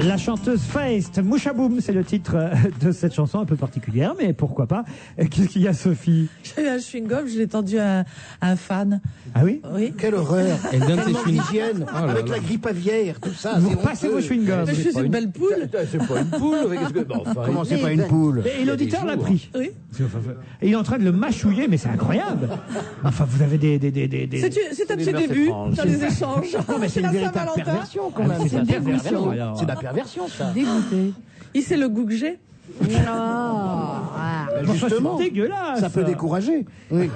La chanteuse Feist, Mouchaboum, c'est le titre de cette chanson un peu particulière, mais pourquoi pas. Qu'est-ce qu'il y a, Sophie? J'ai eu un chewing-gum, je l'ai tendu à un fan. Ah oui? Oui. Quelle horreur. Elle donne Quel ses manque chewing- d'hygiène, Oh là avec là. la grippe aviaire, tout ça. Vous c'est repassez honteux. vos chewing-gums. Je suis une belle poule. C'est pas une poule. Comment c'est pas une poule? Et l'auditeur l'a pris. Oui. Et il est en train de le mâchouiller, mais c'est incroyable. Enfin, vous avez des... C'est un des petit mœurs début étranges. dans les échanges. Non, mais c'est une la véritable Saint-Valentin. perversion quand même. c'est C'est de de la la perversion, perversion. alors. C'est de la perversion, ça. Dégoûté. Il sait le goût que j'ai. Justement, c'est dégueulasse. ça peut décourager. Oui.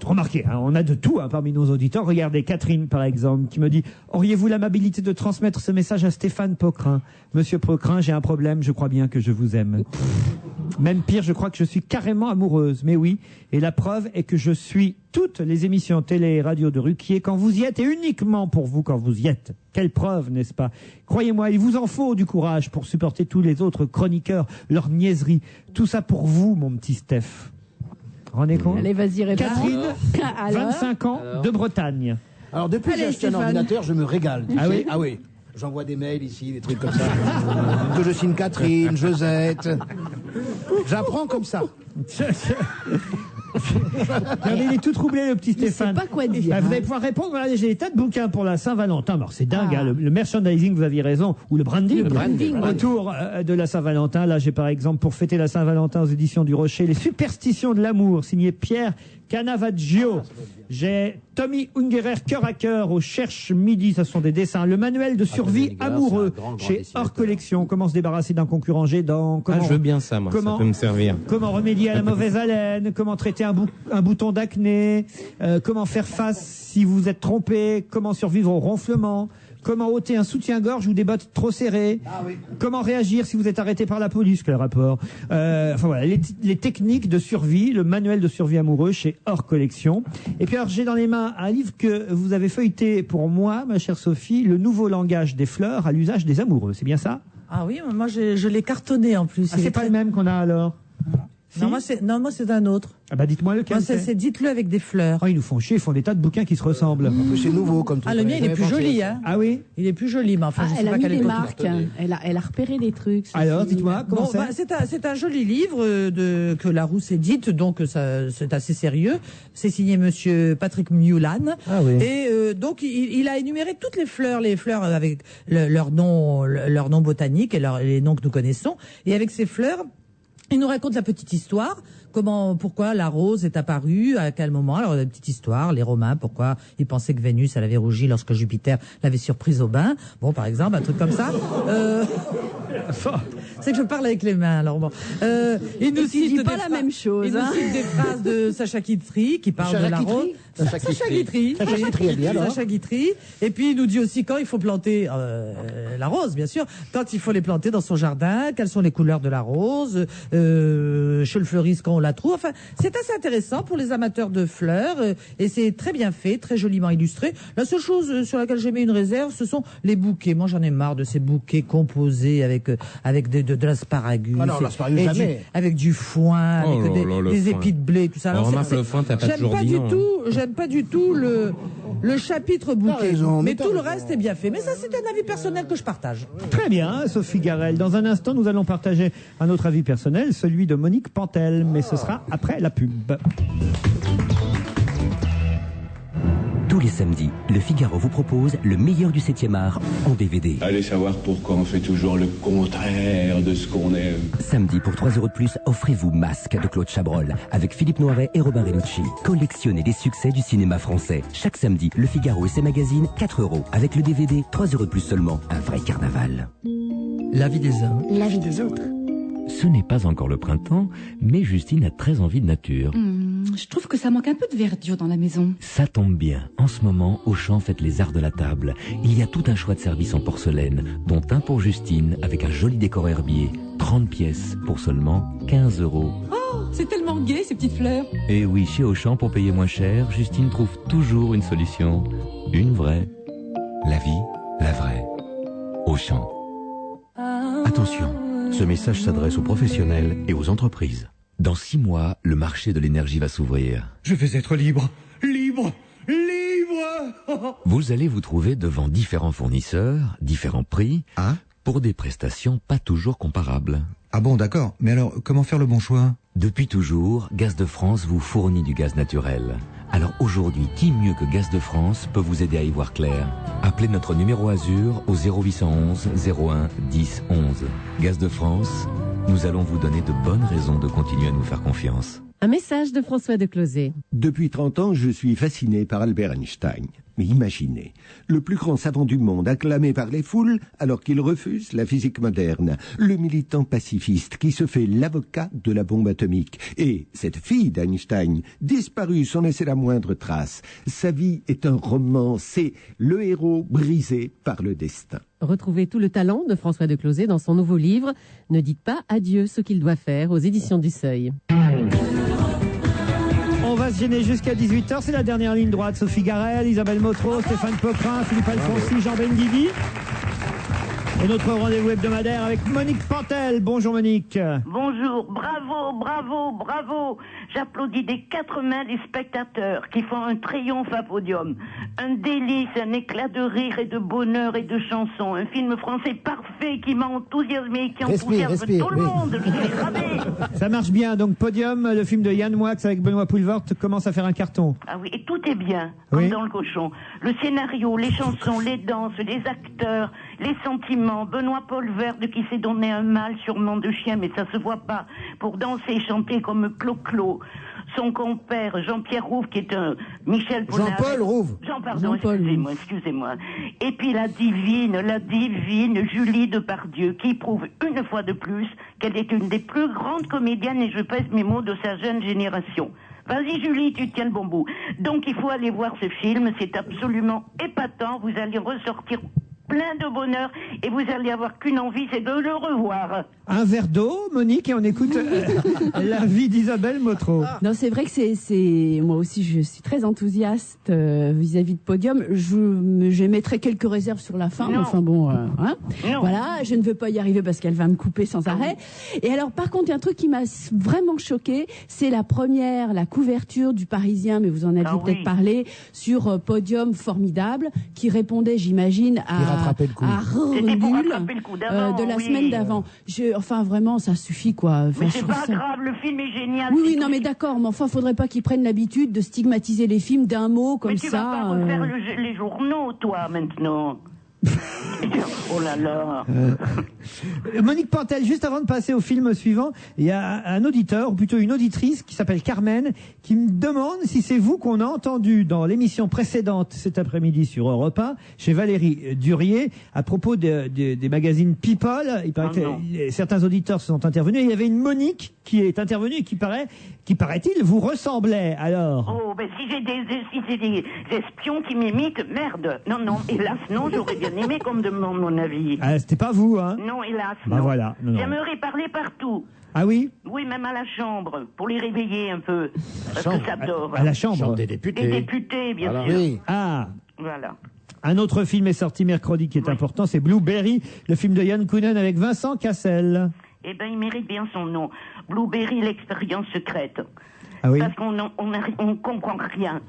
Remarquez, hein, on a de tout parmi nos auditeurs. Regardez, Catherine, par exemple, qui me dit « Auriez-vous l'amabilité de transmettre ce message à Stéphane Pocrin ? Monsieur Pocrin, j'ai un problème, je crois bien que je vous aime. » Même pire, je crois que je suis carrément amoureuse. Mais oui, et la preuve est que je suis toutes les émissions télé et radio de Ruquier quand vous y êtes, et uniquement pour vous quand vous y êtes. Quelle preuve, n'est-ce pas? Croyez-moi, il vous en faut du courage pour supporter tous les autres chroniqueurs, leurs niaiseries. Tout ça pour vous, mon petit Steph. Rendez compte? Allez, vas-y, réponds. Catherine, Alors 25 ans, de Bretagne. Alors depuis que j'ai acheté un Stéphane. ordinateur, je me régale. tu Ah sais. oui Ah oui. J'envoie des mails ici, des trucs comme ça. Que je signe Catherine, Josette. J'apprends comme ça. Regardez, il est tout troublé, le petit Stéphane. pas quoi dire, Bah, vous hein. allez pouvoir répondre. Voilà, j'ai des tas de bouquins pour la Saint-Valentin. Alors, c'est dingue, Ah. hein, le merchandising, vous aviez raison, ou le branding, Le branding. autour de la Saint-Valentin. Là, j'ai par exemple, pour fêter la Saint-Valentin aux éditions du Rocher, Les Superstitions de l'amour, signé Pierre Canavaggio. J'ai Tommy Ungerer, Cœur à cœur, au Cherche Midi, ça sont des dessins. Le manuel de survie Ungerer, amoureux, c'est un grand chez dessinateur. Hors Collection. Comment se débarrasser d'un concurrent dans Ah, je veux bien ça, moi. comment- Ça peut me servir. Comment remédier à la mauvaise haleine, comment traiter un bouton d'acné, comment faire face si vous êtes trompé, comment survivre au ronflement, comment ôter un soutien-gorge ou des bottes trop serrées, comment réagir si vous êtes arrêté par la police, quel rapport. Enfin voilà, les techniques de survie, le manuel de survie amoureux chez Hors Collection. Et puis alors j'ai dans les mains un livre que vous avez feuilleté pour moi, ma chère Sophie, Le nouveau langage des fleurs à l'usage des amoureux, c'est bien ça? Ah oui, moi je l'ai cartonné en plus. Ah, c'est pas le même qu'on a alors? Non, moi c'est un autre. Ah bah dites-moi lequel Moi c'est Dites-le avec des fleurs. Oh, ils nous font chier, ils font des tas de bouquins qui se ressemblent. En plus, c'est nouveau comme tout. Ah, le mien il est plus joli, hein. Ah oui? Il est plus joli, mais enfin Ah, je sais elle pas a mis quelle des est marques. Elle a repéré des trucs. Sophie. Alors, dites-moi, comment Bon, c'est? c'est un joli livre que Larousse édite, donc c'est assez sérieux. C'est signé Monsieur Patrick Mulan. Ah oui. Et donc il a énuméré toutes les fleurs avec leur nom botanique et les noms que nous connaissons. Et avec ces fleurs, il nous raconte la petite histoire. Pourquoi la rose est apparue, à quel moment. Alors, la petite histoire, les Romains, pourquoi ils pensaient que Vénus, elle avait rougi lorsque Jupiter l'avait surprise au bain. Bon, par exemple, un truc comme ça. C'est que je parle avec les mains, alors bon. Il nous dis pas la même chose, Il hein. nous cite des phrases de Sacha Guitry, qui parle de la rose. Sacha Guitry. Sacha Guitry. Et puis, il nous dit aussi quand il faut planter la rose, bien sûr. Quand il faut les planter dans son jardin, quelles sont les couleurs de la rose, chez le fleuriste quand on la trouve. Enfin, c'est assez intéressant pour les amateurs de fleurs et c'est très bien fait, très joliment illustré. La seule chose sur laquelle j'ai mis une réserve, ce sont les bouquets. Moi, j'en ai marre de ces bouquets composés avec de l'asparagus. Ah non, l'asparagus, et jamais. avec du foin, Oh avec là là, le des foin. épis de blé, tout ça. Oh, Alors, remarque, le foin, t'as pas toujours dit non, hein. J'aime pas du tout le chapitre bouquet. raison, mais mais t'as tout le raison. reste est bien fait. Mais ça, c'est un avis personnel que je partage. Très bien, Sophie Garel. Dans un instant, nous allons partager un autre avis personnel, celui de Monique Pantel, mais ce sera après la pub. Tous les samedis, Le Figaro vous propose le meilleur du 7e art en DVD. Allez savoir pourquoi on fait toujours le contraire de ce qu'on aime. Samedi, pour 3 € de plus, offrez-vous Masque de Claude Chabrol avec Philippe Noiret et Robin Renucci. Collectionnez les succès du cinéma français. Chaque samedi, Le Figaro et ses magazines, 4 €. Avec le DVD, 3 € de plus seulement. Un vrai carnaval. La vie des uns, La vie des autres. Ce n'est pas encore le printemps, mais Justine a très envie de nature. Je trouve que ça manque un peu de verdure dans la maison. Ça tombe bien. En ce moment, Auchan fête les arts de la table. Il y a tout un choix de services en porcelaine, dont un pour Justine avec un joli décor herbier. 30 pièces pour seulement 15 €. Oh, c'est tellement gai ces petites fleurs. Et oui, chez Auchan, pour payer moins cher, Justine trouve toujours une solution. Une vraie. La vie, la vraie. Auchan. Attention, ce message s'adresse aux professionnels et aux entreprises. Dans 6 mois, le marché de l'énergie va s'ouvrir. Je vais être libre. Libre. Libre. Vous allez vous trouver devant différents fournisseurs, différents prix, pour des prestations pas toujours comparables. Ah bon, d'accord. Mais alors, comment faire le bon choix? Depuis toujours, Gaz de France vous fournit du gaz naturel. Alors aujourd'hui, qui mieux que Gaz de France peut vous aider à y voir clair? Appelez notre numéro Azur au 0811 01 10 11. Gaz de France, nous allons vous donner de bonnes raisons de continuer à nous faire confiance. Un message de François de Closet. Depuis 30 ans, je suis fasciné par Albert Einstein. Mais imaginez, le plus grand savant du monde acclamé par les foules alors qu'il refuse la physique moderne, le militant pacifiste qui se fait l'avocat de la bombe atomique, et cette fille d'Einstein, disparue sans laisser la moindre trace. Sa vie est un roman, c'est le héros brisé par le destin. Retrouvez tout le talent de François de Closet dans son nouveau livre « Ne dites pas à Dieu ce qu'il doit faire » aux éditions du Seuil. On va se gêner jusqu'à 18h. C'est la dernière ligne droite. Sophie Garel, Isabelle Motro, Stéphane Poquelin, Philippe Alfonsi, Jean Benguigui. Et notre rendez-vous hebdomadaire avec Monique Pantel. Bonjour Monique. Bonjour, bravo, bravo, bravo. J'applaudis des 4 mains des spectateurs qui font un triomphe à podium. Un délice, un éclat de rire et de bonheur et de chansons. Un film français parfait qui m'a enthousiasmé et qui enthousiasme tout le monde. Je suis ravi. Ça marche bien. Donc Podium, le film de Yann Moix avec Benoît Poelvoort commence à faire un carton. Ah oui, et tout est bien, comme dans le cochon. Le scénario, les chansons, les danses, les acteurs, les sentiments. Benoît Poelvoort qui s'est donné un mal sûrement de chien, mais ça se voit pas, pour danser et chanter comme Clo-Clo. Son compère, Jean-Pierre Rouve, qui est un Michel Polnareff. Jean-Paul Rouve. Pardon, excusez-moi. Et puis la divine Julie Depardieu, qui prouve une fois de plus qu'elle est une des plus grandes comédiennes, et je pèse mes mots, de sa jeune génération. Vas-y Julie, tu tiens le bon bout. Donc il faut aller voir ce film, c'est absolument épatant, vous allez ressortir plein de bonheur et vous allez avoir qu'une envie, c'est de le revoir. Un verre d'eau, Monique, et on écoute la vie d'Isabelle Motro. Non, c'est vrai que c'est moi aussi, je suis très enthousiaste vis-à-vis de Podium. J'émettrai quelques réserves sur la fin, mais enfin bon, voilà, je ne veux pas y arriver parce qu'elle va me couper sans arrêt. Et alors, par contre, il y a un truc qui m'a vraiment choqué, c'est la couverture du Parisien, mais vous en aviez peut-être parlé, sur Podium formidable, qui répondait, j'imagine, à rattraper le coup. De la semaine d'avant. Enfin, vraiment, ça suffit, quoi. Enfin, mais c'est pas grave, le film est génial. Oui, non, mais d'accord, mais enfin, faudrait pas qu'ils prennent l'habitude de stigmatiser les films d'un mot comme ça. Mais tu vas pas refaire les journaux, toi, maintenant. Oh là là. Monique Pantel, juste avant de passer au film suivant, il y a un auditeur, ou plutôt une auditrice, qui s'appelle Carmen, qui me demande si c'est vous qu'on a entendu dans l'émission précédente cet après-midi sur Europe 1, chez Valérie Durier, à propos des magazines People. Il paraît que certains auditeurs se sont intervenus, et il y avait une Monique qui est intervenue et qui paraît-il, vous ressemblait. Alors. Oh, ben si j'ai des espions qui m'imitent, merde. Non, hélas, non, j'aurais bien aimé qu'on me demande mon avis. Ah, c'était pas vous, hein? Non, hélas, bah, non. Voilà. Non. J'aimerais parler partout. Ah oui? Oui, même à la chambre, pour les réveiller un peu. Parce que ça dort. À la chambre des députés. Des députés, bien sûr. Oui. Ah. Voilà. Un autre film est sorti mercredi qui est important, c'est Blueberry, le film de Yann Kounen avec Vincent Cassel. Eh ben, il mérite bien son nom. Blueberry, l'expérience secrète. Ah oui? Parce qu'on comprend rien.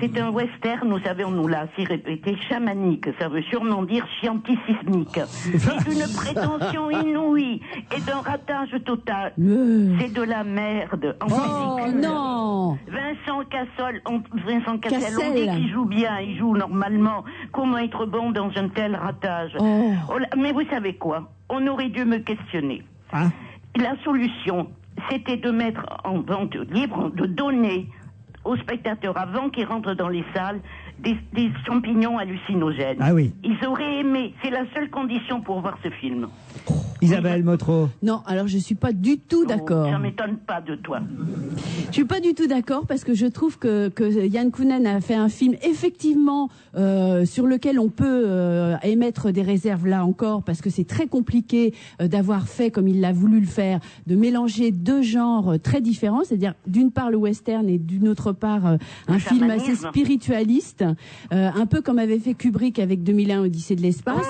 C'est un western, vous savez, on nous l'a assez répété, chamanique. Ça veut sûrement dire scientismique. C'est une prétention inouïe et d'un ratage total. C'est de la merde. Oh non! Vincent Cassel, on dit qu'il joue bien, il joue normalement. Comment être bon dans un tel ratage? Mais vous savez quoi? On aurait dû me questionner. Ah. La solution, c'était de mettre en vente libre, de donner aux spectateurs, avant qu'ils rentrent dans les salles, des champignons hallucinogènes. Ah oui. Ils auraient aimé. C'est la seule condition pour voir ce film. Isabelle Motro. Non, alors je suis pas du tout d'accord. Ça m'étonne pas de toi. Je suis pas du tout d'accord parce que je trouve que Yann Kounen a fait un film effectivement sur lequel on peut émettre des réserves là encore parce que c'est très compliqué d'avoir fait comme il l'a voulu le faire, de mélanger deux genres très différents, c'est-à-dire d'une part le western et d'une autre part un film assez spiritualiste, un peu comme avait fait Kubrick avec 2001 Odyssée de l'espace.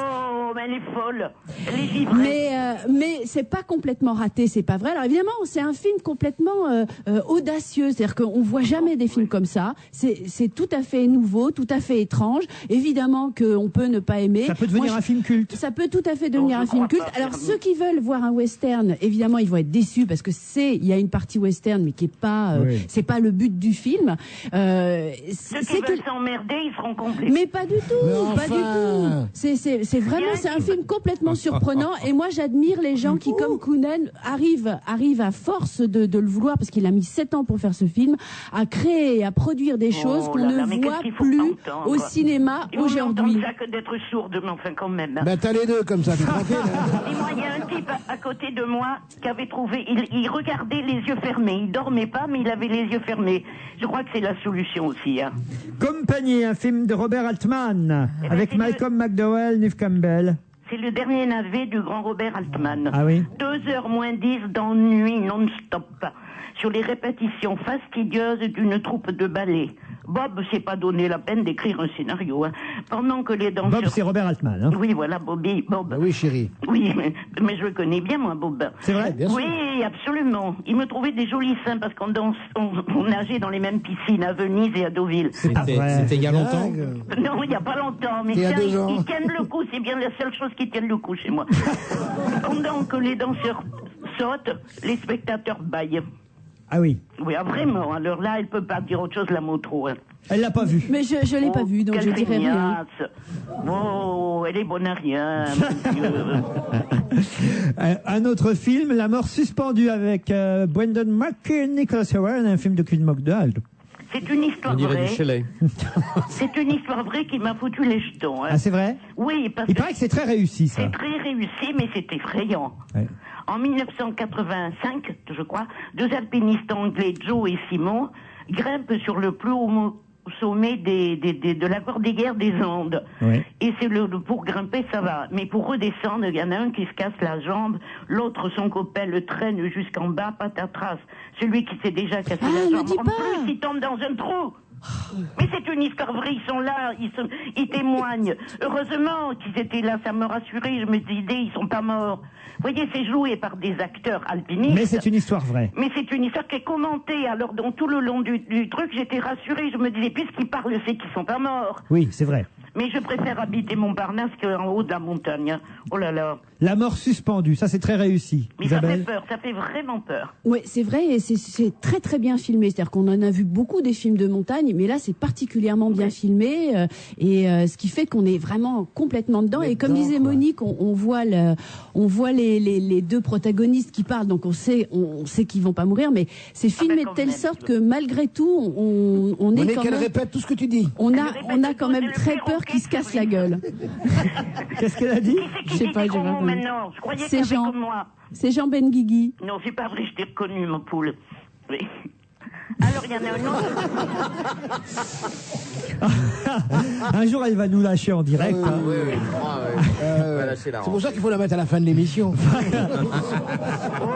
Elle est folle, elle est givrée. Mais c'est pas complètement raté, c'est pas vrai. Alors évidemment, c'est un film complètement audacieux, c'est-à-dire qu'on voit jamais des films comme ça. C'est tout à fait nouveau, tout à fait étrange. Évidemment qu'on peut ne pas aimer. Ça peut devenir un film culte. Ça peut tout à fait devenir un film culte. Alors ceux qui veulent voir un western, évidemment, ils vont être déçus parce que il y a une partie western, mais qui est pas, c'est pas le but du film. Ceux qui veulent s'emmerder, ils seront complets. Mais pas du tout, pas du tout. C'est vraiment c'est un film complètement surprenant et moi j'admire les gens qui, comme Kounen, arrivent à force de le vouloir, parce qu'il a mis 7 ans pour faire ce film, à créer et à produire des choses qu'on ne voit plus au cinéma aujourd'hui. Ça que d'être sourde, mais enfin quand même. Ben t'as les deux comme ça, t'es tranquille. Et moi, il y a un type à côté de moi qui avait trouvé, il regardait les yeux fermés, il dormait pas, mais il avait les yeux fermés. Je crois que c'est la solution aussi. Hein. Compagnie, un film de Robert Altman, avec Malcolm McDowell, Neve Campbell. C'est le dernier navet du grand Robert Altman. Ah oui. 2h moins 10 d'ennui non-stop, sur les répétitions fastidieuses d'une troupe de ballet. Bob s'est pas donné la peine d'écrire un scénario. Hein. Pendant que les danseurs... Bob, c'est Robert Altman. Hein. Oui, voilà, Bobby. Bob. Bah oui, chérie. Oui, mais je le connais bien, moi, Bob. C'est vrai, bien sûr. Oui, absolument. Il me trouvait des jolis seins parce qu'on nageait dans les mêmes piscines à Venise et à Deauville. C'était il y a longtemps? Non, il n'y a pas longtemps. Mais il y a 2 ans. ils tiennent le coup. C'est bien la seule chose qui tienne le coup chez moi. Pendant que les danseurs sautent, les spectateurs baillent. Ah oui. Oui, vraiment. Alors là, elle peut pas dire autre chose, la Motro. Hein. Elle l'a pas vu. Mais je l'ai pas vu, donc je dirais rien. Oh, elle est bonne à rien, Un autre film, La mort suspendue, avec Brendan McKay et Nicholas Owen, un film de Clint MacDonald. C'est une histoire vraie. C'est une histoire vraie qui m'a foutu les jetons. Hein. Ah, c'est vrai? Oui, parce Il paraît que c'est très réussi, ça. C'est très réussi, mais c'est effrayant. Ouais. En 1985, je crois, 2 alpinistes anglais, Joe et Simon, grimpent sur le plus haut sommet de la cordillère des Andes. Ouais. Et pour grimper, ça va. Mais pour redescendre, il y en a un qui se casse la jambe, l'autre, son copain, le traîne jusqu'en bas, patatras. Celui qui s'est déjà cassé la jambe, en plus, il tombe dans un trou. Mais c'est une histoire vraie, ils sont là, ils témoignent. Heureusement qu'ils étaient là, ça me rassurait, je me disais, ils sont pas morts. Vous voyez, c'est joué par des acteurs alpinistes. Mais c'est une histoire vraie. Mais c'est une histoire qui est commentée. Alors, donc, tout le long du truc, j'étais rassurée. Je me disais, puisqu'ils parlent, c'est qu'ils sont pas morts. Oui, c'est vrai. Mais je préfère habiter Montparnasse qu'en haut de la montagne. Oh là là. La mort suspendue, ça c'est très réussi. Mais Isabelle. Ça fait peur, ça fait vraiment peur. Oui, c'est vrai, et c'est très très bien filmé. C'est-à-dire qu'on en a vu beaucoup des films de montagne, mais là c'est particulièrement bien filmé, ce qui fait qu'on est vraiment complètement dedans. Et comme disait Monique, on voit les 2 protagonistes qui parlent, donc on sait qu'ils vont pas mourir, mais c'est filmé de telle sorte que malgré tout, on est quand même... répète tout ce que tu dis. On a quand même très peur qu'ils se cassent la gueule. Qu'est-ce qu'elle a dit? Je sais pas, maintenant. Je croyais que c'était comme moi. C'est Jean Benguigui. Non, c'est pas vrai, je t'ai reconnu, mon poule. Oui. Alors, il y en a un autre. Un jour, elle va nous lâcher en direct. Ah, oui, oui. C'est pour ça qu'il faut la mettre à la fin de l'émission. Oh,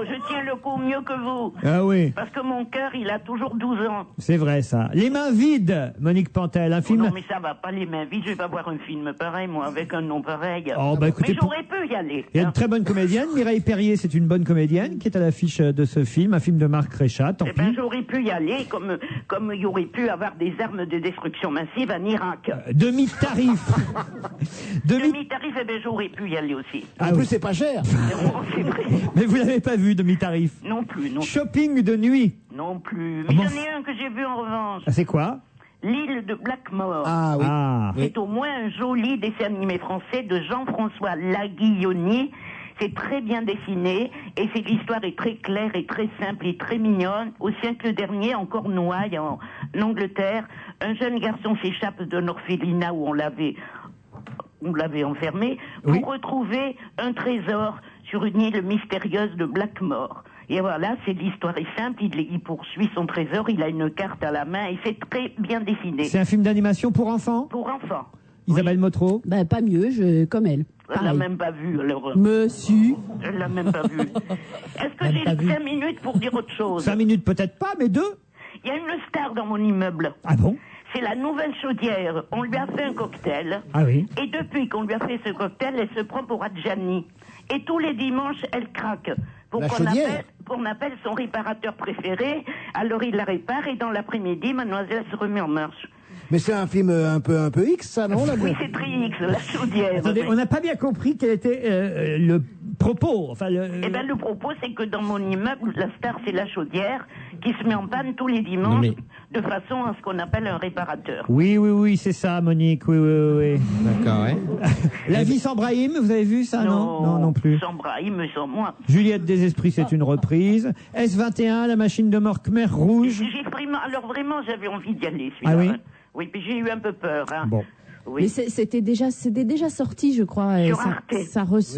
je tiens le coup mieux que vous. Ah oui. Parce que mon cœur, il a toujours 12 ans. C'est vrai, ça. Les mains vides, Monique Pantel, un film... Non, mais ça va pas, les mains vides. Je vais pas voir un film pareil, moi, avec un nom pareil. Oh, bah, écoutez, mais j'aurais pu y aller. Il y a une très bonne comédienne, Mireille Perrier, c'est une bonne comédienne, qui est à l'affiche de ce film, un film de Marc Réchat, tant pis. Ben, j'aurais pu y aller, comme il y aurait pu avoir des armes de destruction massive en Irak. Demi-tarif. Demi-tarif, eh ben, j'aurais pu y aller aussi. En plus, c'est pas cher. C'est vrai. Mais vous l'avez pas vu, demi-tarif? Non plus, non. Shopping de nuit? Non plus. Mais j'en ai un que j'ai vu en revanche. C'est quoi? L'île de Blackmore. Ah oui. Ah. C'est au moins un joli dessin animé français de Jean-François Laguilloni. C'est très bien dessiné et l'histoire est très claire et très simple et très mignonne. Au siècle dernier, en Cornouailles, en Angleterre, un jeune garçon s'échappe d'un orphelinat où on l'avait enfermé pour retrouver un trésor sur une île mystérieuse de Blackmore. Et voilà, l'histoire est simple, il poursuit son trésor, il a une carte à la main et c'est très bien dessiné. C'est un film d'animation pour enfants? Pour enfants. Isabelle Motro? Ben, pas mieux, comme elle. Elle l'a même pas vu, alors. Monsieur. Elle l'a même pas vu. Est-ce que j'ai 5 minutes pour dire autre chose? 5 minutes peut-être pas, mais 2? Il y a une star dans mon immeuble. Ah bon? C'est la nouvelle chaudière. On lui a fait un cocktail. Ah oui? Et depuis qu'on lui a fait ce cocktail, elle se prend pour Adjani. Et tous les dimanches, elle craque. Pour qu'on appelle son réparateur préféré. Alors il la répare et dans l'après-midi, mademoiselle se remet en marche. Mais c'est un film un peu X, ça, non? Oui, c'est très X, la chaudière. Attendez, on n'a pas bien compris quel était le propos. Enfin, Eh ben, le propos, c'est que dans mon immeuble, la star, c'est la chaudière qui se met en panne tous les dimanches. de façon à ce qu'on appelle un réparateur. Oui, c'est ça, Monique. Oui. D'accord, ouais. La vie sans Brahim, vous avez vu ça, non? Non plus. Sans Brahim, sans moi. Juliette des Esprits, c'est une reprise. S21, la machine de mort Khmer Rouge. Alors vraiment, j'avais envie d'y aller, Ah oui? Oui, puis j'ai eu un peu peur. Hein. Bon. Oui. Mais c'était déjà sorti, je crois. Et Sur Arte.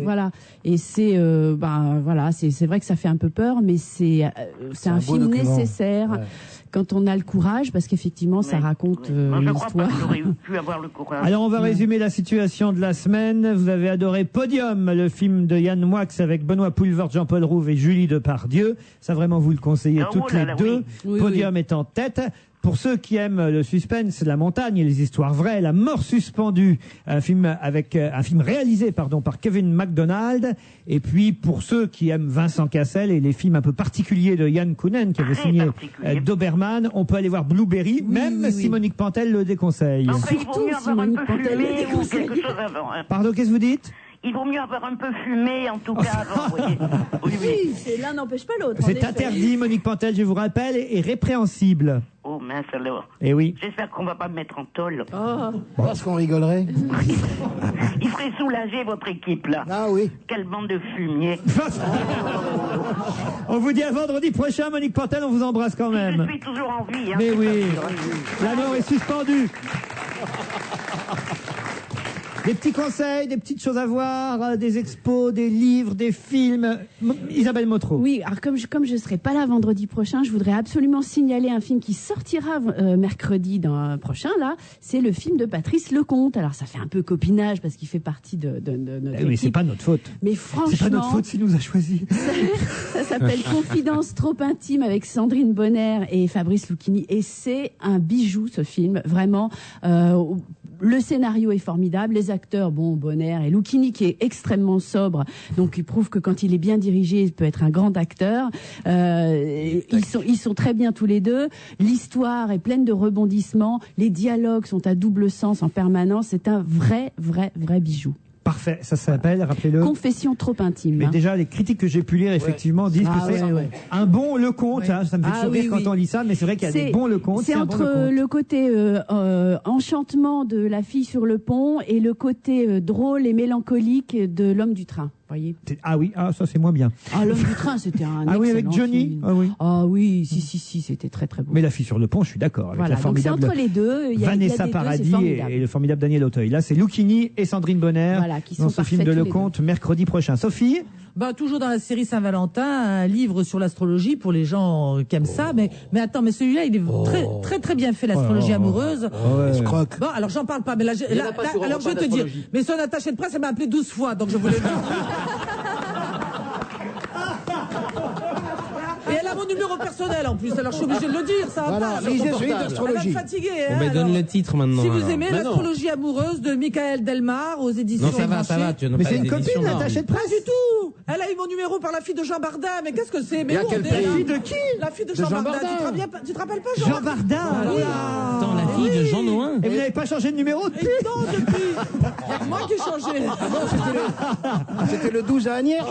Voilà. Et c'est, voilà, c'est vrai que ça fait un peu peur, mais c'est un beau film document. nécessaire. Ouais. Quand on a le courage, parce qu'effectivement, ça raconte Moi, je crois pas l'histoire. que j'aurais pu avoir le courage. Alors on va résumer la situation de la semaine. Vous avez adoré Podium, le film de Yann Moix avec Benoît Poelvoort, Jean-Paul Rouve et Julie Depardieu. Ça vraiment vous le conseillez Ah, toutes oh là les là, deux. oui. Podium est en tête. Pour ceux qui aiment le suspense, la montagne et les histoires vraies, La mort suspendue, un film réalisé par Kevin MacDonald. Et puis pour ceux qui aiment Vincent Cassel et les films un peu particuliers de Yann Kounen qui avait signé Doberman, on peut aller voir Blueberry, même si Monique Pantel le déconseille. Enfin, il vaut mieux avoir un peu fumé ou quelque chose avant. Hein. Pardon, qu'est-ce que vous dites? Il vaut mieux avoir un peu fumé, en tout cas, avant, vous voyez. Oui, l'un n'empêche pas l'autre. en C'est effet. interdit, Monique Pantel, je vous rappelle, et répréhensible. Oh mince alors. Eh oui. J'espère qu'on va pas me mettre en tôle. Parce qu'on rigolerait. Il ferait soulager votre équipe là. Ah oui. Quelle bande de fumier. On vous dit à vendredi prochain, Monique Pantel, on vous embrasse quand même. Je suis toujours en vie. Hein. Mais oui, la mort est suspendue. Des petits conseils, des petites choses à voir, des expos, des livres, des films. Isabelle Motro. Oui, alors comme je serai pas là vendredi prochain, je voudrais absolument signaler un film qui sortira mercredi prochain. Là, c'est le film de Patrice Lecomte. Alors ça fait un peu copinage parce qu'il fait partie de notre Mais équipe. c'est pas notre faute. Mais franchement, c'est pas notre faute s'il nous a choisis. Ça s'appelle Confidence trop intime avec Sandrine Bonner et Fabrice Lucchini. Et c'est un bijou, ce film. Vraiment, le scénario est formidable. Les acteurs, Bonner et Lucchini, qui est extrêmement sobre. Donc, il prouve que quand il est bien dirigé, il peut être un grand acteur. Ils sont très bien tous les deux. L'histoire est pleine de rebondissements. Les dialogues sont à double sens en permanence. C'est un vrai bijou. Parfait, ça s'appelle, rappelez-le. Confession trop intime. Mais déjà, les critiques que j'ai pu lire, effectivement, disent que c'est un bon Lecomte. Hein, ça me fait toujours rire quand on lit ça, mais c'est vrai qu'il y a des bons Lecomte. C'est entre le côté enchantement de La fille sur le pont et le côté drôle et mélancolique de L'homme du train. Voyez. Ah oui, ça c'est moins bien. Ah, L'homme du train, c'était un Ah oui, avec excellent Johnny. film. Ah oui, si, c'était très beau. Mais La fille sur le pont, je suis d'accord. Avec Voilà, la donc c'est formidable entre les deux. Il y a Vanessa des Paradis deux, c'est formidable. et le formidable Daniel Auteuil. Là, c'est Lucchini et Sandrine Bonner qui dans sont ce film de parfaits tous les Lecomte mercredi prochain. Sophie? Toujours dans la série Saint-Valentin, un livre sur l'astrologie pour les gens qui aiment ça. Mais attends, mais celui-là, il est très bien fait, l'astrologie amoureuse. Escroc. Bon, alors j'en parle pas, mais là, alors je vais te dire. Mais son attachée de presse, elle m'a appelé 12 fois, donc je voulais le dire. Et elle a mon numéro personnel en plus, alors je suis obligé de le dire, ça va Voilà, pas. lisez celui d'astrologie. Elle va me fatiguer. Bon, ben, donne le titre maintenant. Si vous alors. aimez l'astrologie amoureuse de Michael Delmar aux éditions. Non, ça va, tu n'as Mais pas c'est une les copine, éditions, non. l'attachée de Pas presse. du tout. Elle a eu mon numéro par la fille de Jean Bardin, mais qu'est-ce que c'est? Mais à où quel on est, prix? là La fille de qui? La fille de De Jean Jean Bardin. Bardin. Tu te rappelles pas Jean Bardin. Attends, la fille de Jean Noin. Et vous n'avez pas changé de numéro depuis? Non, depuis. C'est moi qui ai changé. C'était le 12 à Agnières.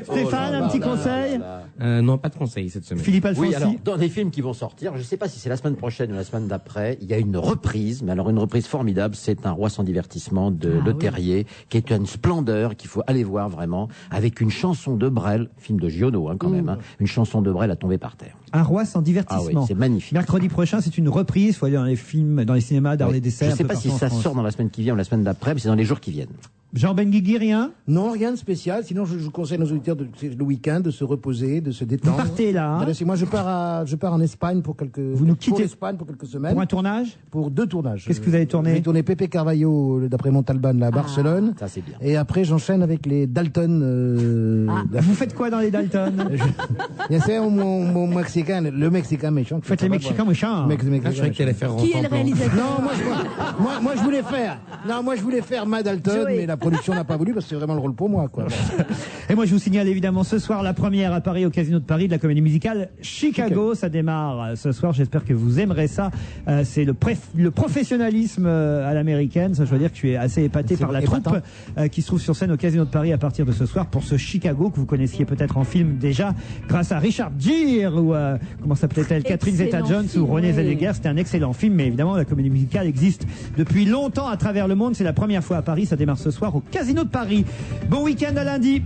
Stéphane, un petit conseil? Non, pas de conseil cette semaine. Philippe Alfonsi? Oui, alors, dans les films qui vont sortir, je ne sais pas si c'est la semaine prochaine ou la semaine d'après, il y a une reprise, mais alors une reprise formidable, c'est Un roi sans divertissement de Le Terrier, qui est une splendeur qu'il faut aller voir vraiment, avec une chanson de Brel, film de Giono quand même, hein, une chanson de Brel à tomber par terre. Un roi sans divertissement. Ah oui, c'est magnifique. Mercredi prochain, c'est une reprise. Il faut aller dans les films, dans les cinémas, dans les desserts. Je ne sais pas si ça sort dans la semaine qui vient ou la semaine d'après, mais c'est dans les jours qui viennent. Jean Benguigui, rien? Non, rien de spécial. Sinon, je conseille à nos auditeurs le week-end de se reposer, de se détendre. Vous partez là, hein? Moi, je pars en Espagne pour quelques. Vous nous quittez pour l'Espagne pour quelques semaines. Pour un tournage? Pour 2 tournages. Qu'est-ce que vous allez tourner? Je vais tourner Pepe Carvalho d'après Montalban à Barcelone. Ça, c'est bien. Et après, j'enchaîne avec les Dalton. Vous faites quoi dans les Dalton? Bien sûr, mon Mexicain, le Mexicain méchant. Vous faites les Mexicains méchants? Je croyais qu'elle allait faire Qui est le réalisateur? Non, moi je voulais faire. Non, moi je voulais faire Mad Dalton, Joey. mais la production n'a pas voulu parce que c'est vraiment le rôle pour moi, quoi. Et moi, je vous signale évidemment ce soir la première à Paris, au Casino de Paris, de la comédie musicale Chicago. Ça démarre ce soir. J'espère que vous aimerez ça. C'est le professionnalisme à l'américaine. Ça, je dois dire que je suis assez épaté par la troupe qui se trouve sur scène au Casino de Paris à partir de ce soir pour ce Chicago que vous connaissiez peut-être en film déjà grâce à Richard Gere ou comment s'appelait-elle, Catherine Zeta-Jones ou Renée Zellweger. C'était un excellent film, mais évidemment la comédie musicale existe depuis longtemps à travers le monde. C'est la première fois à Paris. Ça démarre ce soir au Casino de Paris. Bon week-end à lundi.